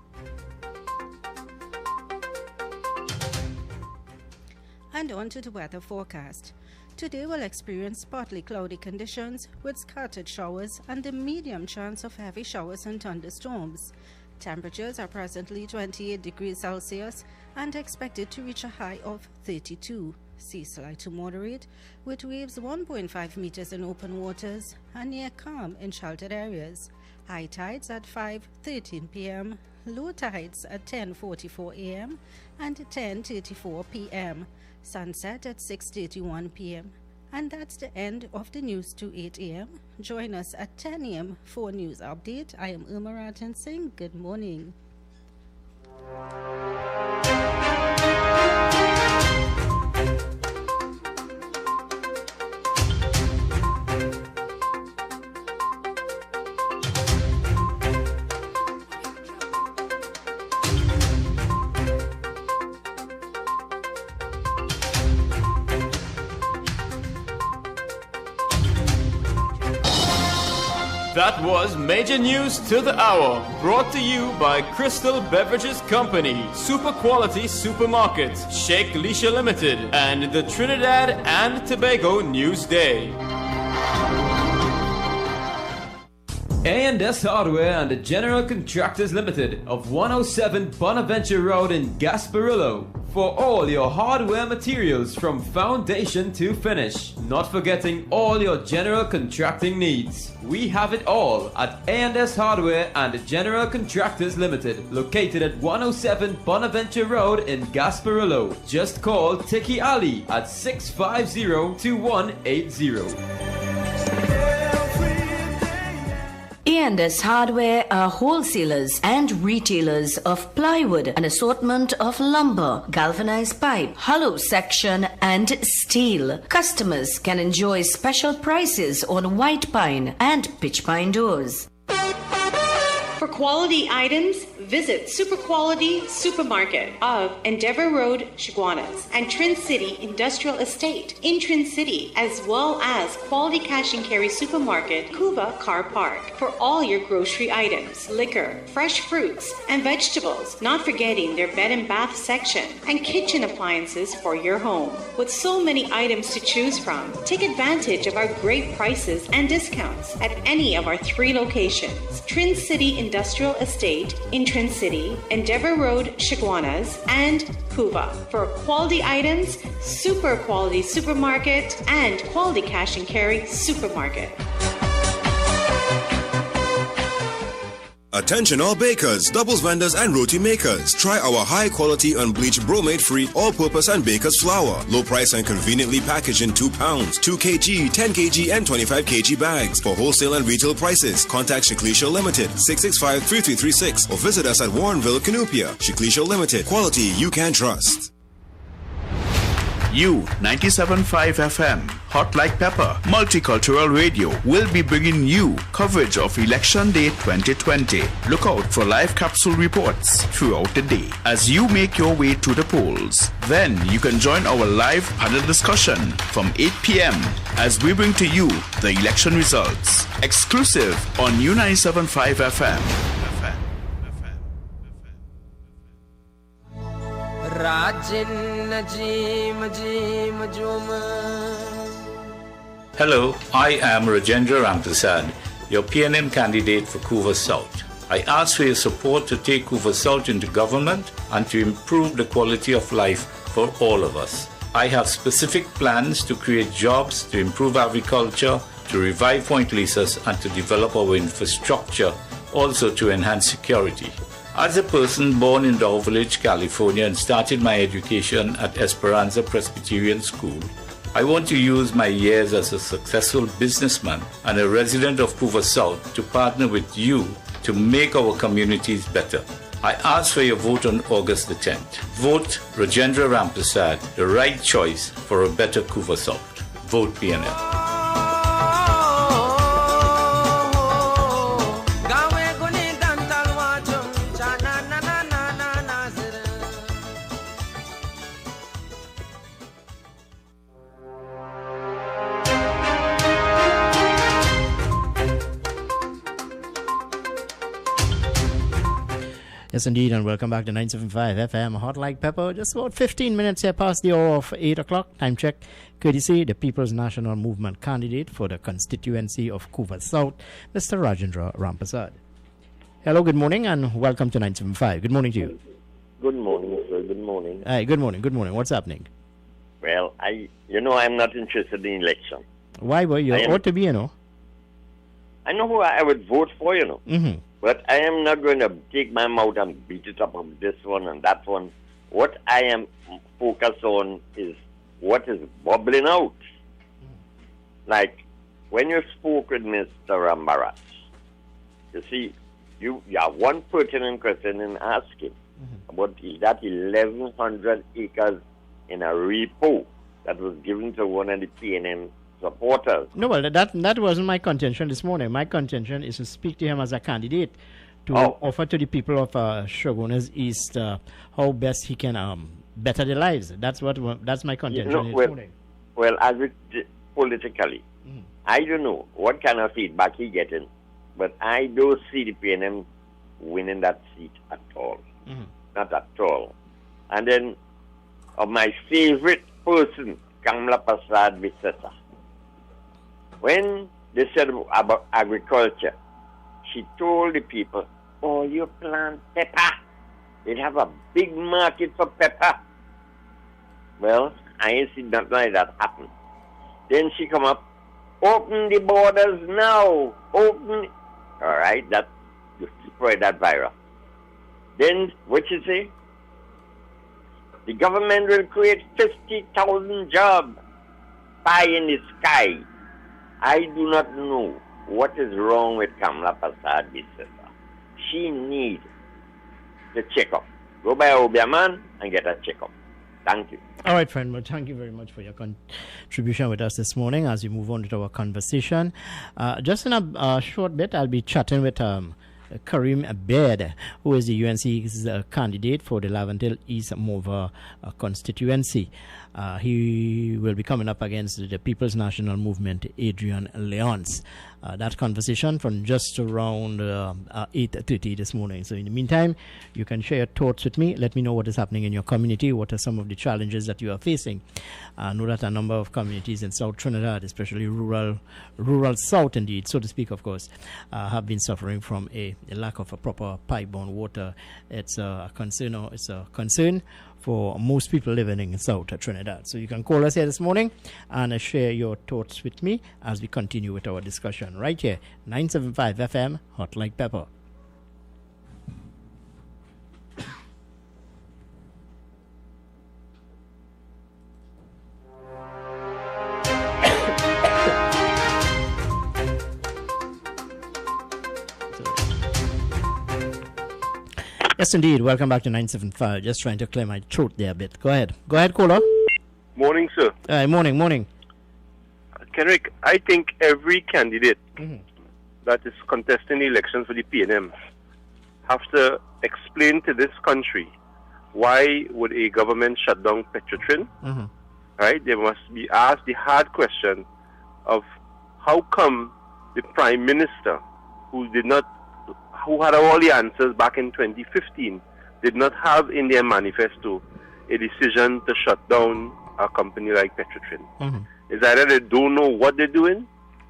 And on to the weather forecast. Today we'll experience partly cloudy conditions with scattered showers and a medium chance of heavy showers and thunderstorms. Temperatures are presently 28 degrees Celsius and expected to reach a high of 32. sea slight to moderate, with waves 1.5 meters in open waters and near calm in sheltered areas. High tides at 5:13 p.m., low tides at 10:44 a.m. and 10:34 p.m., sunset at 6:31 p.m. And that's the end of the news to 8 a.m. Join us at 10 a.m. for news update. I am Irma Ratan Singh. Good morning. That was Major News to the Hour, brought to you by Crystal Beverages Company, Super Quality Supermarket, Sheikh Leisha Limited, and the Trinidad and Tobago News Day. A&S Hardware and the General Contractors Limited of 107 Bonaventure Road in Gasparillo. For all your hardware materials from foundation to finish. Not forgetting all your general contracting needs. We have it all at A&S Hardware and the General Contractors Limited, located at 107 Bonaventure Road in Gasparillo. Just call Tiki Ali at 650-2180. A&S Hardware are wholesalers and retailers of plywood, an assortment of lumber, galvanized pipe, hollow section, and steel. Customers can enjoy special prices on white pine and pitch pine doors. For quality items, visit Super Quality Supermarket of Endeavour Road, Chaguanas, and Trin City Industrial Estate in Trin City, as well as Quality Cash and Carry Supermarket, Cuba Car Park, for all your grocery items, liquor, fresh fruits, and vegetables, not forgetting their bed and bath section, and kitchen appliances for your home. With so many items to choose from, take advantage of our great prices and discounts at any of our 3 locations: Trin City Industrial Estate in Trin City, Endeavour Road, Chaguanas, and Cuba. For quality items, Super Quality Supermarket and Quality Cash and Carry Supermarket. Attention all bakers, doubles vendors and roti makers. Try our high quality unbleached bromate free all purpose and baker's flour. Low price and conveniently packaged in 2 pounds, 2 kg, 10 kg and 25 kg bags. For wholesale and retail prices, contact Shiklisha Limited 665-3336 or visit us at Warrenville, Canupia. Shiklisha Limited, quality you can trust. You 97.5 FM, Hot Like Pepper, Multicultural Radio will be bringing you coverage of Election Day 2020. Look out for live capsule reports throughout the day as you make your way to the polls. Then you can join our live panel discussion from 8 p.m. as we bring to you the election results. Exclusive on U97.5 FM. Hello, I am Rajendra Ramprasad, your PNM candidate for Couva South. I ask for your support to take Couva South into government and to improve the quality of life for all of us. I have specific plans to create jobs, to improve agriculture, to revive Point Lisas, and to develop our infrastructure, also to enhance security. As a person born in Dow Village, California, and started my education at Esperanza Presbyterian School, I want to use my years as a successful businessman and a resident of Couva South to partner with you to make our communities better. I ask for your vote on August the 10th. Vote Rajendra Ramprasad, the right choice for a better Couva South. Vote PNL. Yes, indeed, and welcome back to 975 FM, Hot Like Pepper. Just about 15 minutes here past the hour of 8 o'clock. Time check. Courtesy, the People's National Movement candidate for the constituency of Couva South, Mr. Rajendra Ramprasad. Hello, good morning, and welcome to 975. Good morning to you. Good morning, sir. Good morning. Hi, good morning. Good morning. What's happening? Well, I'm not interested in election. Why were you? Ought to be, I know who I would vote for, Mm-hmm. But I am not going to take my mouth and beat it up on this one and that one. What I am focused on is what is bubbling out. Like when you spoke with Mr. Rambarat, you see, you have one pertinent question in asking about that 1,100 acres in a repo that was given to one of the PNM supporters. No, well, that wasn't my contention this morning. My contention is to speak to him as a candidate to offer to the people of Shogunas East how best he can better their lives. That's my contention this morning. Well, politically, I don't know what kind of feedback he getting, but I don't see the PNM winning that seat at all. Not at all. And then, of my favorite person, Kamla Prasad Visesa. When they said about agriculture, she told the people, "Oh, you plant pepper. They'd have a big market for pepper." Well, I ain't seen nothing like that happen. Then she come up, "Open the borders now. Open." All right, that you spread that virus. Then what she say? The government will create 50,000 jobs. Pie in the sky. I do not know what is wrong with Kamla Prasad Visesa. She needs the checkup. Go by Obiaman and get a checkup. Thank you. All right, friend. Well, thank you very much for your contribution with us this morning as we move on to our conversation. Just in a short bit, I'll be chatting with Karim Abed, who is the UNC's candidate for the Laventille East Mova constituency. He will be coming up against the People's National Movement, Adrian Leonce. That conversation from just around 8:30 this morning. So in the meantime, you can share your thoughts with me. Let me know what is happening in your community. What are some of the challenges that you are facing? I know that a number of communities in South Trinidad, especially rural South indeed, so to speak, of course, have been suffering from a lack of a proper pipe-borne water. It's a concern for most people living in South Trinidad. So you can call us here this morning and share your thoughts with me as we continue with our discussion right here, 975 FM, Hot Like Pepper. Yes, indeed. Welcome back to 975. Just trying to clear my throat there a bit. Go ahead, caller. Morning, sir. Morning. Kenrick, I think every candidate that is contesting the election for the PNM have to explain to this country why would a government shut down Petrotrin. Right? They must be asked the hard question of how come the Prime Minister, who had all the answers back in 2015, did not have in their manifesto a decision to shut down a company like Petrotrin. It's either they don't know what they're doing,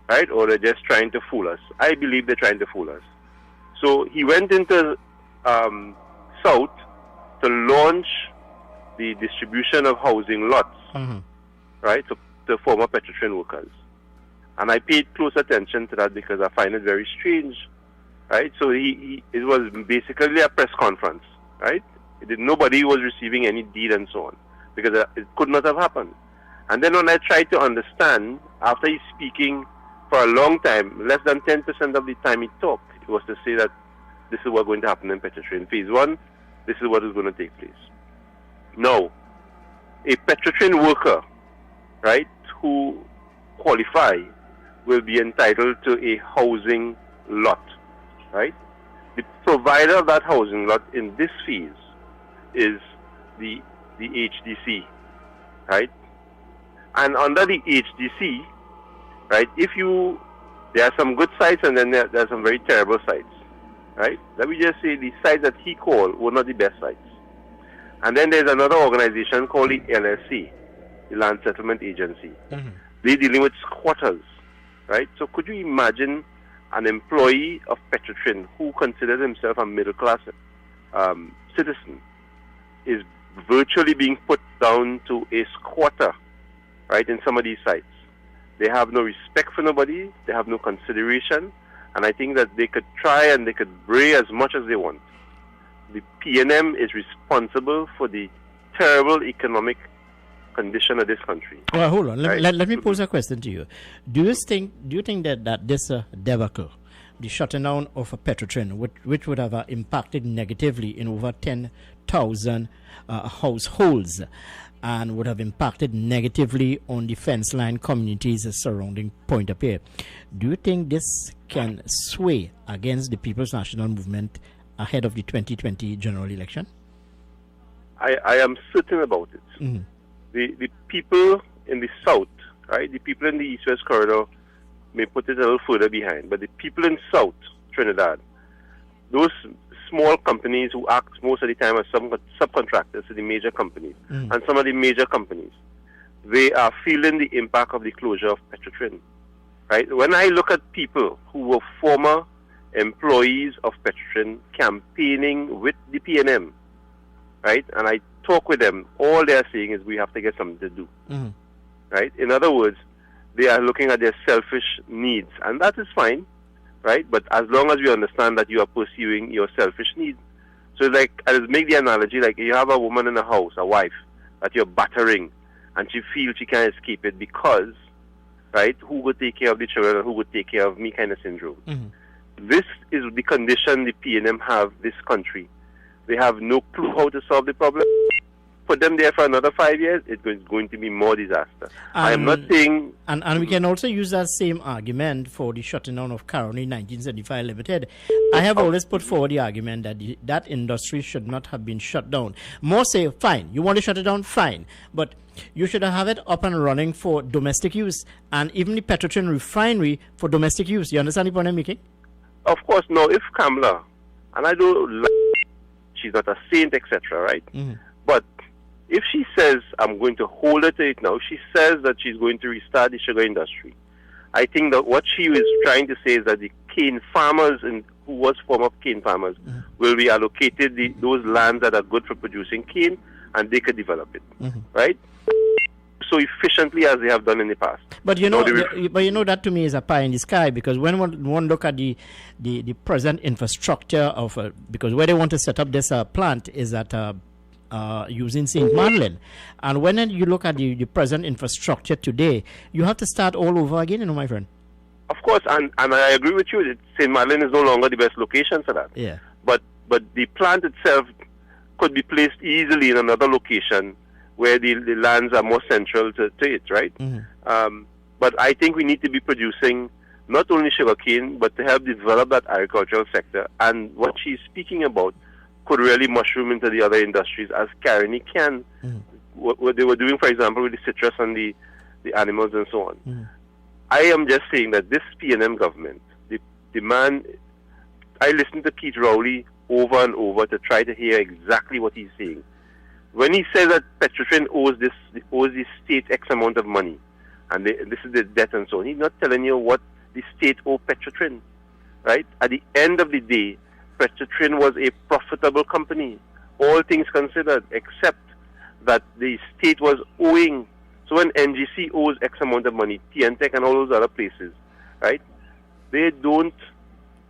right, or they're just trying to fool us. I believe they're trying to fool us. So he went into South to launch the distribution of housing lots, right, to former Petrotrin workers. And I paid close attention to that because I find it very strange. Right, so it was basically a press conference, right? Nobody was receiving any deed and so on, because it could not have happened. And then when I tried to understand, after he's speaking for a long time, less than 10% of the time he talked, it was to say that this is what's going to happen in Petrotrin. Phase 1, this is what is going to take place. Now, a Petrotrin worker, right, who qualify will be entitled to a housing lot. Right? The provider of that housing lot in this phase is the HDC, right? And under the HDC, right, there are some good sites and then there are some very terrible sites, right? Let me just say the sites that he called were not the best sites. And then there's another organization called the LSC, the Land Settlement Agency. They're dealing with squatters, right? So could you imagine an employee of Petrotrin who considers himself a middle-class citizen is virtually being put down to a squatter, right, in some of these sites. They have no respect for nobody. They have no consideration. And I think that they could try and they could bray as much as they want. The PNM is responsible for the terrible economic condition of this country. Well, hold on. Right? Let me pose a question to you. Do you think that this debacle, the shutting down of a Petrotrin, which would have impacted negatively in over 10,000 households, and would have impacted negatively on the fence line communities surrounding Pointe-à-Pierre, do you think this can sway against the People's National Movement ahead of the 2020 general election? I am certain about it. Mm-hmm. The people in the south, right, the people in the east-west corridor may put it a little further behind, but the people in South Trinidad, those small companies who act most of the time as subcontractors to the major companies, and some of the major companies, they are feeling the impact of the closure of Petrotrin. Right? When I look at people who were former employees of Petrotrin campaigning with the PNM, right, and I talk with them, all they are saying is we have to get something to do. Right? In other words, they are looking at their selfish needs, and that is fine, right? But as long as we understand that you are pursuing your selfish needs. So like, I'll make the analogy, like you have a woman in a house, a wife, that you're battering, and she feels she can't escape it because, right, who would take care of the children and who would take care of me kind of syndrome. This is the condition the PNM have this country. They have no clue how to solve the problem. Put them there for another 5 years, it's going to be more disaster. I am not saying... And we can also use that same argument for the shutting down of Caroni 1975 Limited. I have always put forward the argument that that industry should not have been shut down. More say, fine, you want to shut it down, fine. But you should have it up and running for domestic use. And even the Petrotrin refinery for domestic use. You understand the point I'm making? Of course, no. If Kamala, and I don't like, she's not a saint, etc., right? But if she says, I'm going to hold her to it now, she says that she's going to restart the sugar industry. I think that what she is trying to say is that the cane farmers, who was former cane farmers, will be allocated those lands that are good for producing cane, and they could develop it, right? So efficiently as they have done in the past. But you know, that to me is a pie in the sky, because when one look at the present infrastructure of because where they want to set up this plant is at using St. Madeleine, and when you look at the present infrastructure today, you have to start all over again, my friend. Of course, and I agree with you that St. Madeleine is no longer the best location for that. Yeah. But the plant itself could be placed easily in another location where the lands are more central to it, right? But I think we need to be producing not only sugarcane, but to help develop that agricultural sector. And what she's speaking about could really mushroom into the other industries, as Caroni can. What they were doing, for example, with the citrus and the animals and so on. I am just saying that this PNM government, the man, I listened to Pete Rowley over and over to try to hear exactly what he's saying. When he says that Petrotrin owes the state X amount of money, and this is the debt and so on, he's not telling you what the state owes Petrotrin, right? At the end of the day, Petrotrin was a profitable company, all things considered, except that the state was owing. So when NGC owes X amount of money, TNTech and all those other places, right, they don't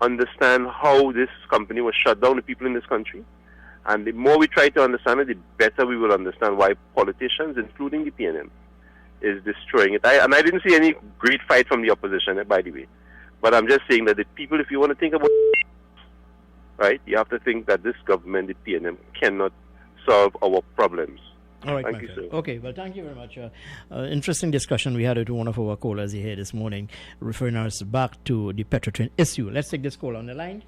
understand how this company was shut down, the people in this country. And the more we try to understand it, the better we will understand why politicians, including the PNM, is destroying it. I didn't see any great fight from the opposition, by the way. But I'm just saying that the people, if you want to think about it, right, you have to think that this government, the PNM, cannot solve our problems. All right, thank you, sir. Okay, well, thank you very much. Interesting discussion we had with one of our callers here this morning, referring us back to the Petrotrin issue. Let's take this call on the line.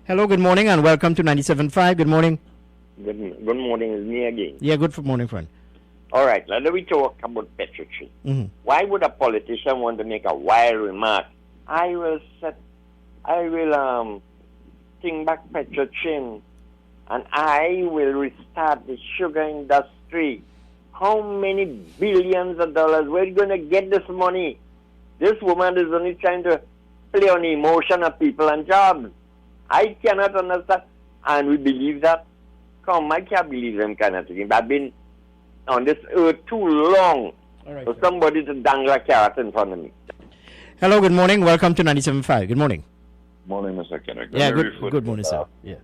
Hello, good morning, and welcome to 97.5. Good morning. Good morning, it's me again. Yeah, good morning, friend. All right, let me talk about Petrotrin. Why would a politician want to make a wild remark? I will bring back Petrotrin, and I will restart the sugar industry. How many billions of dollars? Where are you going to get this money? This woman is only trying to play on the emotion of people and jobs. I cannot understand. And we believe that. Come, I can't believe them kind of thing. I've been on this earth too long for somebody to dangle a carrot in front of me. Hello, good morning. Welcome to 97.5. Good morning. Morning, Mr. Kenneth. Yeah, good morning, sir. Yeah.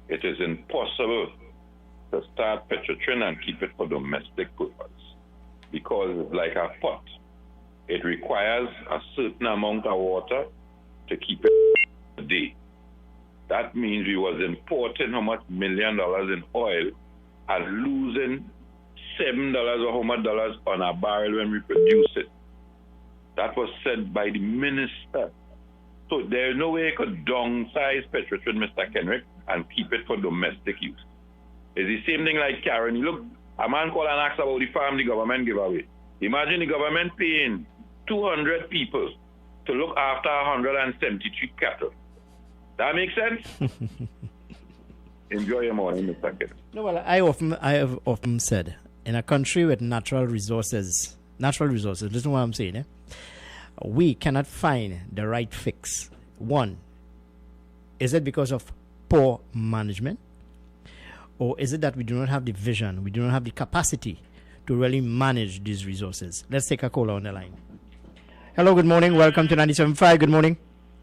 It is impossible to start Petrotrin and keep it for domestic purpose because it's like a pot. It requires a certain amount of water to keep it a day. That means we was importing how much $1 million in oil and losing $7 or how much dollars on a barrel when we produce it. That was said by the minister. So there is no way you could downsize Petrotrin, Mr. Kenrick, and keep it for domestic use. It's the same thing like Karen. Look, a man called and asked about the farm the government give away. Imagine the government paying 200 people to look after 173 cattle. That makes sense? Enjoy your morning, Mr. Kenrick. No, well, I have often said, in a country with natural resources, listen to what I'm saying, we cannot find the right fix. One, is it because of poor management? Or is it that we do not have the vision, we do not have the capacity to really manage these resources? Let's take a caller on the line. Hello, good morning. Welcome to 97.5. Good morning.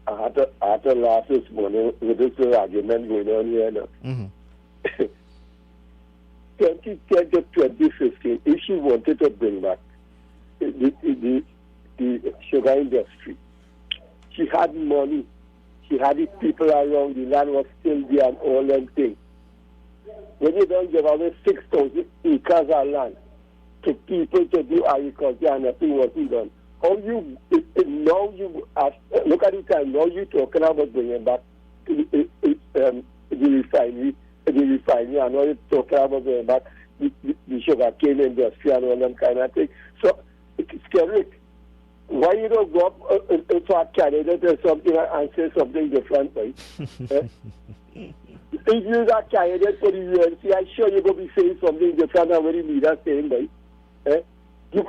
I had to laugh this morning with this argument going on here now. 2010 to 2015, if she wanted to bring back the sugar industry, she had money, she had the people around, the land was still there and all them things. When you don't give away 6,000 acres of land to people to do agriculture and nothing wasn't done, how you, now you, look at the time, now you're talking about bringing back the refinery, and now you're talking about bringing back the sugar cane industry and all them kind of thing. So, it's scary. Why you don't go up for a candidate or something and say something different, right? If you're a candidate for the UNC, I'm sure you're going to be saying something different than what the leader saying, right? In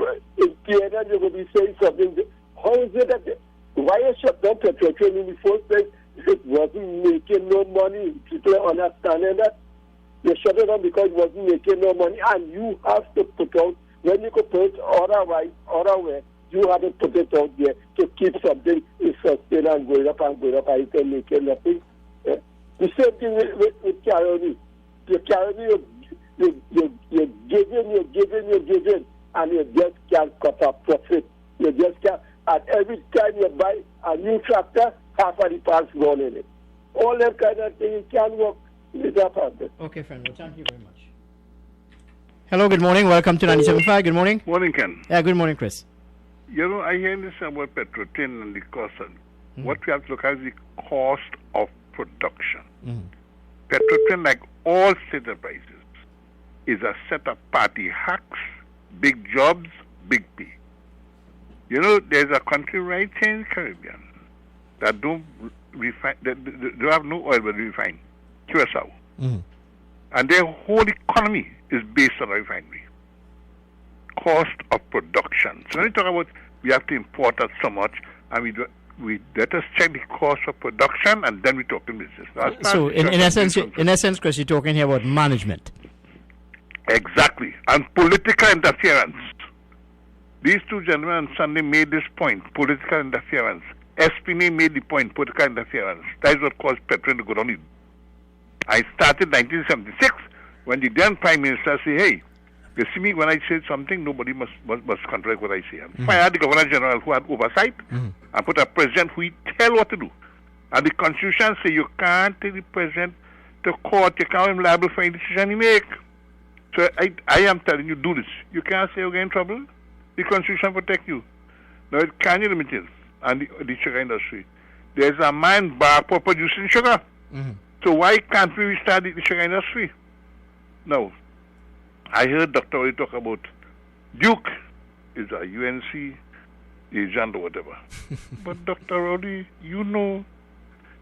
PNN, you're going to be saying something. How is it that, why you shut down Petrotrin in the first place? It wasn't making no money. People are understanding that. You shut it down because it wasn't making no money, and you have to put out, when you could put otherwise, you have to put it out there to keep something sustained and going up, and you can make it nothing. The same thing with Caroni. The Caroni, you're giving, and you just can't cut a profit. You just can't. And every time you buy a new tractor, half of the parts gone in it. All that kind of thing, it can't work. Okay, friend. Well, thank you very much. Hello, good morning. Welcome to 97.5. Good morning. Morning, Ken. Yeah, good morning, Chris. You know, I hear this about Petrotrin and the cost. What we have to look at is the cost of production. Petrotrin, like all state enterprises, is a set of party hacks, big jobs, big pay. You know, there's a country right here in the Caribbean that don't refine, they have no oil but refine, Curacao. And their whole economy is based on refinery. Cost of production. So when you talk about we have to import at so much, and we let us check the cost of production, and then we talk in business. So in essence, Chris, you're talking here about management. Exactly, and political interference. These two gentlemen on Sunday made this point: political interference. Espinay made the point: political interference. That is what caused Petron to go down. I started 1976 when the then Prime Minister said, "Hey, you see me when I say something, nobody must contradict what I say." And fired the Governor General who had oversight and put a president who tell what to do. And the Constitution says you can't take the president to court, you can't be liable for any decision he make. So I am telling you, do this. You can't say you get in trouble. The Constitution protect you. Now, can you limit it? And the sugar industry. There's a man bar for producing sugar. So why can't we restart the sugar industry? Now, I heard Dr. Ori talk about Duke is a UNC agent or whatever. But Dr. Ori, you know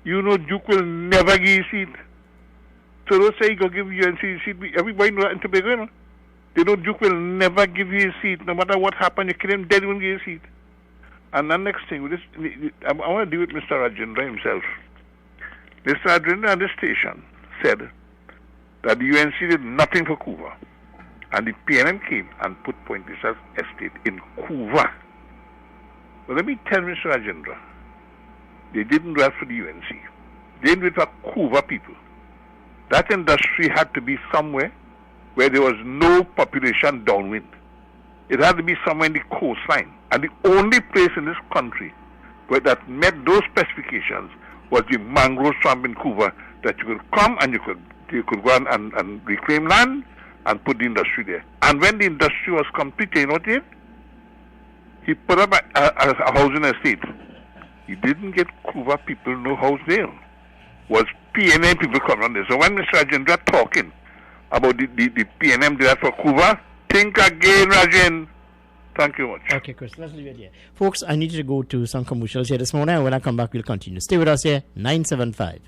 Duke will never give you a seat. So don't say you go give UNC a seat. Everybody knows that in Tobago, you know. They know Duke will never give you a seat. No matter what happens, you kill him dead, he won't give you a seat. And the next thing, I want to deal with Mr. Rajendra himself. Mr. Rajendra at the station said that the UNC did nothing for Couva. And the PNM came and put Point Lisa Estate in Couva. But let me tell Mr. Rajendra, they didn't do that for the UNC. They did it for Couva people. That industry had to be somewhere where there was no population downwind. It had to be somewhere in the coastline. And the only place in this country where that met those specifications was the mangrove swamp in Couva, that you could come and you could go and reclaim land and put the industry there. And when the industry was completed, you know what he did? He put up a housing estate. He didn't get Couva people no house there. Was PNM people come on there. So when Mr. Rajendra talking about the PNM did that for Couva, think again, Rajen. Thank you much. Okay, Chris, let's leave it here. Folks, I need you to go to some commercials here this morning, and when I come back, we'll continue. Stay with us here, 975.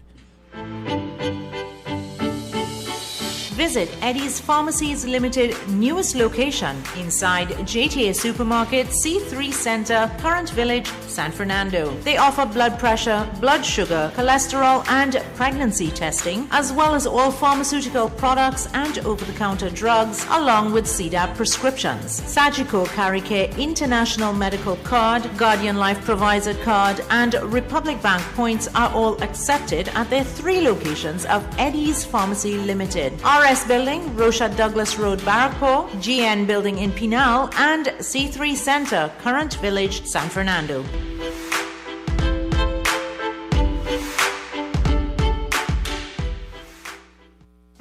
Visit Eddie's Pharmacies Limited newest location inside JTA Supermarket, C3 Center, Current Village, San Fernando. They offer blood pressure, blood sugar, cholesterol, and pregnancy testing, as well as all pharmaceutical products and over-the-counter drugs, along with CDAP prescriptions. Sagicor Caricare International Medical Card, Guardian Life Provider Card, and Republic Bank points are all accepted at their 3 locations of Eddie's Pharmacy Limited. RS Building, Rocha Douglas Road, Barrackpore, GN Building in Pinal, and C3 Center, Current Village, San Fernando.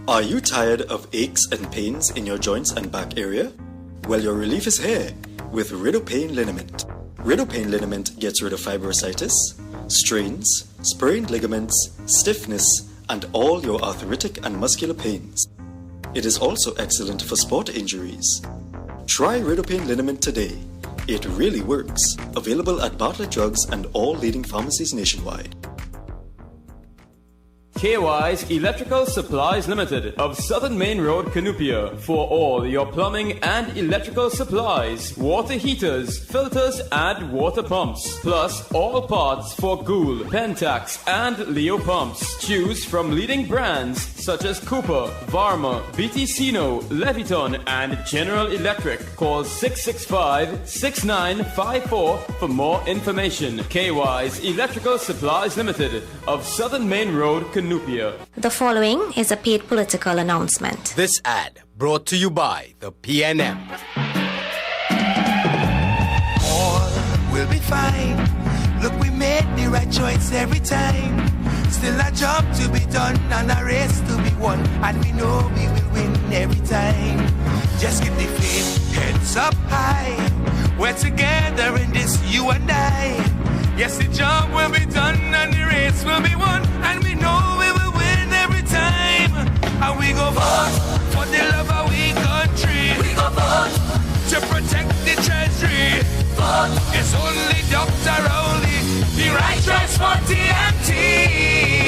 Are you tired of aches and pains in your joints and back area? Well, your relief is here with Ridopain Liniment. Ridopain Liniment gets rid of fibrositis, strains, sprained ligaments, stiffness, and all your arthritic and muscular pains. It is also excellent for sport injuries. Try Ridopain Liniment today. It really works. Available at Bartlett Drugs and all leading pharmacies nationwide. KY's Electrical Supplies Limited of Southern Main Road, Canupia, for all your plumbing and electrical supplies, water heaters, filters, and water pumps, plus all parts for Gould, Pentax, and Leo pumps. Choose from leading brands such as Cooper, Varma, BTCino, Leviton, and General Electric. Call 665-6954 for more information. KY's Electrical Supplies Limited of Southern Main Road, Canupia. The following is a paid political announcement. This ad brought to you by the PNM. All will be fine. Look, we made the right choice every time. Still a job to be done and a race to be won, and we know we will win every time. Just keep the faith, heads up high. We're together in this, you and I. Yes, the job will be done and the race will be won, and we know we will win every time. And we go vote for the love of we country. We go vote to protect the treasury. Vote is only Dr. Rowley. The right choice for TMT.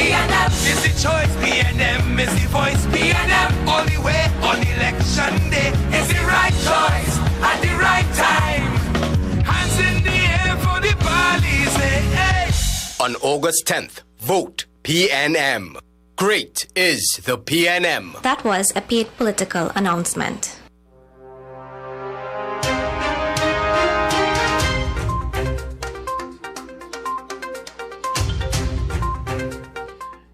PNM is the choice. PNM is the voice. PNM all the way on election day is the right choice at the right time. Hands in the air for the police. Hey. On August 10th, vote PNM. Great is the PNM. That was a paid political announcement.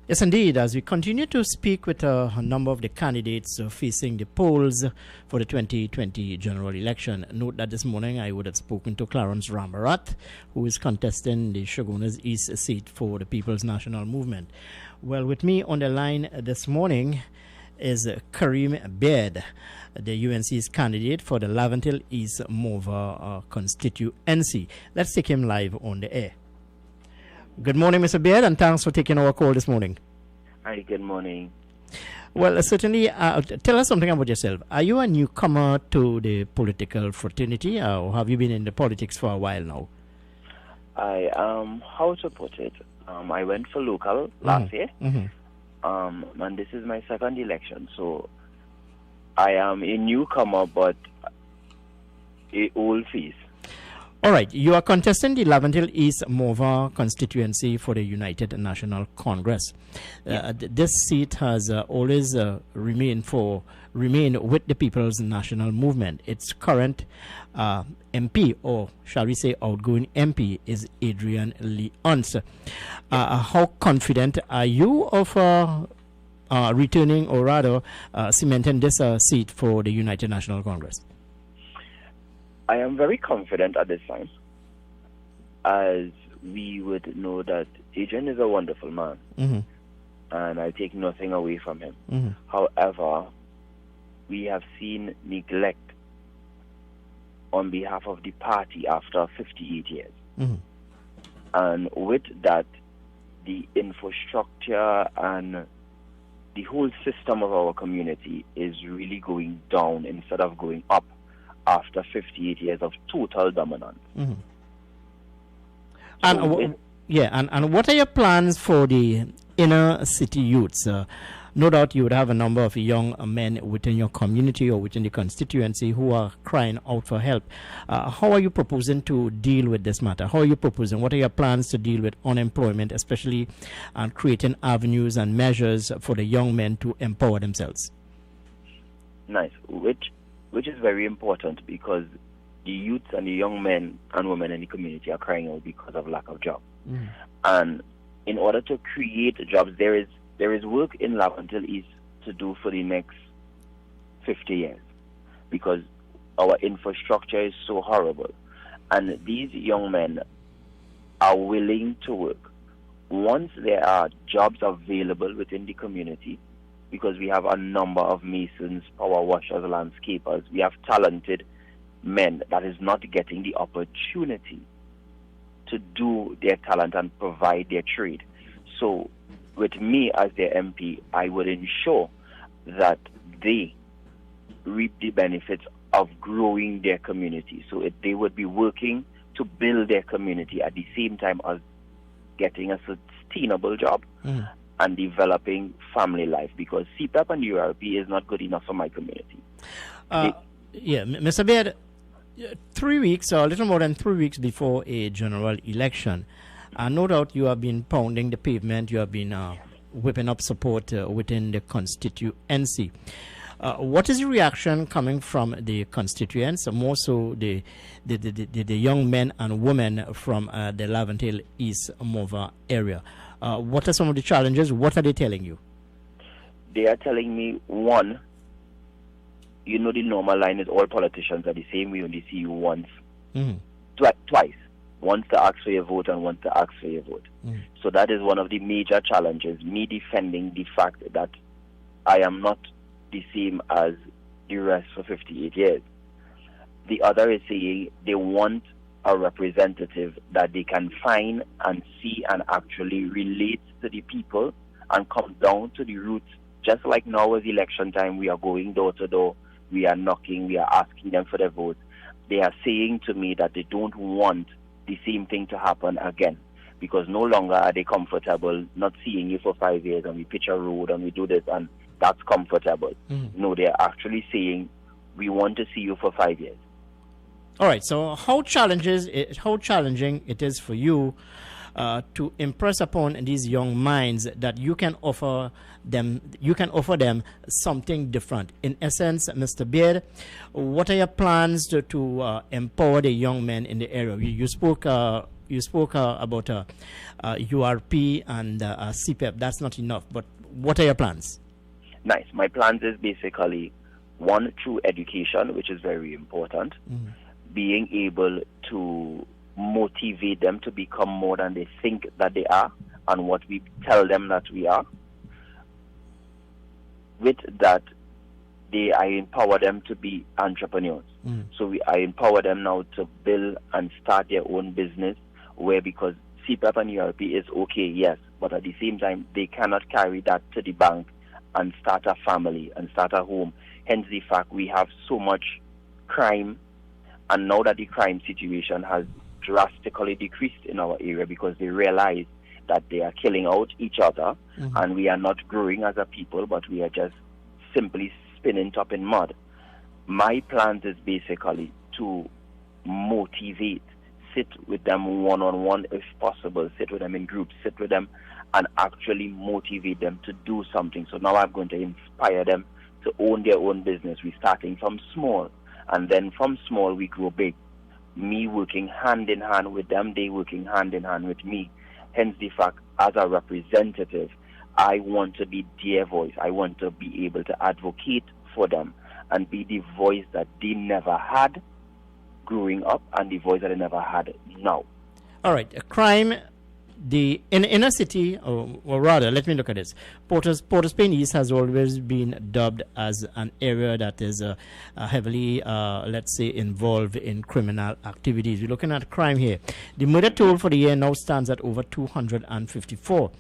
Yes, indeed. As we continue to speak with a number of the candidates facing the polls for the 2020 general election, note that this morning I would have spoken to Clarence Ramarat, who is contesting the Shogunas East seat for the People's National Movement. Well, with me on the line this morning is Kareem Baird, the UNC's candidate for the Laventille East Morva constituency. Let's take him live on the air. Good morning, Mr. Baird, and thanks for taking our call this morning. Hi, good morning. Well, certainly, tell us something about yourself. Are you a newcomer to the political fraternity, or have you been in the politics for a while now? How to put it? I went for local last year, and this is my second election, so I am a newcomer, but a old face. All right, you are contesting the Laventille East Morvant constituency for the United National Congress. This seat has always remained with the People's National Movement. Its current MP, or shall we say outgoing MP, is Adrian Leonce. How confident are you of returning, or rather cementing this seat for the United National Congress? I am very confident at this time, as we would know that Adrian is a wonderful man, and I take nothing away from him. However, we have seen neglect on behalf of the party after 58 years. And with that, the infrastructure and the whole system of our community is really going down instead of going up after 58 years of total dominance. And what are your plans for the inner city youths? No doubt you would have a number of young men within your community or within the constituency who are crying out for help. How are you proposing to deal with this matter? How are you proposing? What are your plans to deal with unemployment, especially creating avenues and measures for the young men to empower themselves? Nice. Which is very important, because the youths and the young men and women in the community are crying out because of lack of jobs. And in order to create jobs, there is work in Laventille East to do for the next 50 years, because our infrastructure is so horrible. And these young men are willing to work. Once there are jobs available within the community, because we have a number of masons, power washers, landscapers, we have talented men that is not getting the opportunity to do their talent and provide their trade. So with me as their MP, I would ensure that they reap the benefits of growing their community. So they would be working to build their community at the same time as getting a sustainable job and developing family life, because CPAP and URP is not good enough for my community. Mr. Baird, 3 weeks, or a little more than 3 weeks before a general election, no doubt you have been pounding the pavement, you have been whipping up support within the constituency. What is the reaction coming from the constituents, more so the young men and women from the Laventille East Morvant area? What are some of the challenges? What are they telling you? They are telling me, one, the normal line is all politicians are the same. We only see you once, twice. Once to ask for your vote and once to ask for your vote. So that is one of the major challenges, me defending the fact that I am not the same as the rest for 58 years. The other is saying they want a representative that they can find and see and actually relate to the people and come down to the roots. Just like now is election time, we are going door to door, we are knocking, we are asking them for their votes. They are saying to me that they don't want the same thing to happen again, because no longer are they comfortable not seeing you for 5 years and we pitch a road and we do this and that's comfortable. No, they're actually saying we want to see you for 5 years. All right, so how challenging it is for you to impress upon these young minds that you can offer them something different. In essence, Mr. Baird, what are your plans to empower the young men in the area? You spoke about URP and CPEP. That's not enough, but what are your plans? Nice. My plans is basically, one, through education, which is very important, being able to motivate them to become more than they think that they are and what we tell them that we are. With that, I empower them to be entrepreneurs. So I empower them now to build and start their own business, where, because CPAP and URP is okay, yes, but at the same time, they cannot carry that to the bank and start a family and start a home. Hence the fact we have so much crime, and now that the crime situation has drastically decreased in our area because they realize that they are killing out each other and we are not growing as a people, but we are just simply spinning top in mud. My plans is basically to motivate sit with them one-on-one if possible, sit with them in groups, sit with them and actually motivate them to do something. So now I'm going to inspire them to own their own business. We're starting from small, and then from small we grow big. Me working hand in hand with them, they working hand in hand with me. Hence the fact, as a representative, I want to be their voice. I want to be able to advocate for them and be the voice that they never had growing up and the voice that they never had now. All right, crime. In inner city, or rather, let me look at this. Port-of-Spain East has always been dubbed as an area that is heavily, let's say, involved in criminal activities. We're looking at crime here. The murder toll for the year now stands at over 254,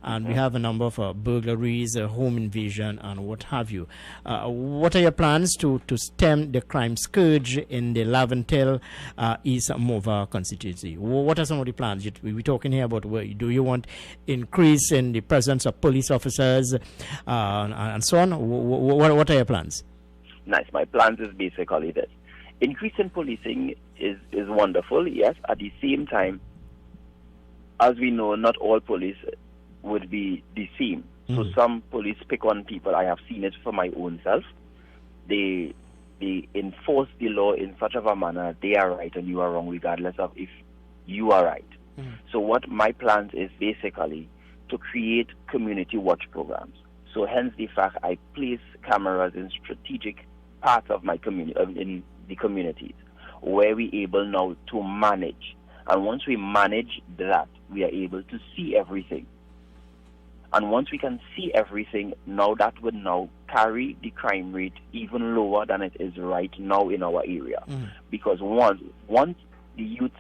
and we have a number of burglaries, home invasion, and what have you. What are your plans to stem the crime scourge in the Laventille East Morvant constituency? What are some of the plans? We're talking here about do you want increase in the presence of police officers and so on? What are your plans? Nice. My plans is basically this. Increase in policing is wonderful, yes. At the same time, as we know, not all police would be the same. So some police pick on people. I have seen it for my own self. They enforce the law in such of a manner they are right and you are wrong, regardless of if you are right. So what my plans is basically to create community watch programs. So hence the fact I place cameras in strategic parts of my community, in the communities, where we able now to manage. And once we manage that, we are able to see everything. And once we can see everything, now that would now carry the crime rate even lower than it is right now in our area. Because once the youths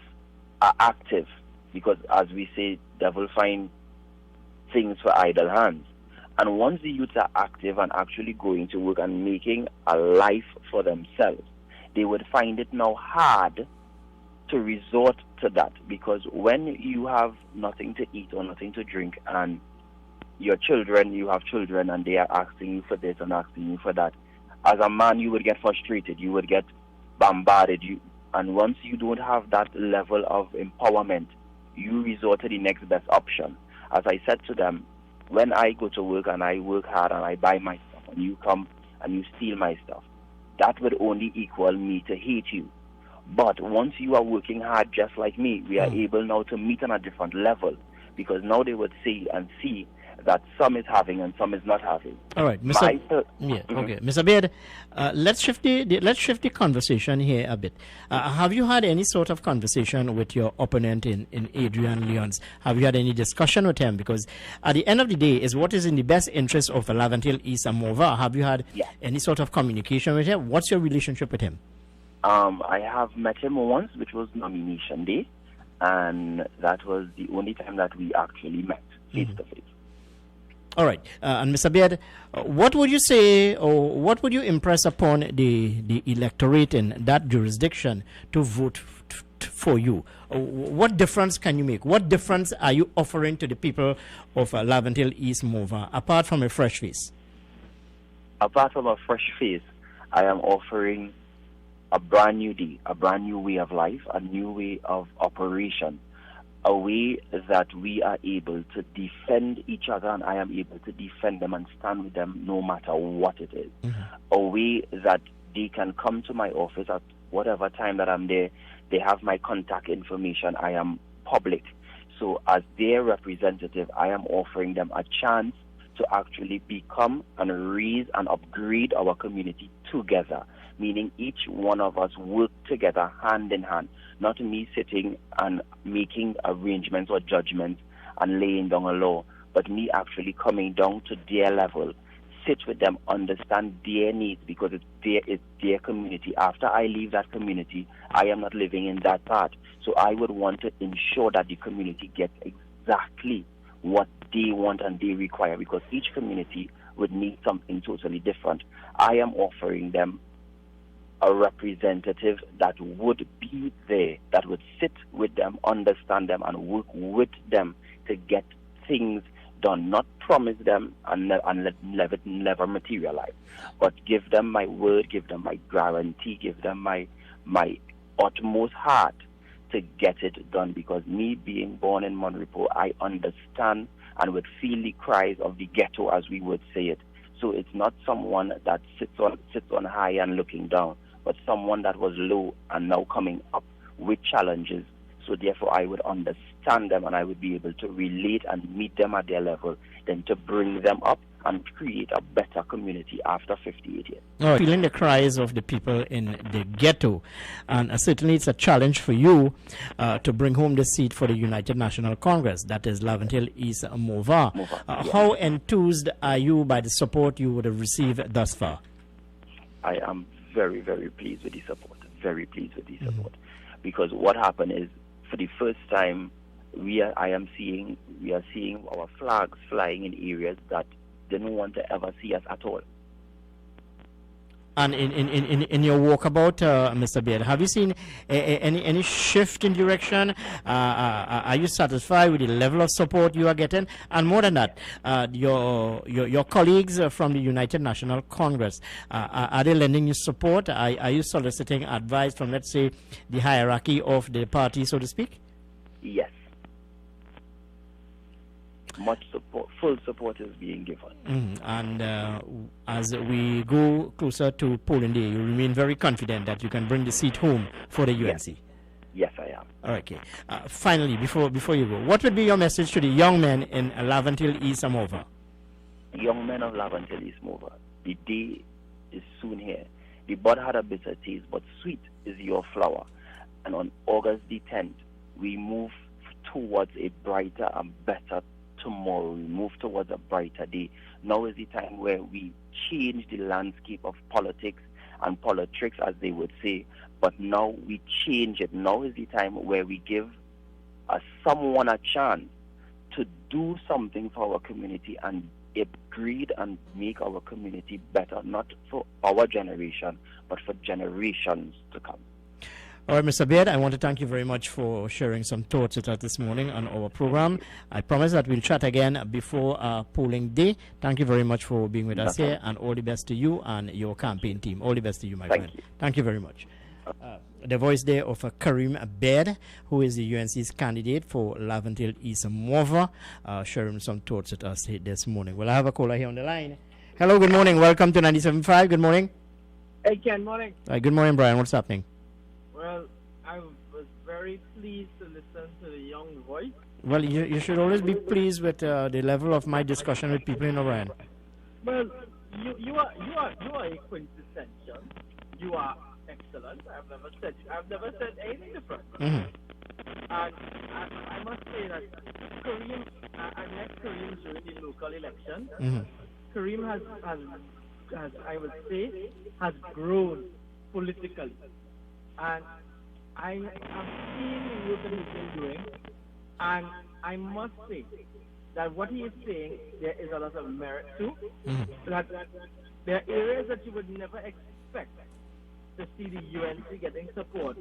are active, because as we say, devil find things for idle hands. And once the youths are active and actually going to work and making a life for themselves, they would find it now hard to resort to that. Because when you have nothing to eat or nothing to drink and you have children and they are asking you for this and asking you for that, as a man you would get frustrated, you would get bombarded. And once you don't have that level of empowerment, you resort to the next best option. As I said to them, when I go to work and I work hard and I buy my stuff and you come and you steal my stuff, that would only equal me to hate you. But once you are working hard just like me, we are able now to meet on a different level, because now they would see that some is having and some is not having. All right, Mr. Okay, Mr. Beard, let's shift the conversation here a bit. Have you had any sort of conversation with your opponent in Adrian Leons? Have you had any discussion with him? Because at the end of the day, is what is in the best interest of Laventille East and Morvant. Have you had any sort of communication with him? What's your relationship with him? I have met him once, which was nomination day, and that was the only time that we actually met face to face. All right. And Mr. Beard, what would you say, or what would you impress upon the electorate in that jurisdiction to vote for you? What difference can you make? What difference are you offering to the people of Laventille East Morvant, apart from a fresh face? Apart from a fresh face, I am offering a brand new day, a brand new way of life, a new way of operation, a way that we are able to defend each other and I am able to defend them and stand with them no matter what it is. A way that they can come to my office at whatever time that I'm there. They have my contact information. I am public. So as their representative, I am offering them a chance to actually become and raise and upgrade our community together, meaning each one of us work together hand in hand, not me sitting and making arrangements or judgments and laying down a law, but me actually coming down to their level, sit with them, understand their needs, because it's their community. After I leave that community, I am not living in that part. So I would want to ensure that the community gets exactly what they want and they require, because each community would need something totally different. I am offering them a representative that would be there, that would sit with them, understand them, and work with them to get things done, not promise them and let it never materialize, but give them my word, give them my guarantee, give them my utmost heart to get it done, because me being born in Monrepo, I understand and would feel the cries of the ghetto, as we would say it. So it's not someone that sits on high and looking down, but someone that was low and now coming up with challenges. So therefore I would understand them, and I would be able to relate and meet them at their level, then to bring them up and create a better community after 58 years. Oh, feeling the cries of the people in the ghetto, and certainly it's a challenge for you to bring home the seat for the United National Congress, that is Laventille East Morvant. Yes. How enthused are you by the support you would have received thus far? I am very, very pleased with the support, because what happened is, for the first time, we are seeing our flags flying in areas that didn't want to ever see us at all. And in your walkabout, Mr. Beard, have you seen any shift in direction? Are you satisfied with the level of support you are getting? And more than that, your colleagues from the United National Congress, are they lending you support? Are you soliciting advice from, let's say, the hierarchy of the party, so to speak? Yes. Much support, full support is being given. And as we go closer to polling day, you remain very confident that you can bring the seat home for the UNC? Yes, I am. Okay. Finally, before you go, what would be your message to the young men in Laventille East Morvant? Young men of Laventille East Morvant, the day is soon here. The bud had a bitter taste, but sweet is your flower. And on August the 10th, we move towards a brighter and better tomorrow. We move towards a brighter day. Now is the time where we change the landscape of politics and politics, as they would say, but now we change it. Now is the time where we give someone a chance to do something for our community and upgrade and make our community better, not for our generation, but for generations to come. All right, Mr. Beard, I want to thank you very much for sharing some thoughts with us this morning on our program. I promise that we'll chat again before polling day. Thank you very much for being with us here, and all the best to you and your campaign team. All the best to you, my friend. Thank you very much. The voice there of Kareem Beard, who is the UNC's candidate for Laventille East Morvant, sharing some thoughts with us this morning. Well, I have a caller here on the line. Hello, good morning. Welcome to 97.5. Good morning. Hey, Ken, morning. Good morning, Brian. What's happening? Well, I was very pleased to listen to the young voice. Well, you should always be pleased with the level of my discussion with people in Orion. Well, you are a quintessential. You are excellent. I've never said anything different. Mm-hmm. And I must say that Kareem, I met Kareem during the local election. Mm-hmm. Kareem has I would say, has grown politically. And I am seeing the work that he's been doing, and I must say that what he is saying, there is a lot of merit to. Mm-hmm. That there are areas that you would never expect to see the UNC getting support,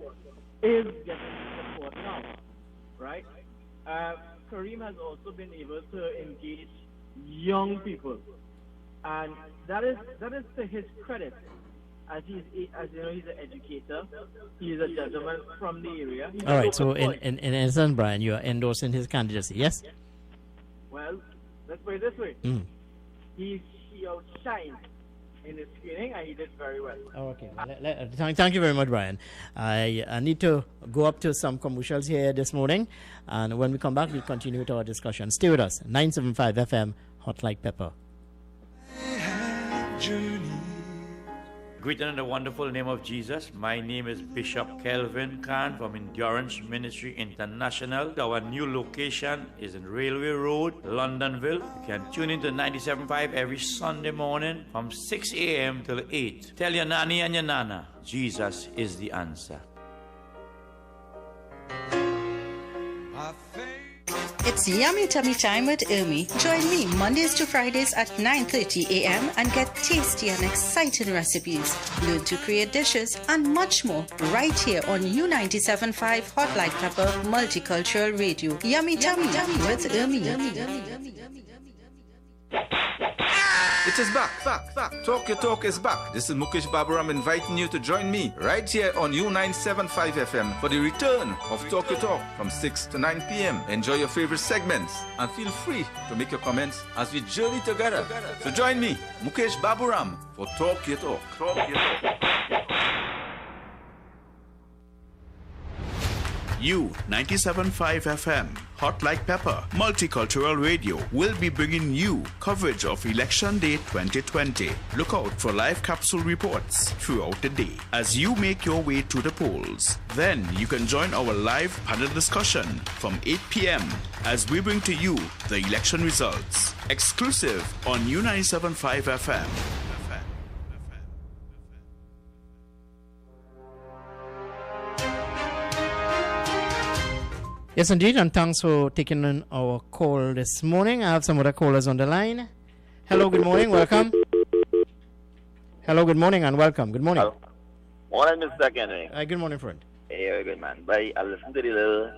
is getting support now, right? Kareem has also been able to engage young people, and that is to his credit. As you know, he's an educator. He's a gentleman from the area. All right, so in essence, Brian, you are endorsing his candidacy, yes? Well, let's put it this way. Mm. He outshined in his screening, and he did very well. Oh, okay. Thank you very much, Brian. I need to go up to some commercials here this morning, and when we come back, we'll continue with our discussion. Stay with us. 975 FM, Hot Like Pepper. Greeted in the wonderful name of Jesus. My name is Bishop Kelvin Khan from Endurance Ministry International. Our new location is in Railway Road, Londonville. You can tune into 97.5 every Sunday morning from 6 a.m. till 8. Tell your nanny and your nana, Jesus is the answer. It's Yummy Tummy Time with Ermi. Join me Mondays to Fridays at 9:30 a.m. and get tasty and exciting recipes. Learn to create dishes and much more right here on U97.5 Hot Like Pepper Multicultural Radio. Yummy Tummy with Ermi. It is back. Talk Your Talk is back. This is Mukesh Baburam inviting you to join me right here on U975 FM for the return of Talk Your Talk from 6 to 9 p.m. Enjoy your favorite segments and feel free to make your comments as we journey together. So join me, Mukesh Baburam, for Talk Your Talk. Talk Your Talk. U97.5 FM, Hot Like Pepper, Multicultural Radio will be bringing you coverage of Election Day 2020. Look out for live capsule reports throughout the day as you make your way to the polls. Then you can join our live panel discussion from 8 p.m. as we bring to you the election results. Exclusive on U97.5 FM. Yes, indeed, and thanks for taking in our call this morning. I have some other callers on the line. Hello, good morning, welcome. Hello, good morning, and welcome. Good morning. Hello. Morning, Mr. Henry. Good morning, friend. Hey, very good, man. But I listened to the little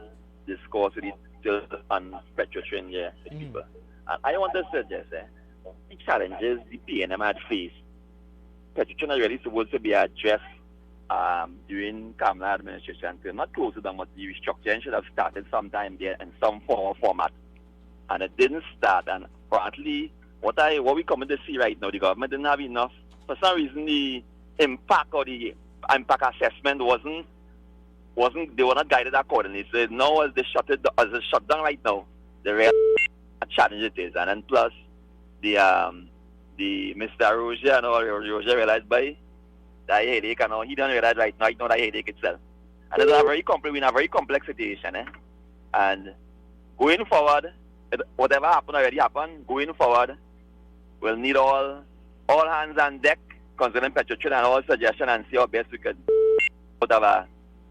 discourse with the on Petrotrin here with people. And I want to suggest the challenges the PNM had faced. Petrotrin is really supposed to be addressed during Kamala administration to not close it down, but the restructuring should have started sometime there in some form or format. And it didn't start, and apparently what we coming to see right now, the government didn't have enough. For some reason the impact or the impact assessment wasn't they were not guided accordingly. So now as it's shut down right now, the real challenge it is. And then plus the Mr. Roger and all Roger realized by that headache, and he don't realize right now, that headache itself. And it's we're in a very complex situation. And going forward, whatever happened already happened. Going forward, we'll need all hands on deck, considering Petrotrin and all suggestions, and see how best we could whatever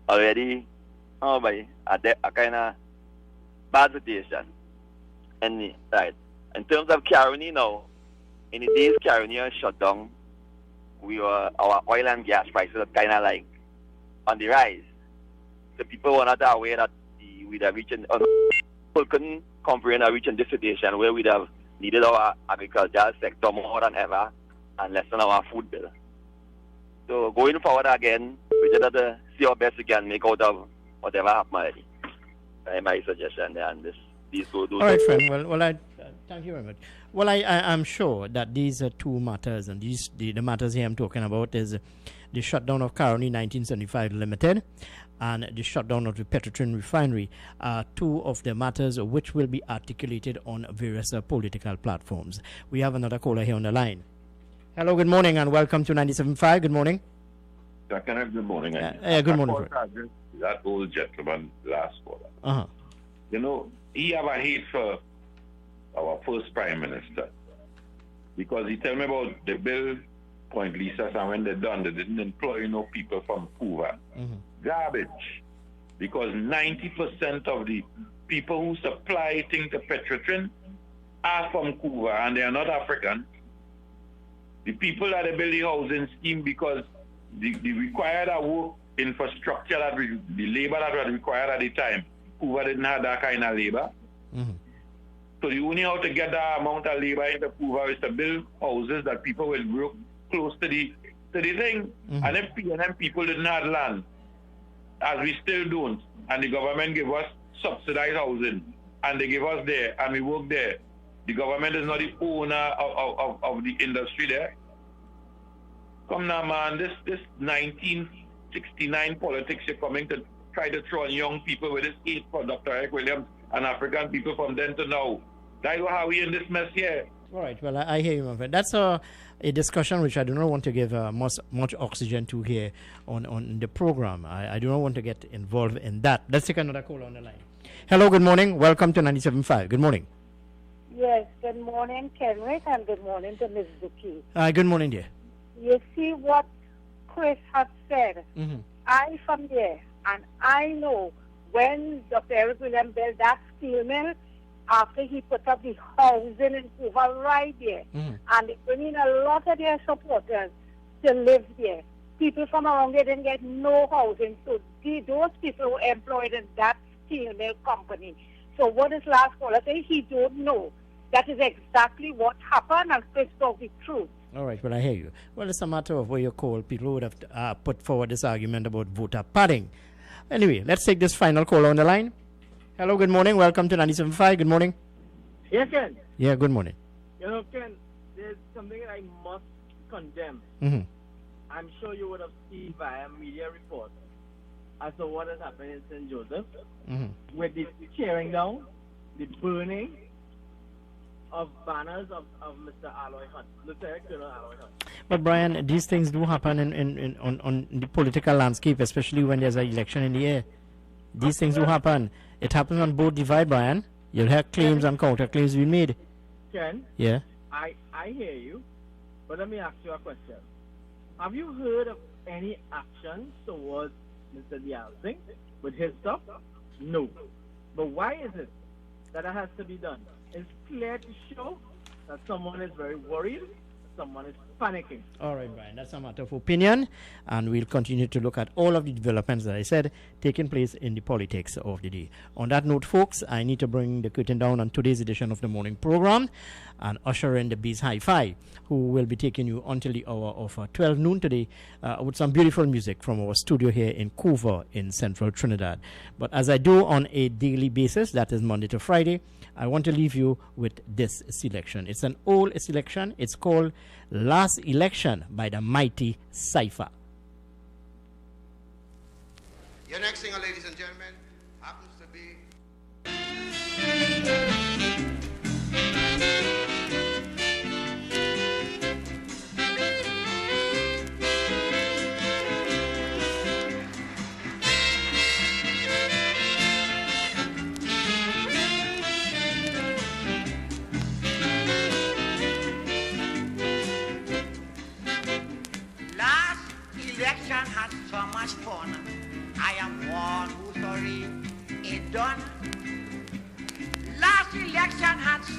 already a kind of bad situation. And right, in terms of Caroni now, in the days Caroni was shut down, our oil and gas prices are kind of like on the rise. So people were not aware that we'd have reached, people couldn't comprehend or reach in this situation where we'd have needed our agricultural sector more than ever and less than our food bill. So going forward again, we just have to see how best we can make out of whatever happened already. That's my suggestion there, and these go do. All right, friend. Well, I thank you very much. Well, I'm sure that these are two matters, and the matters here I'm talking about is the shutdown of Caroni 1975 Limited and the shutdown of the Petrotrin refinery are two of the matters which will be articulated on various political platforms. We have another caller here on the line. Hello, good morning, and welcome to 97.5. Good morning. Good morning. Good morning. That old gentleman last quarter. You know, he have a hate for our first Prime Minister because he tell me about the bill Point Lisa, and when they're done, they didn't employ no people from Cuba. Garbage. Because 90% of the people who supply things to Petrotrin are from Cuba and they are not African. The people that they build the housing scheme because the required work infrastructure that the labor that was required at the time, Cuba didn't have that kind of labor. So the only how to get that amount of labor into Cuba is to build houses that people will grow close to the thing. And if PNM people didn't have land, as we still don't, and the government give us subsidized housing, and they give us there, and we work there, the government is not the owner of the industry there. Come now, man, this 1969 politics you're coming to try to throw on young people with this hate for Dr. Eric Williams and African people from then to now. That's how we in this mess here. All right, well, I hear you, my friend. That's a discussion which I do not want to give much oxygen to here on the program. I do not want to get involved in that. Let's take another call on the line. Hello, good morning. Welcome to 97.5. Good morning. Yes, good morning, Kenrick, and good morning to Ms. Zuki. Good morning, dear. You see what Chris has said? I from there, and I know when Dr. Eric Williams built that steel mill, after he put up the housing in Cuba right there, and they bring in a lot of their supporters to live there. People from around there didn't get no housing, so those people were employed in that steel mill company. So what is last caller say? He don't know. that is exactly what happened, and Chris spoke the truth. All right, well, I hear you. Well, it's a matter of where you call. People who would have put forward this argument about voter padding. Anyway, let's take this final call on the line. Hello, good morning. Welcome to 97.5. Good morning. Yes, Ken. Yeah, good morning. You know, Ken, there's something that I must condemn. I'm sure you would have seen via media reports as to what has happened in St. Joseph with the tearing down, the burning of banners of Mr. Aloy Hunt, Lieutenant Colonel Aloy Hunt. But Brian, these things do happen on the political landscape, especially when there's an election in the air. These things do happen. It happens on both divide, Brian. You'll have claims and counterclaims being made. Ken? Yeah? I hear you, but let me ask you a question. Have you heard of any action towards Mr. Diyal Singh with his stuff? No. But why is it that it has to be done? It's clear to show that someone is very worried, someone is panicking. All right, Brian, that's a matter of opinion, and we'll continue to look at all of the developments that I said taking place in the politics of the day. On that note, folks, I need to bring the curtain down on today's edition of the morning program and usher in the Bees Hi-Fi, who will be taking you until the hour of 12 noon today with some beautiful music from our studio here in Couva in central Trinidad. But as I do on a daily basis, that is Monday to Friday, I want to leave you with this selection. It's an old selection. It's called Last Election by the Mighty Cypher. Your next singer, ladies and gentlemen, happens to be... Election had so much fun. I am one who's sorry it done. Last election had